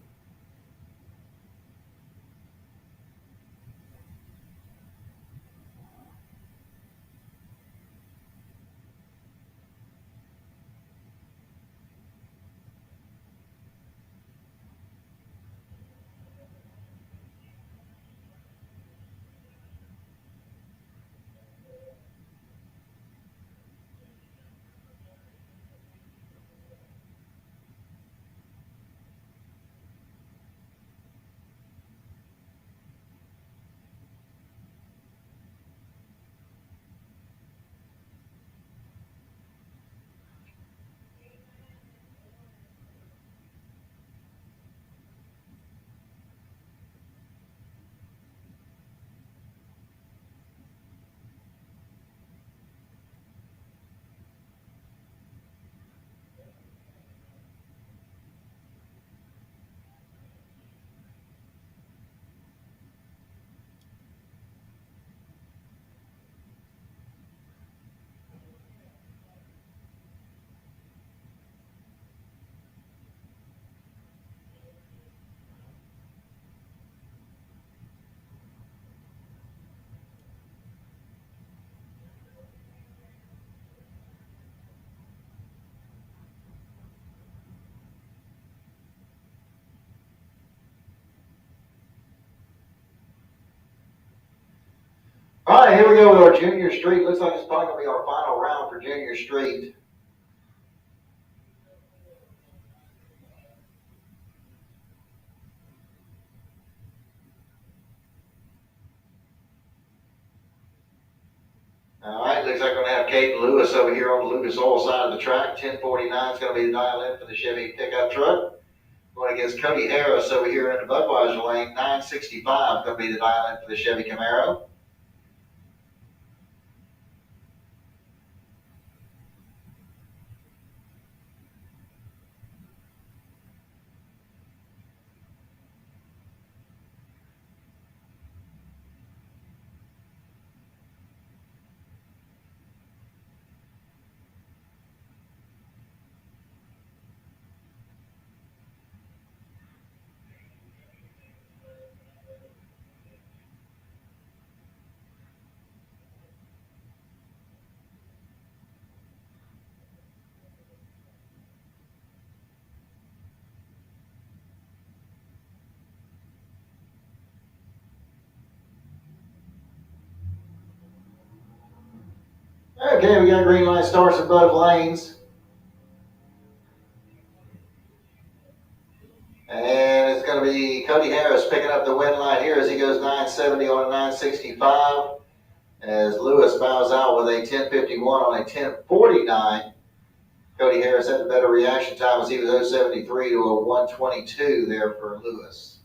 All right, here we go with our Junior Street. Looks like it's probably going to be our final round for Junior Street. All right, looks like we're going to have Kate Lewis over here on the Lucas Oil side of the track. 1049 is going to be the dial in for the Chevy pickup truck. Going against Cody Harris over here in the Budweiser lane. 965 is going to be the dial in for the Chevy Camaro. Okay, we got green light starts in both lanes. And it's going to be Cody Harris picking up the win line here as he goes 970 on a 965. As Lewis bows out with a 1051 on a 1049. Cody Harris had the better reaction time as he was 073 to a 122 there for Lewis.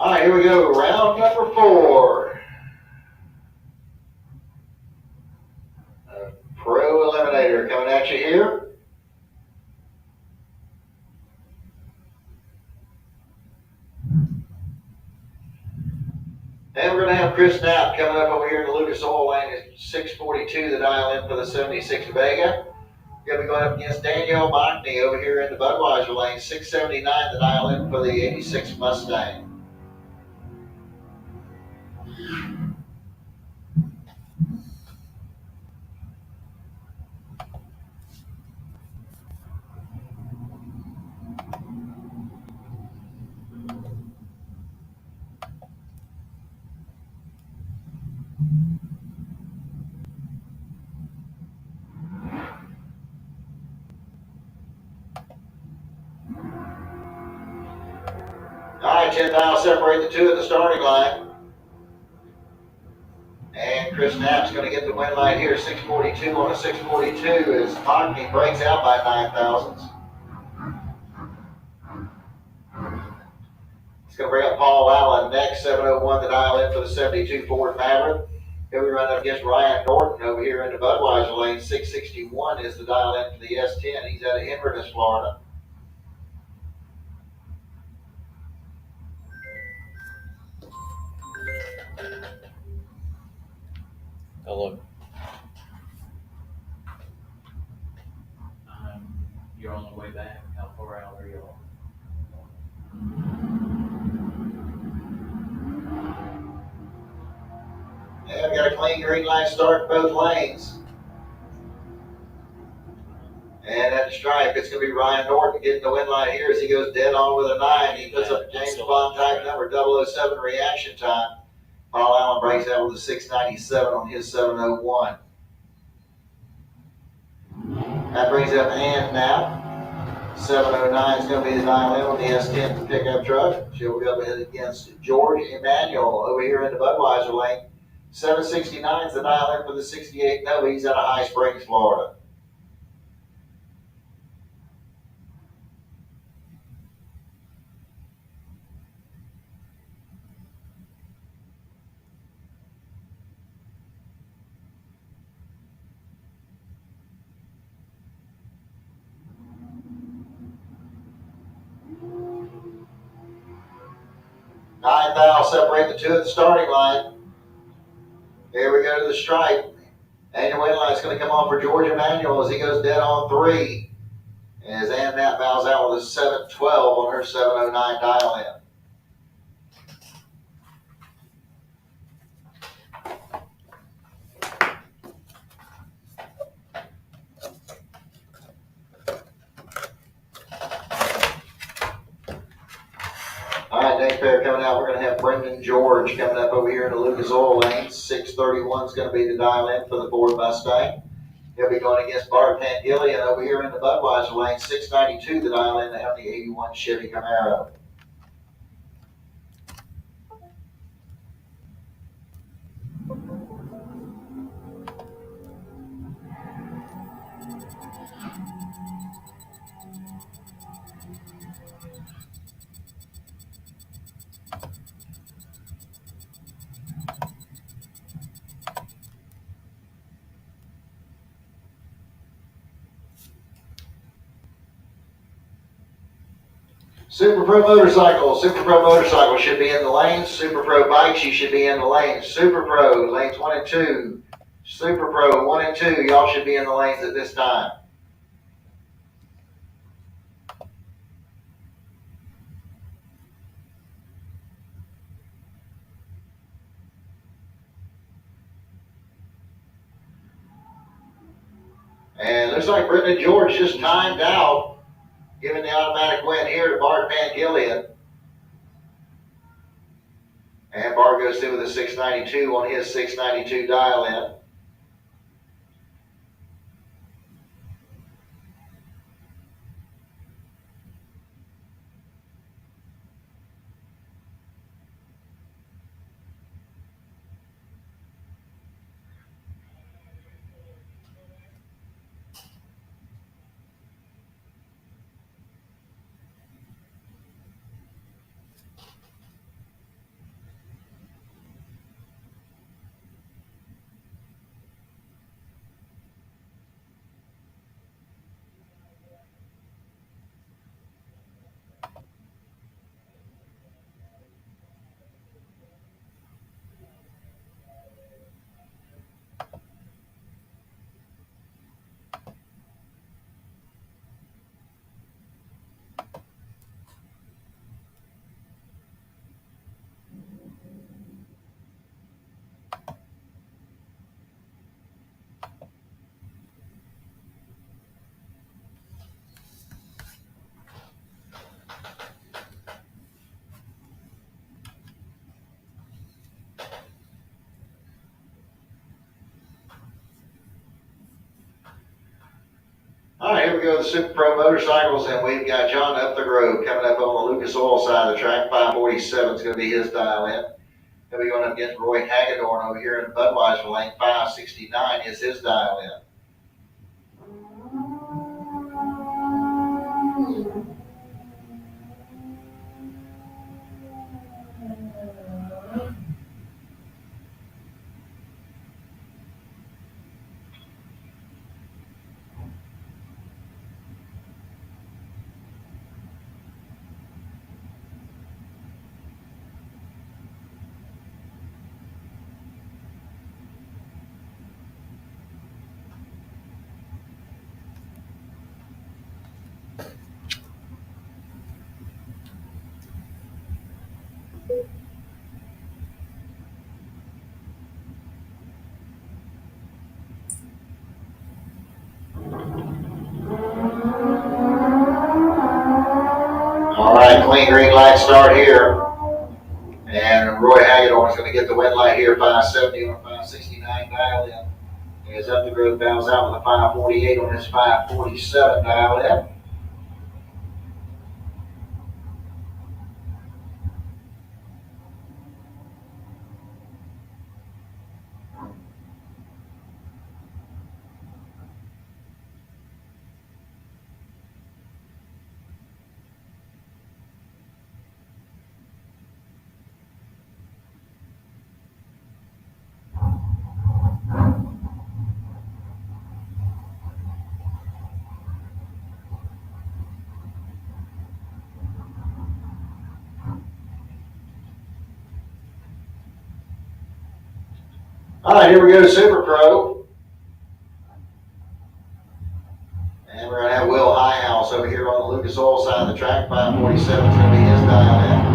All right, here we go. Round number 4. Pro Eliminator coming at And we're going to have Chris Knapp coming up over here in the Lucas Oil Lane at 642 to dial in for the 76 Vega. We're going to be going up against Danielle Mockney over here in the Budweiser lane, 679 to dial in for the 86 Mustang. All right, 10 dial separate the two at the starting line. And Chris Knapp's going to get the win line here, 642 on a 642 as Mockney breaks out by 9 thousandths. He's going to bring up Paul Allen next, 701 to dial in for the 72 Ford Maverick. Here we run up against Ryan Norton over here in the Budweiser lane, 661 is the dial in for the S10. He's out of Inverness, Florida. Hello. You're on the way back. How far out are y'all? And we got a clean green line start in both lanes. And at the stripe, it's going to be Ryan Norton getting the win line here as he goes dead on with a 9. He puts up a James Bond type number 007 reaction time. Paul Allen breaks out with a 697 on his 701. That brings up Ann now. 709 is going to be the dial in on the S10 pickup truck. She'll be up against George Emanuel over here in the Budweiser lane. 769 is the dial in for the 68 Nova. He's out of High Springs, Florida. Nine thou separate the two at the starting line. Here we go to the stripe. Annual win line is going to come on for George Emanuel as he goes dead on 3. As Ann Knapp bows out with a 712 on her 709 dial in. All right, next pair coming out, we're going to have Brendan George coming up over here in the Lucas Oil Lane. 631 is going to be the dial in for the Ford Mustang. He'll be going against Bart Pangillion over here in the Budweiser lane. 692 the dial in to have the 81 Chevy Camaro. Super Pro Motorcycle. Super Pro Motorcycle should be in the lanes. Super Pro Bikes, you should be in the lanes. Super Pro, lanes 1 and 2. Super Pro 1 and 2, y'all should be in the lanes at this time. And looks like Brendan George just timed out, giving the automatic win here to Bart Pangillion. And Bart goes through with a 692 on his 692 dial in. we go to the Super Pro Motorcycles, and we've got John Up the Grove coming up on the Lucas Oil side of the track. 547 is going to be his dial in. He'll be going up against Roy Hagedorn over here in the Budweiser lane. 569 is his dial in. All right, clean green light start here. And Roy Hagedorn is going to get the win light here, 570 on a 569 dial in. As Up the Grove bounds out with a 548 on his 547 dial in. All right, here we go to Super Pro. And we're going to have Will Highhouse over here on the Lucas Oil side of the track. 547 is going to be his dial in.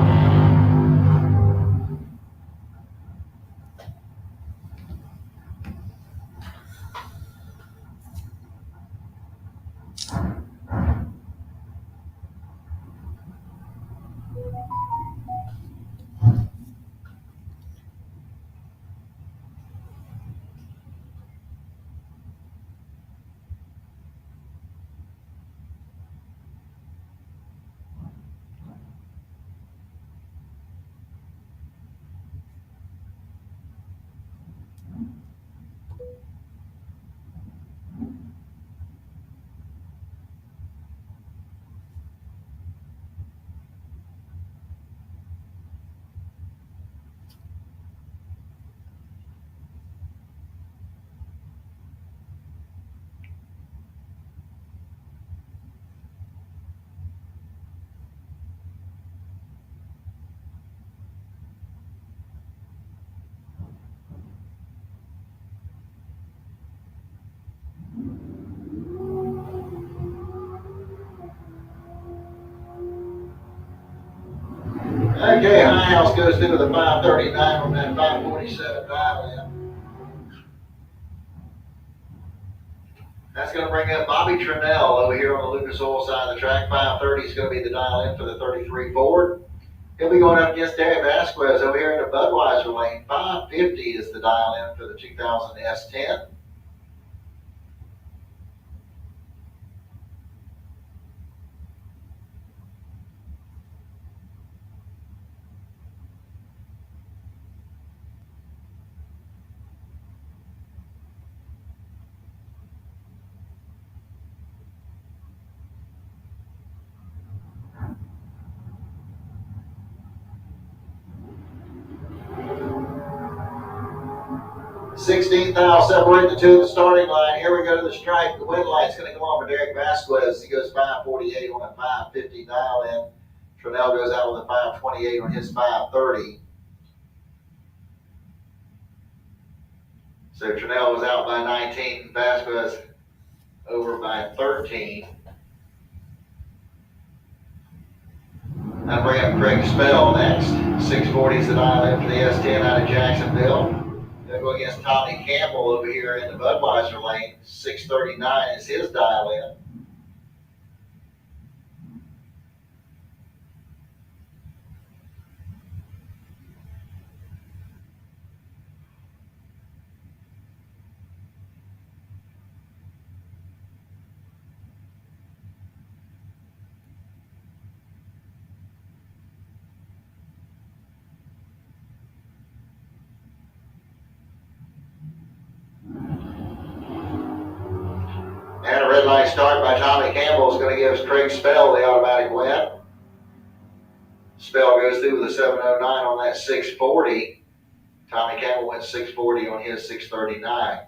Okay, Highhouse goes through with a 539 on that 547 dial in. That's going to bring up Bobby Trinnell over here on the Lucas Oil side of the track. 530 is going to be the dial in for the 33 Ford. He'll be going up against Terry Vasquez over here in the Budweiser lane. 550 is the dial in for the 2000 S10. Sixteenth aisle separate the two at the starting line. Here we go to the stripe. The win light's going to come on for Derek Vasquez. He goes 548 on a 550 dial in. Trinnell goes out with a 528 on his 530. So Trinnell was out by 19, Vasquez over by 13. I'll bring up Craig Spell next. 640 is the dial in for the S10 out of Jacksonville. They'll go against Tommy Campbell over here in the Budweiser lane. 639 is his dial in. right, Tommy Campbell is going to give Craig Spell the automatic win. Spell goes through with a 709 on that 640. Tommy Campbell went 640 on his 639.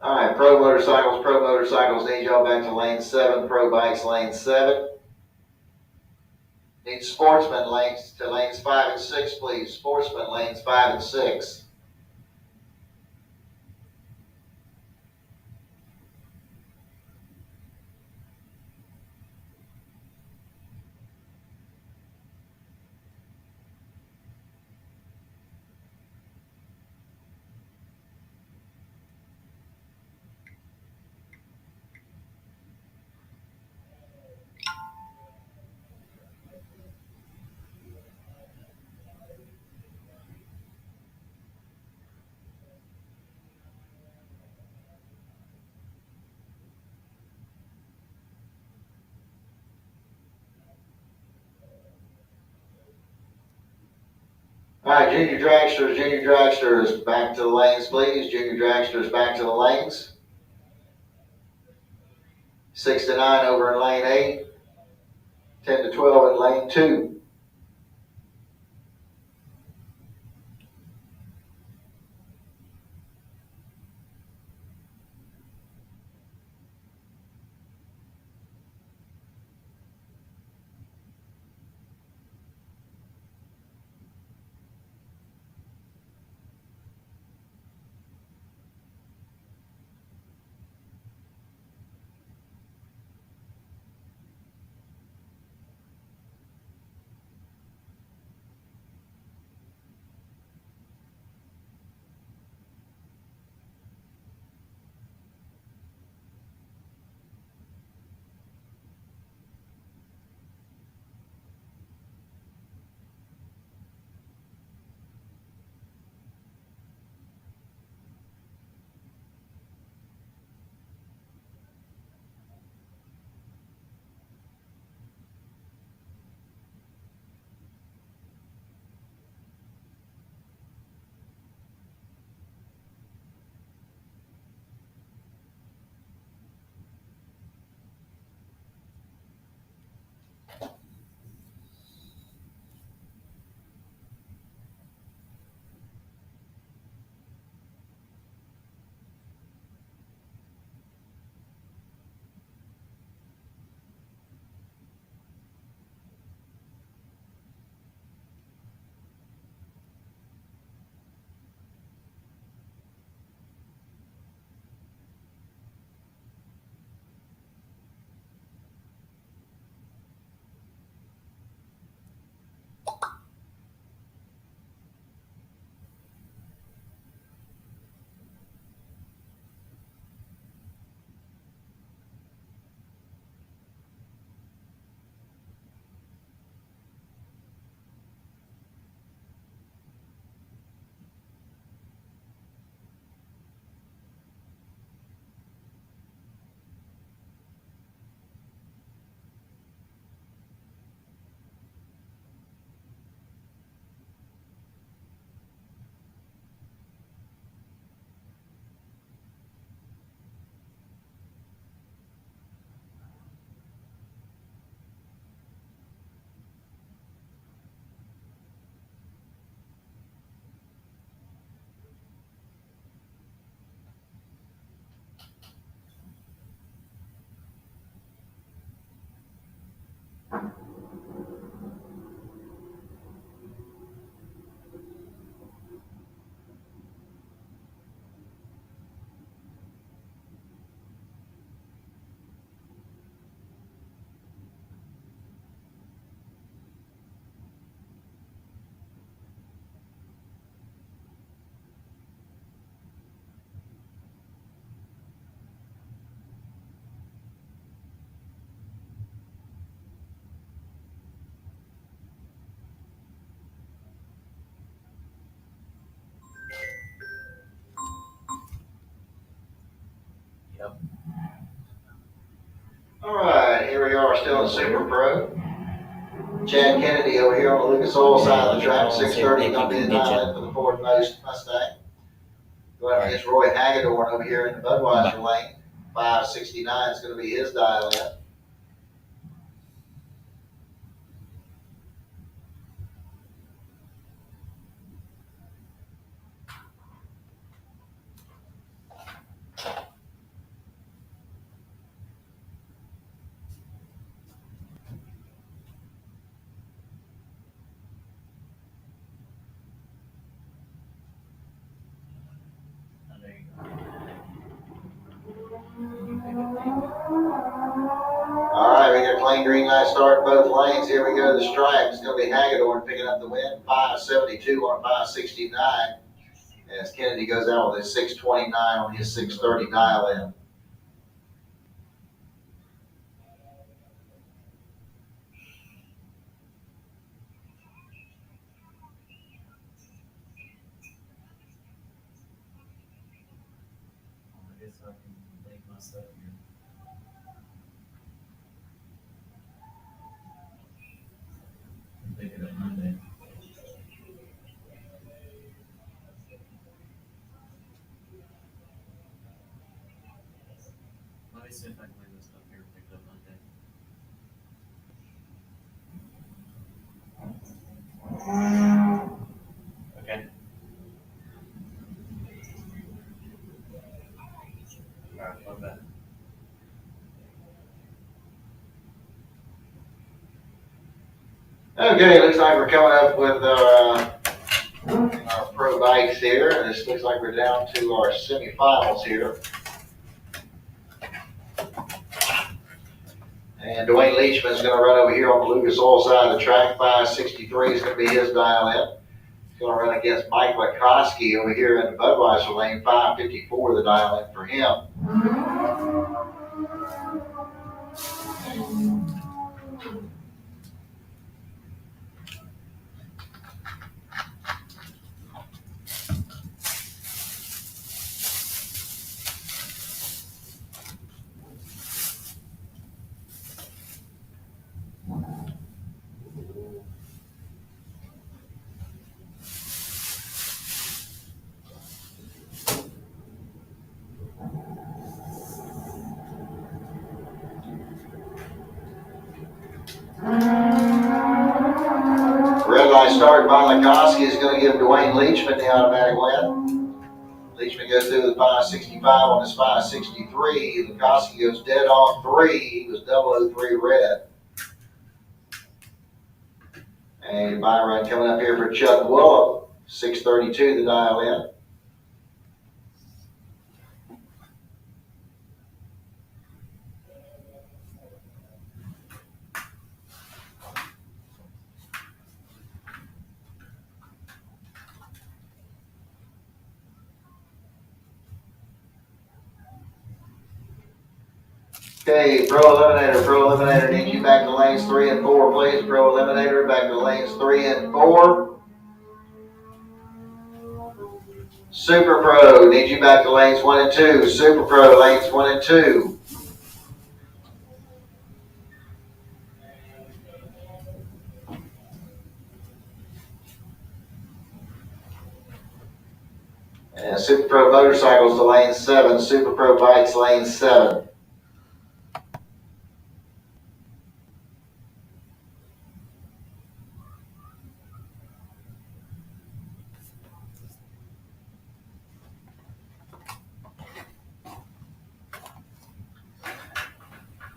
All right, Pro Motorcycles need y'all back to lane 7. Pro Bikes lane 7. Need Sportsman lanes to lanes 5 and 6, please. Sportsman lanes 5 and 6. All right, Junior Dragsters, back to the lanes, please. Junior Dragsters, back to the lanes. 6 to 9 over in lane 8. 10 to 12 in lane 2. All right, here we are still in Super Pro. Chad Kennedy over here on the Lucas Oil side of the track. 6:30 going to be the dial in for the Ford Mustang. Going against Roy Hagedorn over here in the Budweiser lane. 569 is going to be his dial in. All right, we got a clean green light start in both lanes. Here we go to the stripe. It's going to be Hagedorn picking up the win. 572 on 569. As Kennedy goes out with his 629 on his 630 dial in. I guess I can make myself here. Pick it up Monday. Let me see if I can leave this up here and pick it up Monday. Okay. Alright, love that. Okay, looks like we're coming up with our pro bikes here. And this looks like we're down to our semifinals here. And Dwayne Leachman is going to run over here on the Lucas Oil side of the track. 563 is going to be his dial in. He's going to run against Mike Lakoski over here in the Budweiser lane. 554 the dial in for him. Red light started by Lakoski is going to give Dwayne Leachman the automatic win. Leachman goes through the 565 on his 563. Lakoski goes dead on 3. He was 003 red. And my run coming up here for Chuck Willop. 632 the dial in. Okay, Pro Eliminator needs you back to lanes 3 and 4, please. Pro Eliminator back to lanes 3 and 4. Super Pro needs you back to lanes 1 and 2. Super Pro lanes 1 and 2. And Super Pro Motorcycles to lane 7. Super Pro Bikes lane 7.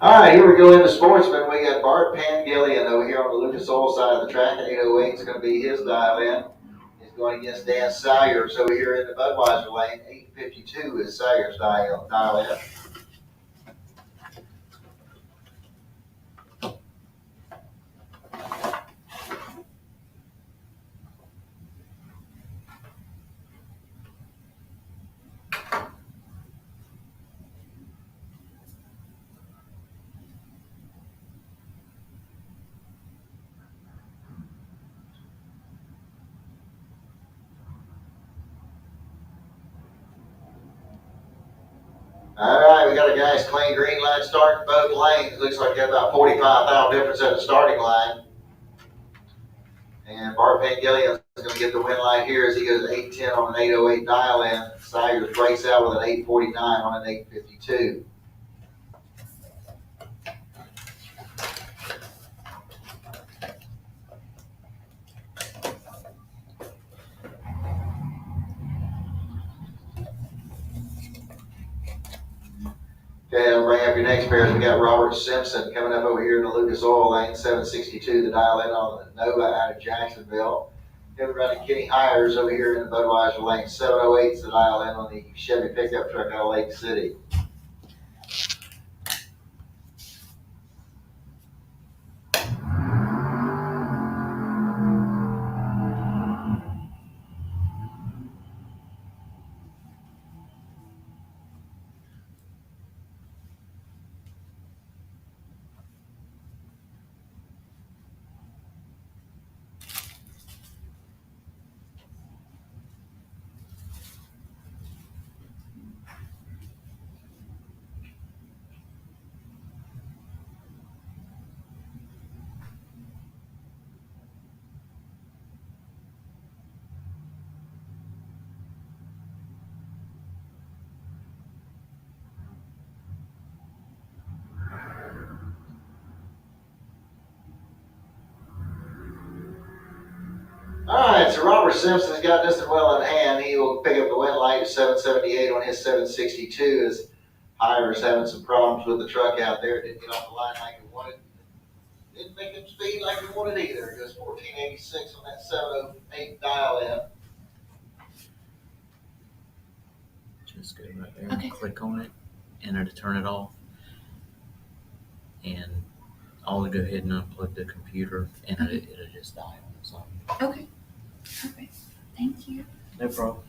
All right, here we go into Sportsman. We got Bart Pangillion over here on the Lucas Oil side of the track. 808 is going to be his dial in. He's going against Dan Salyers over here in the Budweiser lane. 852 is Salyers dial in. All right. we got a nice clean green line starting both lanes. Looks like got about 45 thou difference at the starting line. And Bart Pangelius is going to get the win line here as he goes 810 on an 808 dial in. Sayers breaks out with an 849 on an 852. Okay, I'll bring up your next pairs. We got Robert Simpson coming up over here in the Lucas Oil lane, 762, the dial in on the Nova out of Jacksonville. Then we're running Kenny Hires over here in the Budweiser lane, 708 is the dial in on the Chevy pickup truck out of Lake City. All right, so Robert Simpson's got this well in hand. He will pick up the win light at 778 on his 762 as Hires having some problems with the truck out there. Didn't get off the line like he wanted. Didn't make him speed like he wanted either. It goes 1486 on that 708 dial in. Just go right there and click on it, and it'll turn it off. And I'll go ahead and unplug the computer, and it'll just die on its own. Okay. Perfect. Thank you. No problem.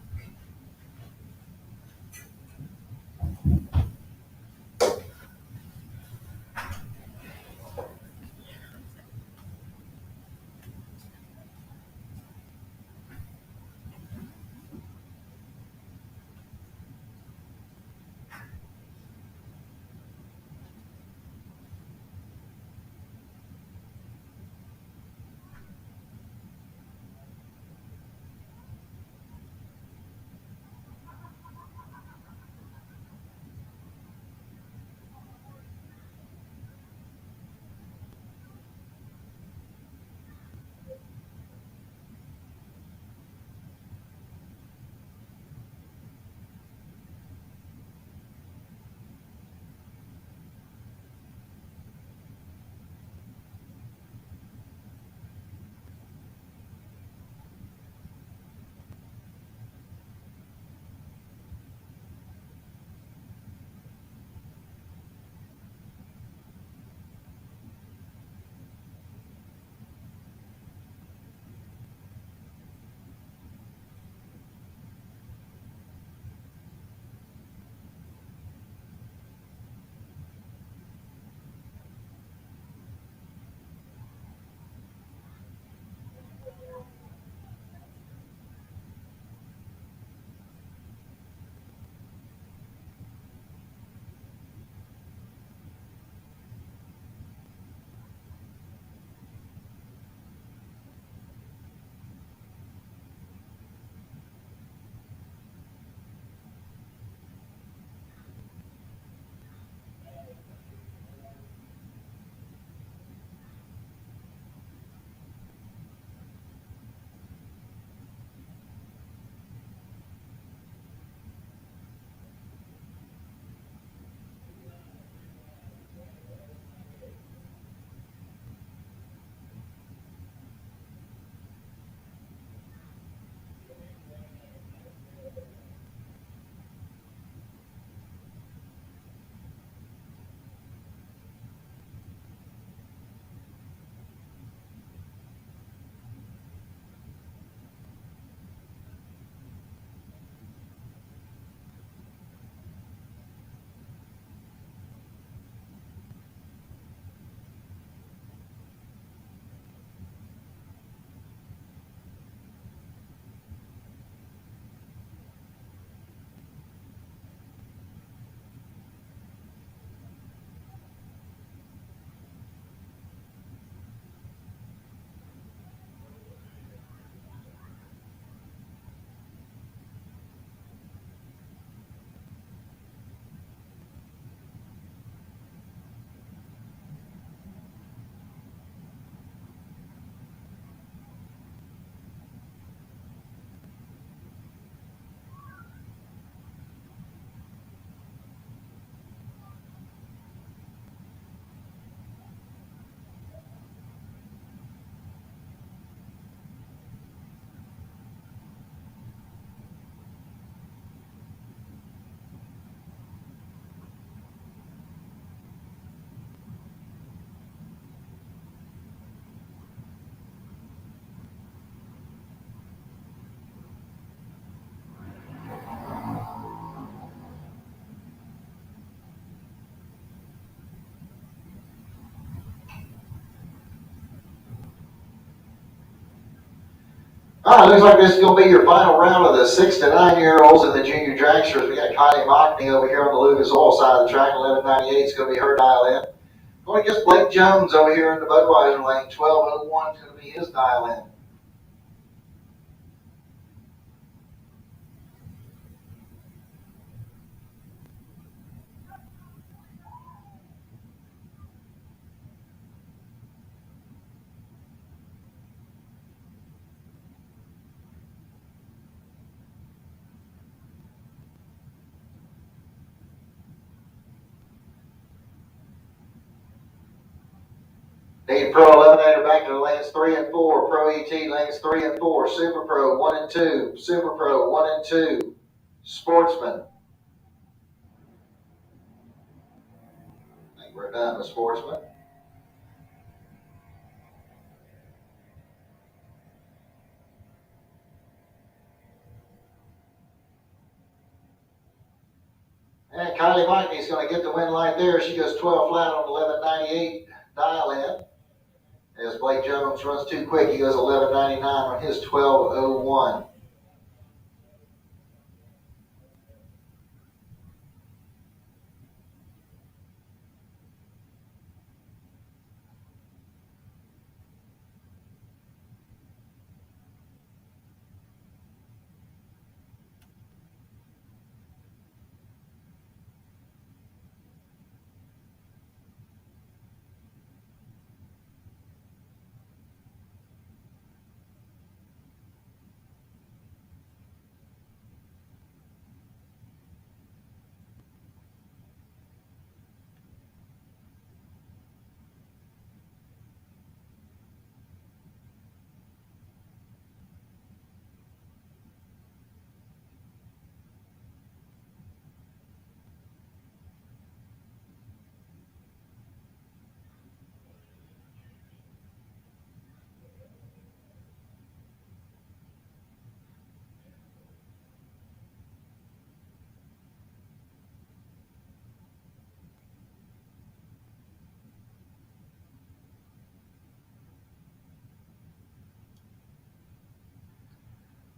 All right, looks like this is going to be your final round of the 6 to 9-year-olds in the junior dragsters. We got Kylie Mockney over here on the Lucas Oil side of the track. 1198 is going to be her dial in. Going against Blake Jones over here in the Budweiser lane. 1201 is going to be his dial in. Need Pro Eliminator back to the lanes 3 and 4. Pro ET lanes 3 and 4. Super Pro 1 and 2. Super Pro 1 and 2. Sportsman. I think we're done with Sportsman. And Kylie Mockney's going to get the win light there. She goes 12 flat on 1198 dial in. As Blake Jones runs too quick, he goes 1199 on his 1201.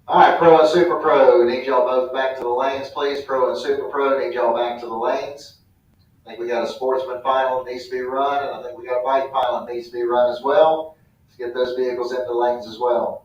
All right, Pro and Super Pro, need y'all both back to the lanes, please. Pro and Super Pro, need y'all back to the lanes. I think we got a Sportsman final that needs to be run, and I think we got a bike final that needs to be run as well. Let's get those vehicles into the lanes as well.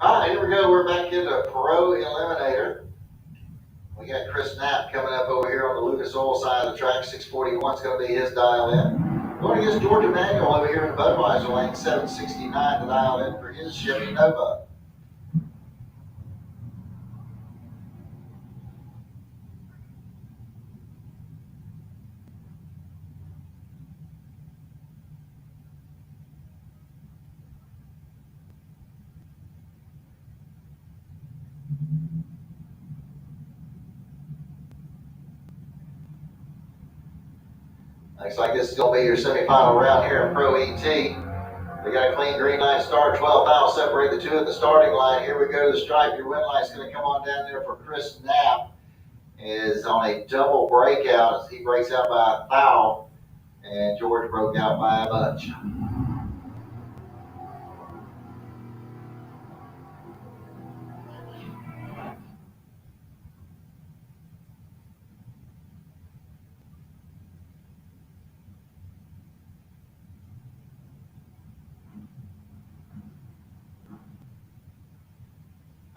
All right, here we go. We're back into Pro Eliminator. We got Chris Knapp coming up over here on the Lucas Oil side of the track. 641 is going to be his dial in. Going against George Emanuel over here in the Budweiser lane. 769 to dial in for his Chevy Nova. Looks like this is going to be your semifinal round here in Pro ET. We got a clean green line start, 12 miles separate the two at the starting line. Here we go to the stripe. Your win line's going to come on down there for Chris Knapp. Is on a double breakout as he breaks out by a foul, and George broke out by a bunch.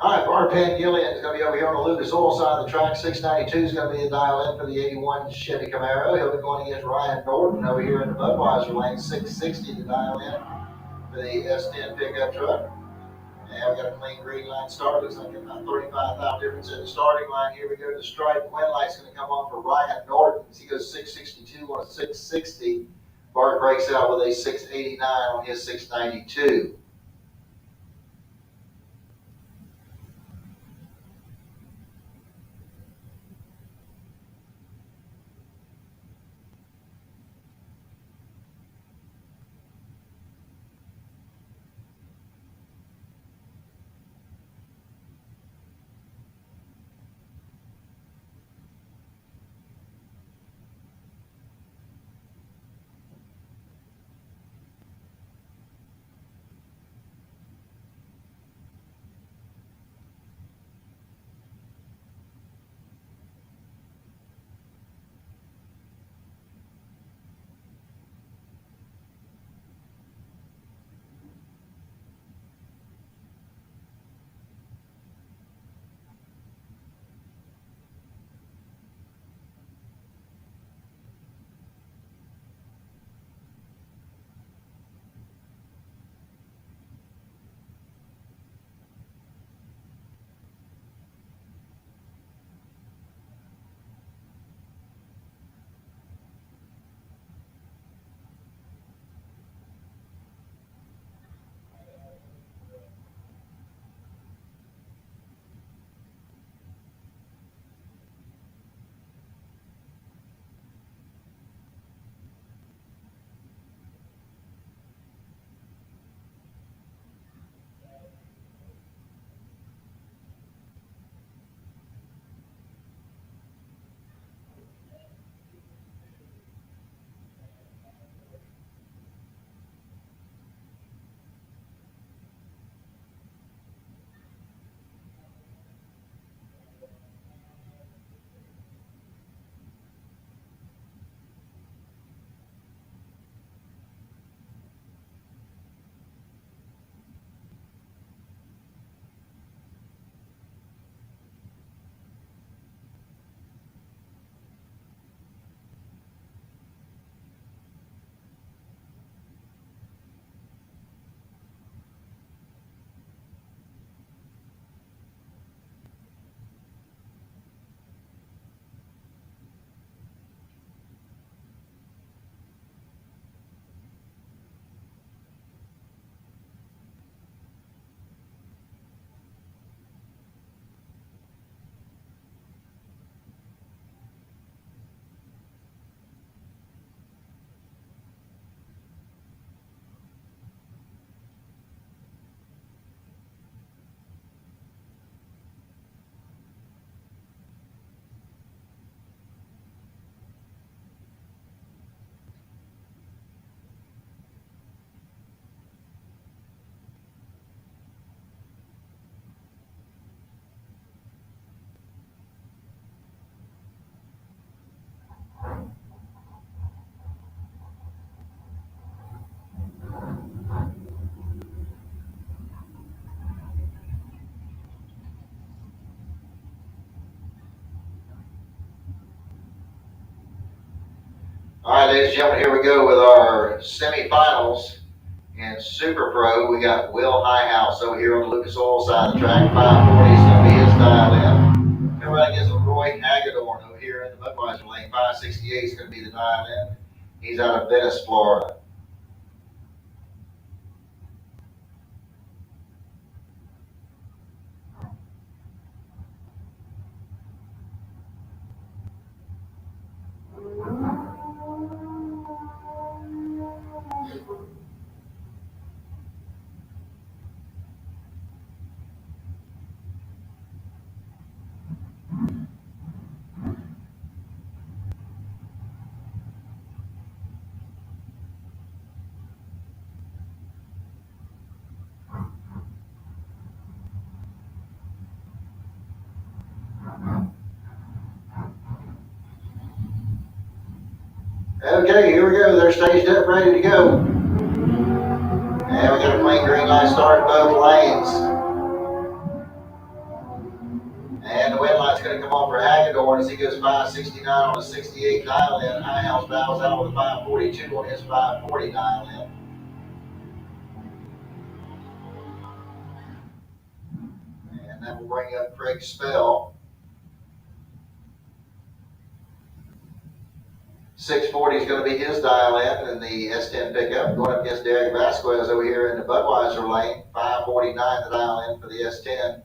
All right, Barpen Gillian is going to be over here on the Lucas Oil side of the track. 692 is going to be the dial in for the 81 Chevy Camaro. He'll be going against Ryan Norton over here in the Budweiser lane. 660 to dial in for the S10 pickup truck. And we got a clean green line start. Looks like about 35,000 difference in the starting line. Here we go to the stripe. Wind light's going to come on for Ryan Norton. He goes 662 on a 660. Bart breaks out with a 689 on his 692. All right, ladies and gentlemen, here we go with our semifinals in Super Pro. We got Will Highhouse over here on the Lucas Oil side of the track. 540 is going to be his dial in. Coming right against Roy Hagedorn over here in the Budweiser lane. 568 is going to be the dial in. He's out of Venice, Florida. Okay, here we go. They're staged up, ready to go. And we got a clean green light start in both lanes. And the win light's going to come on for Hagedorn as he goes 569 on a 68 dial in. High House bows out with a 542 on his 540 dial in. And that will bring up Craig Spell. 640 is going to be his dial in the S10 pickup. Going up against Derek Vasquez over here in the Budweiser lane. 549 the dial in for the S10.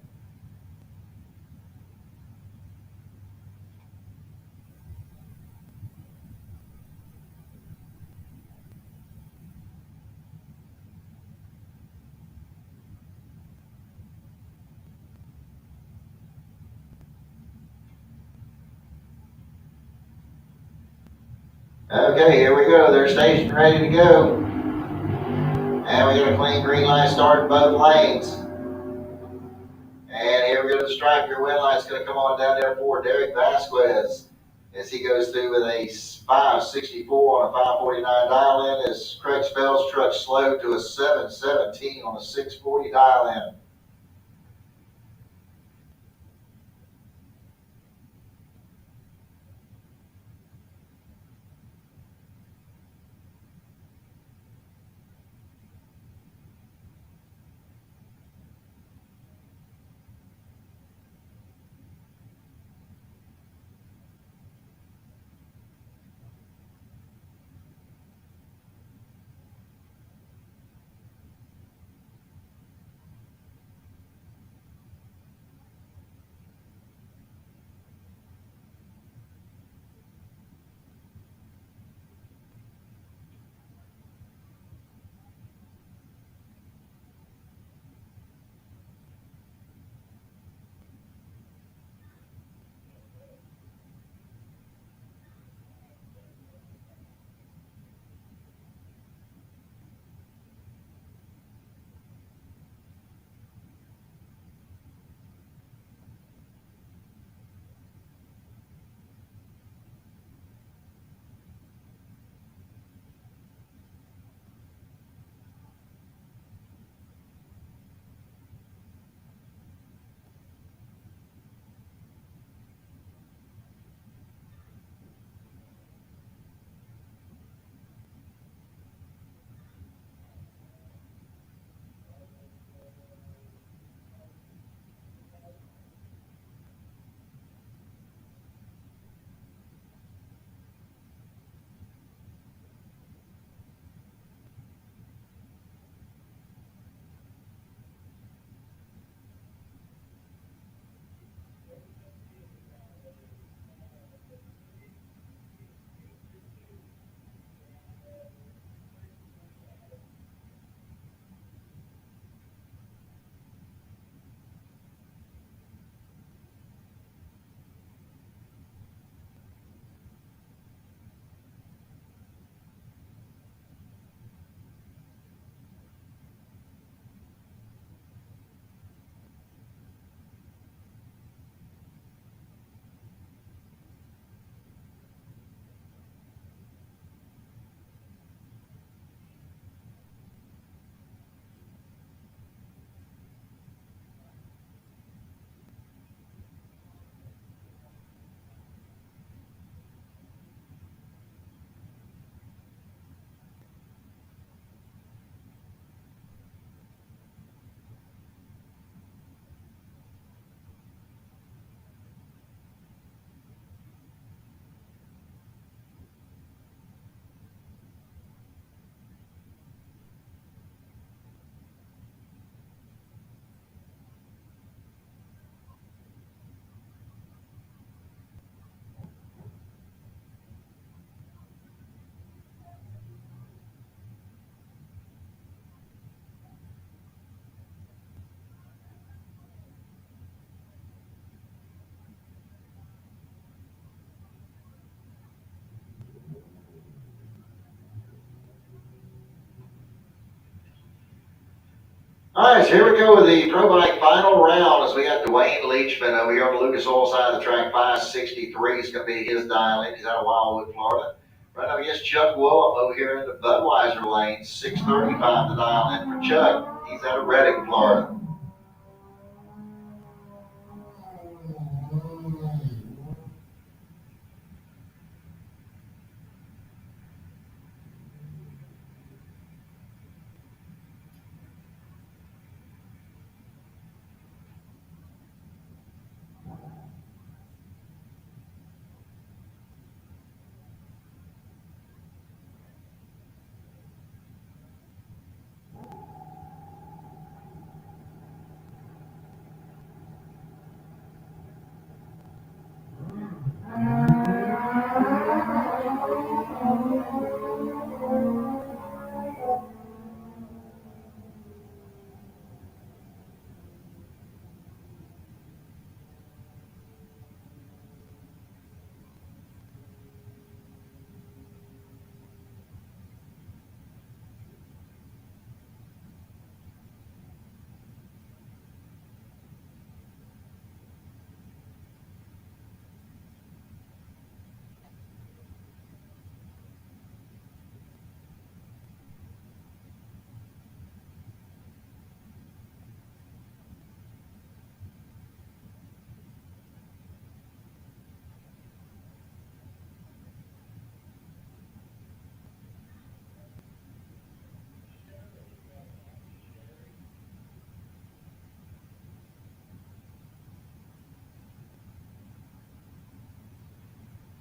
Okay, here we go. They're staged and ready to go. And we got a clean green light start in both lanes. And here we go to the stripe. Your win light's going to come on down there for Derek Vasquez as he goes through with a 564 on a 549 dial in as Craig Spell's truck slowed to a 717 on a 640 dial in. All right, so here we go with the Pro Bike final round as we got Dwayne Leachman over here on the Lucas Oil side of the track. 563 is going to be his dial in. He's out of Wildwood, Florida. Right up against Chuck Willem over here in the Budweiser lane. 6:35 to dial in for Chuck. He's out of Reading, Florida.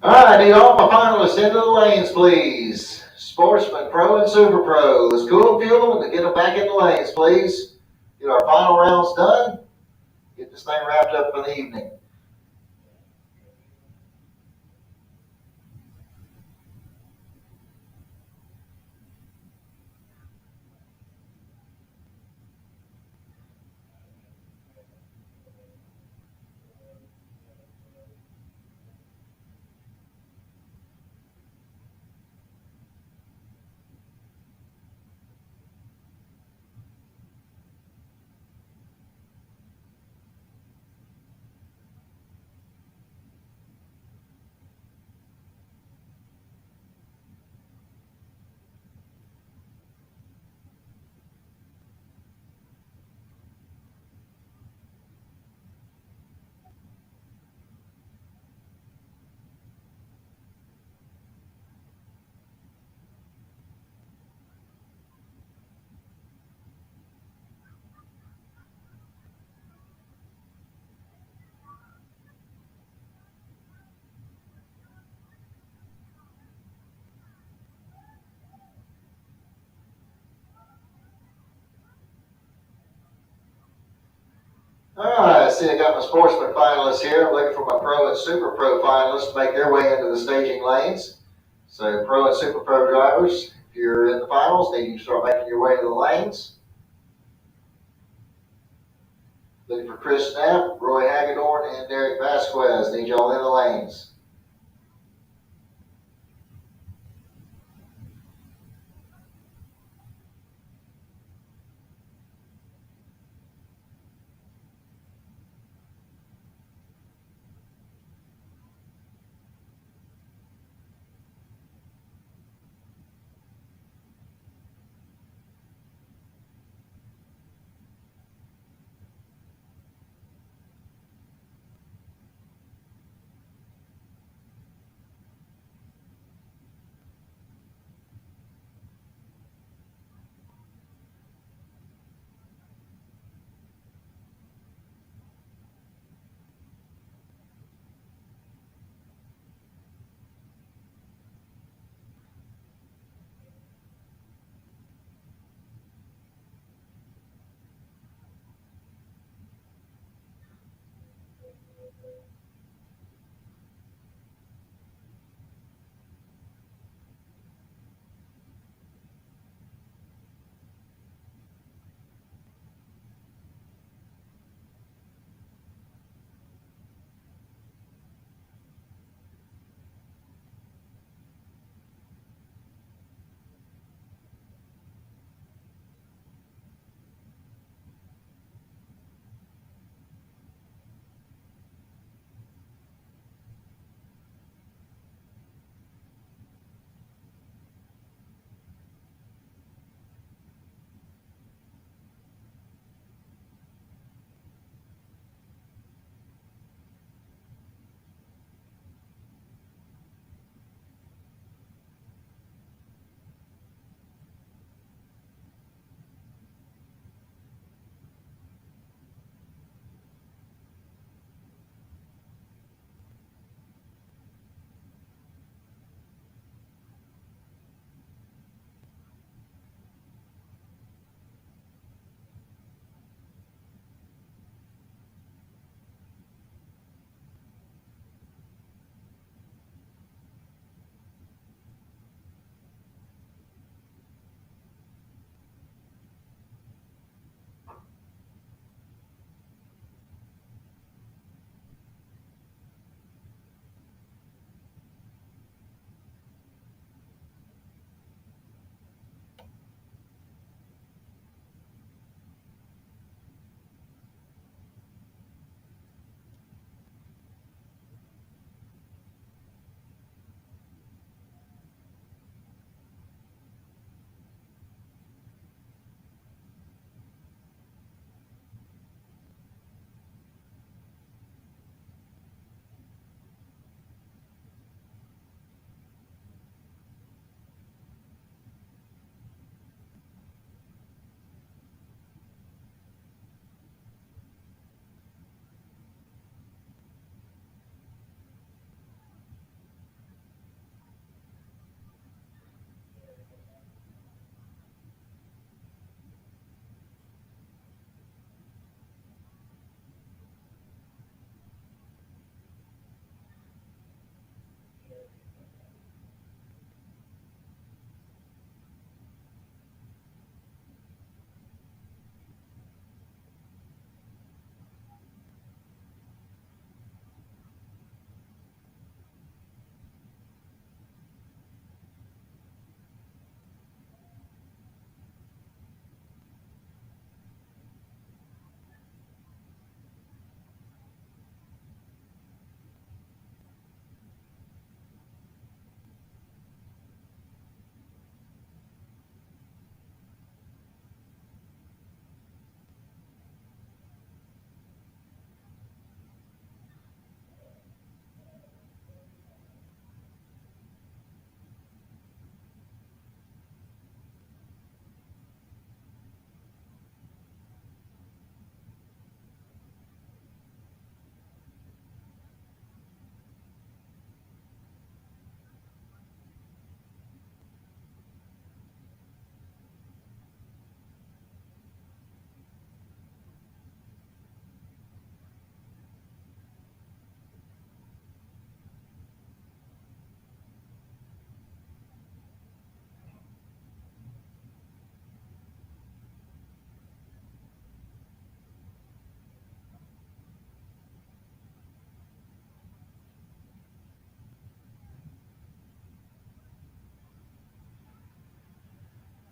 All right, I need all my finalists into the lanes, please. Sportsman, Pro, and Super Pro. Let's cool and fuel them and get them back in the lanes, please. Get our final rounds done. Get this thing wrapped up for the evening. All right, I see I got my Sportsman finalists here. I'm looking for my Pro and Super Pro finalists to make their way into the staging lanes. So Pro and Super Pro drivers, if you're in the finals, then you start making your way to the lanes. Looking for Chris Knapp, Roy Hagedorn, and Derek Vasquez. Need y'all in the lanes.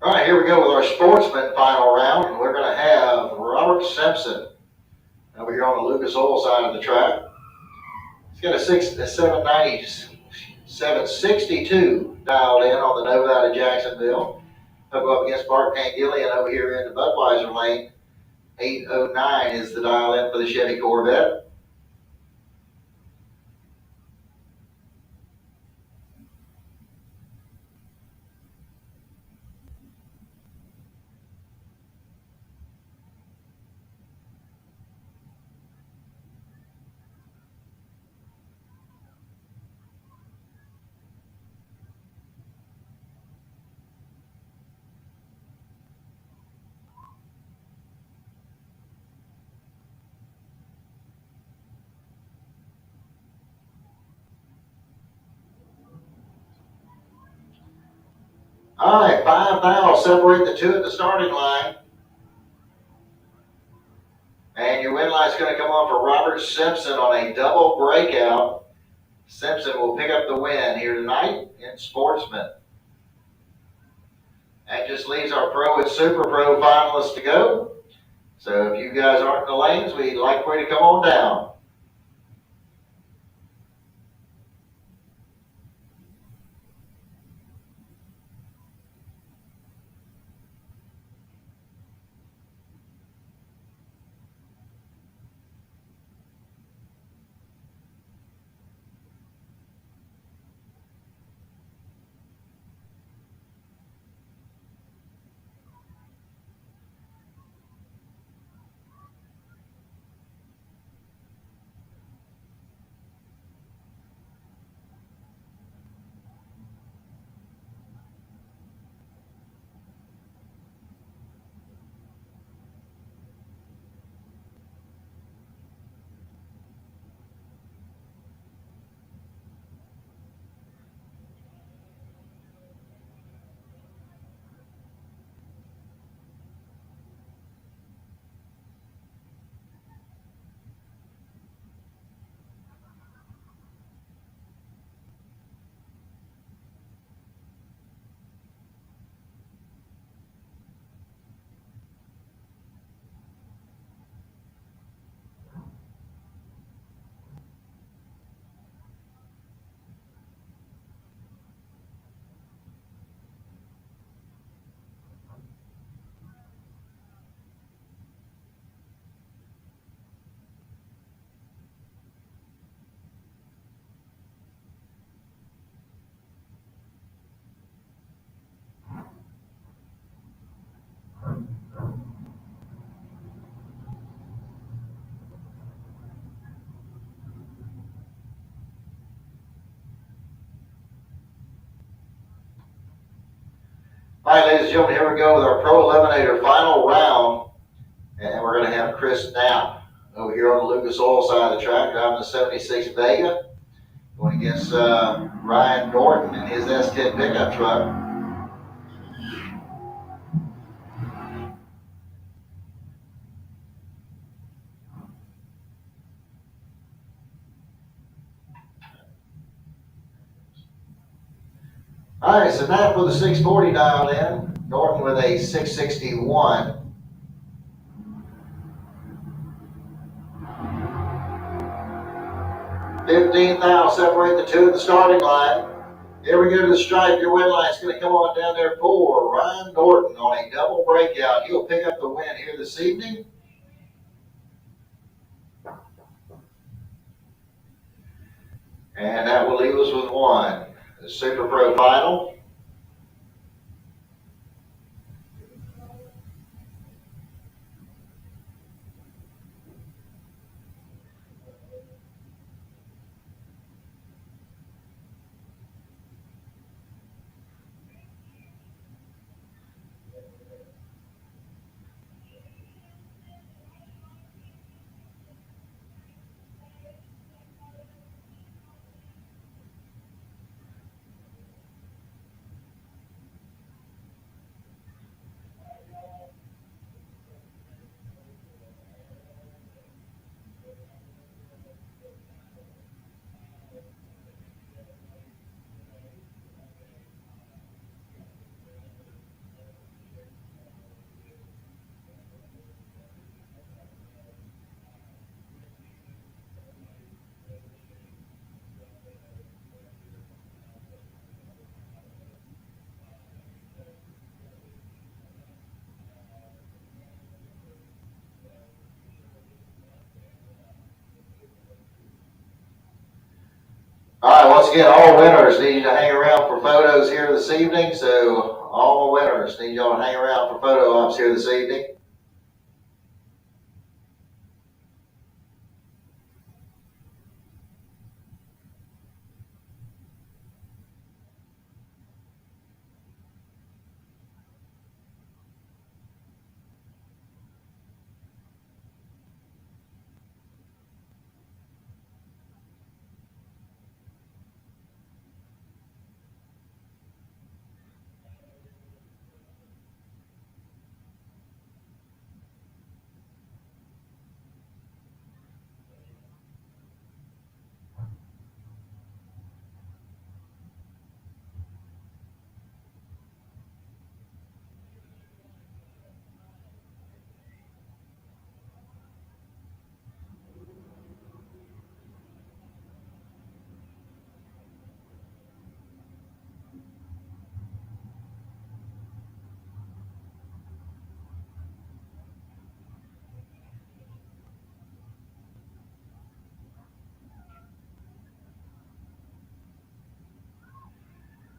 All right, here we go with our Sportsman final round, and we're going to have Robert Simpson over here on the Lucas Oil side of the track. He's got a 762 dialed in on the nose out of Jacksonville. He'll go up against Bart Pangillion over here in the Budweiser lane. 809 is the dial in for the Chevy Corvette. All right, 5 now separate the two at the starting line. And your win line's going to come on for Robert Simpson on a double breakout. Simpson will pick up the win here tonight in Sportsman. That just leaves our Pro and Super Pro finalists to go. So if you guys aren't in the lanes, we'd like for you to come on down. All right, ladies and gentlemen, here we go with our Pro Eliminator final round. And we're going to have Chris Knapp over here on the Lucas Oil side of the track, driving the 76 Vega, going against Ryan Norton and his S10 pickup truck. All right, so Knapp with a 640 dialed in, Norton with a 661. $15,000 separate the two at the starting line. Here we go to the stripe. Your win line's going to come on down there for Ryan Norton on a double breakout. He'll pick up the win here this evening. And that will leave us with one. The Super Pro final. once again, all winners need you to hang around for photos here this evening. So all winners need y'all to hang around for photo ops here this evening.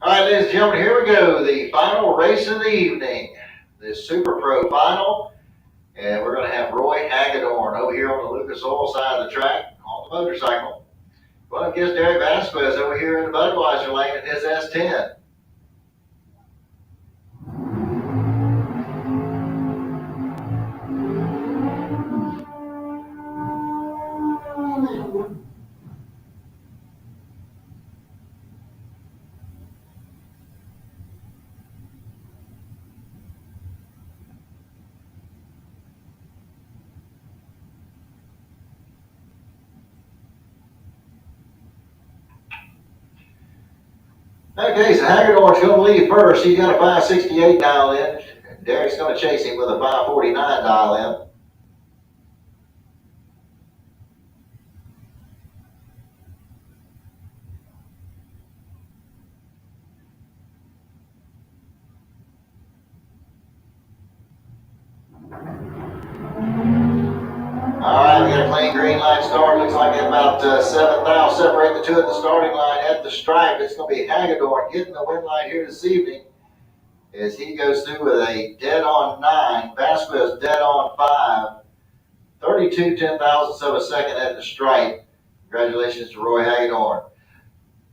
All right, ladies and gentlemen, here we go. The final race of the evening, the Super Pro final. And we're going to have Roy Hagedorn over here on the Lucas Oil side of the track on the motorcycle. Well, against Derek Vasquez over here in the Budweiser lane in his S10. Okay, so Hagedorn's going to lead first. He's got a 568 dial in. Derek's going to chase him with a 549 dial in. All right, we got a clean green line start. Looks like about 7 thou separate the two at the starting line at the stripe. It's going to be Hagedorn getting the win line here this evening as he goes through with a dead on 9. Vasquez dead on 5. 32 10,000ths of a second at the stripe. Congratulations to Roy Hagedorn.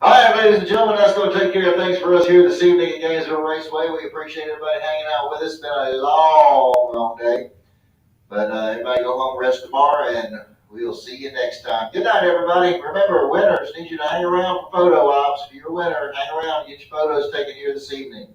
All right, ladies and gentlemen, that's going to take care of things for us here this evening at Gainesville Raceway. We appreciate everybody hanging out with us. It's been a long day. But everybody go home, rest tomorrow, and we'll see you next time. Good night, everybody. Remember, winners need you to hang around for photo ops. If you're a winner, hang around and get your photos taken here this evening.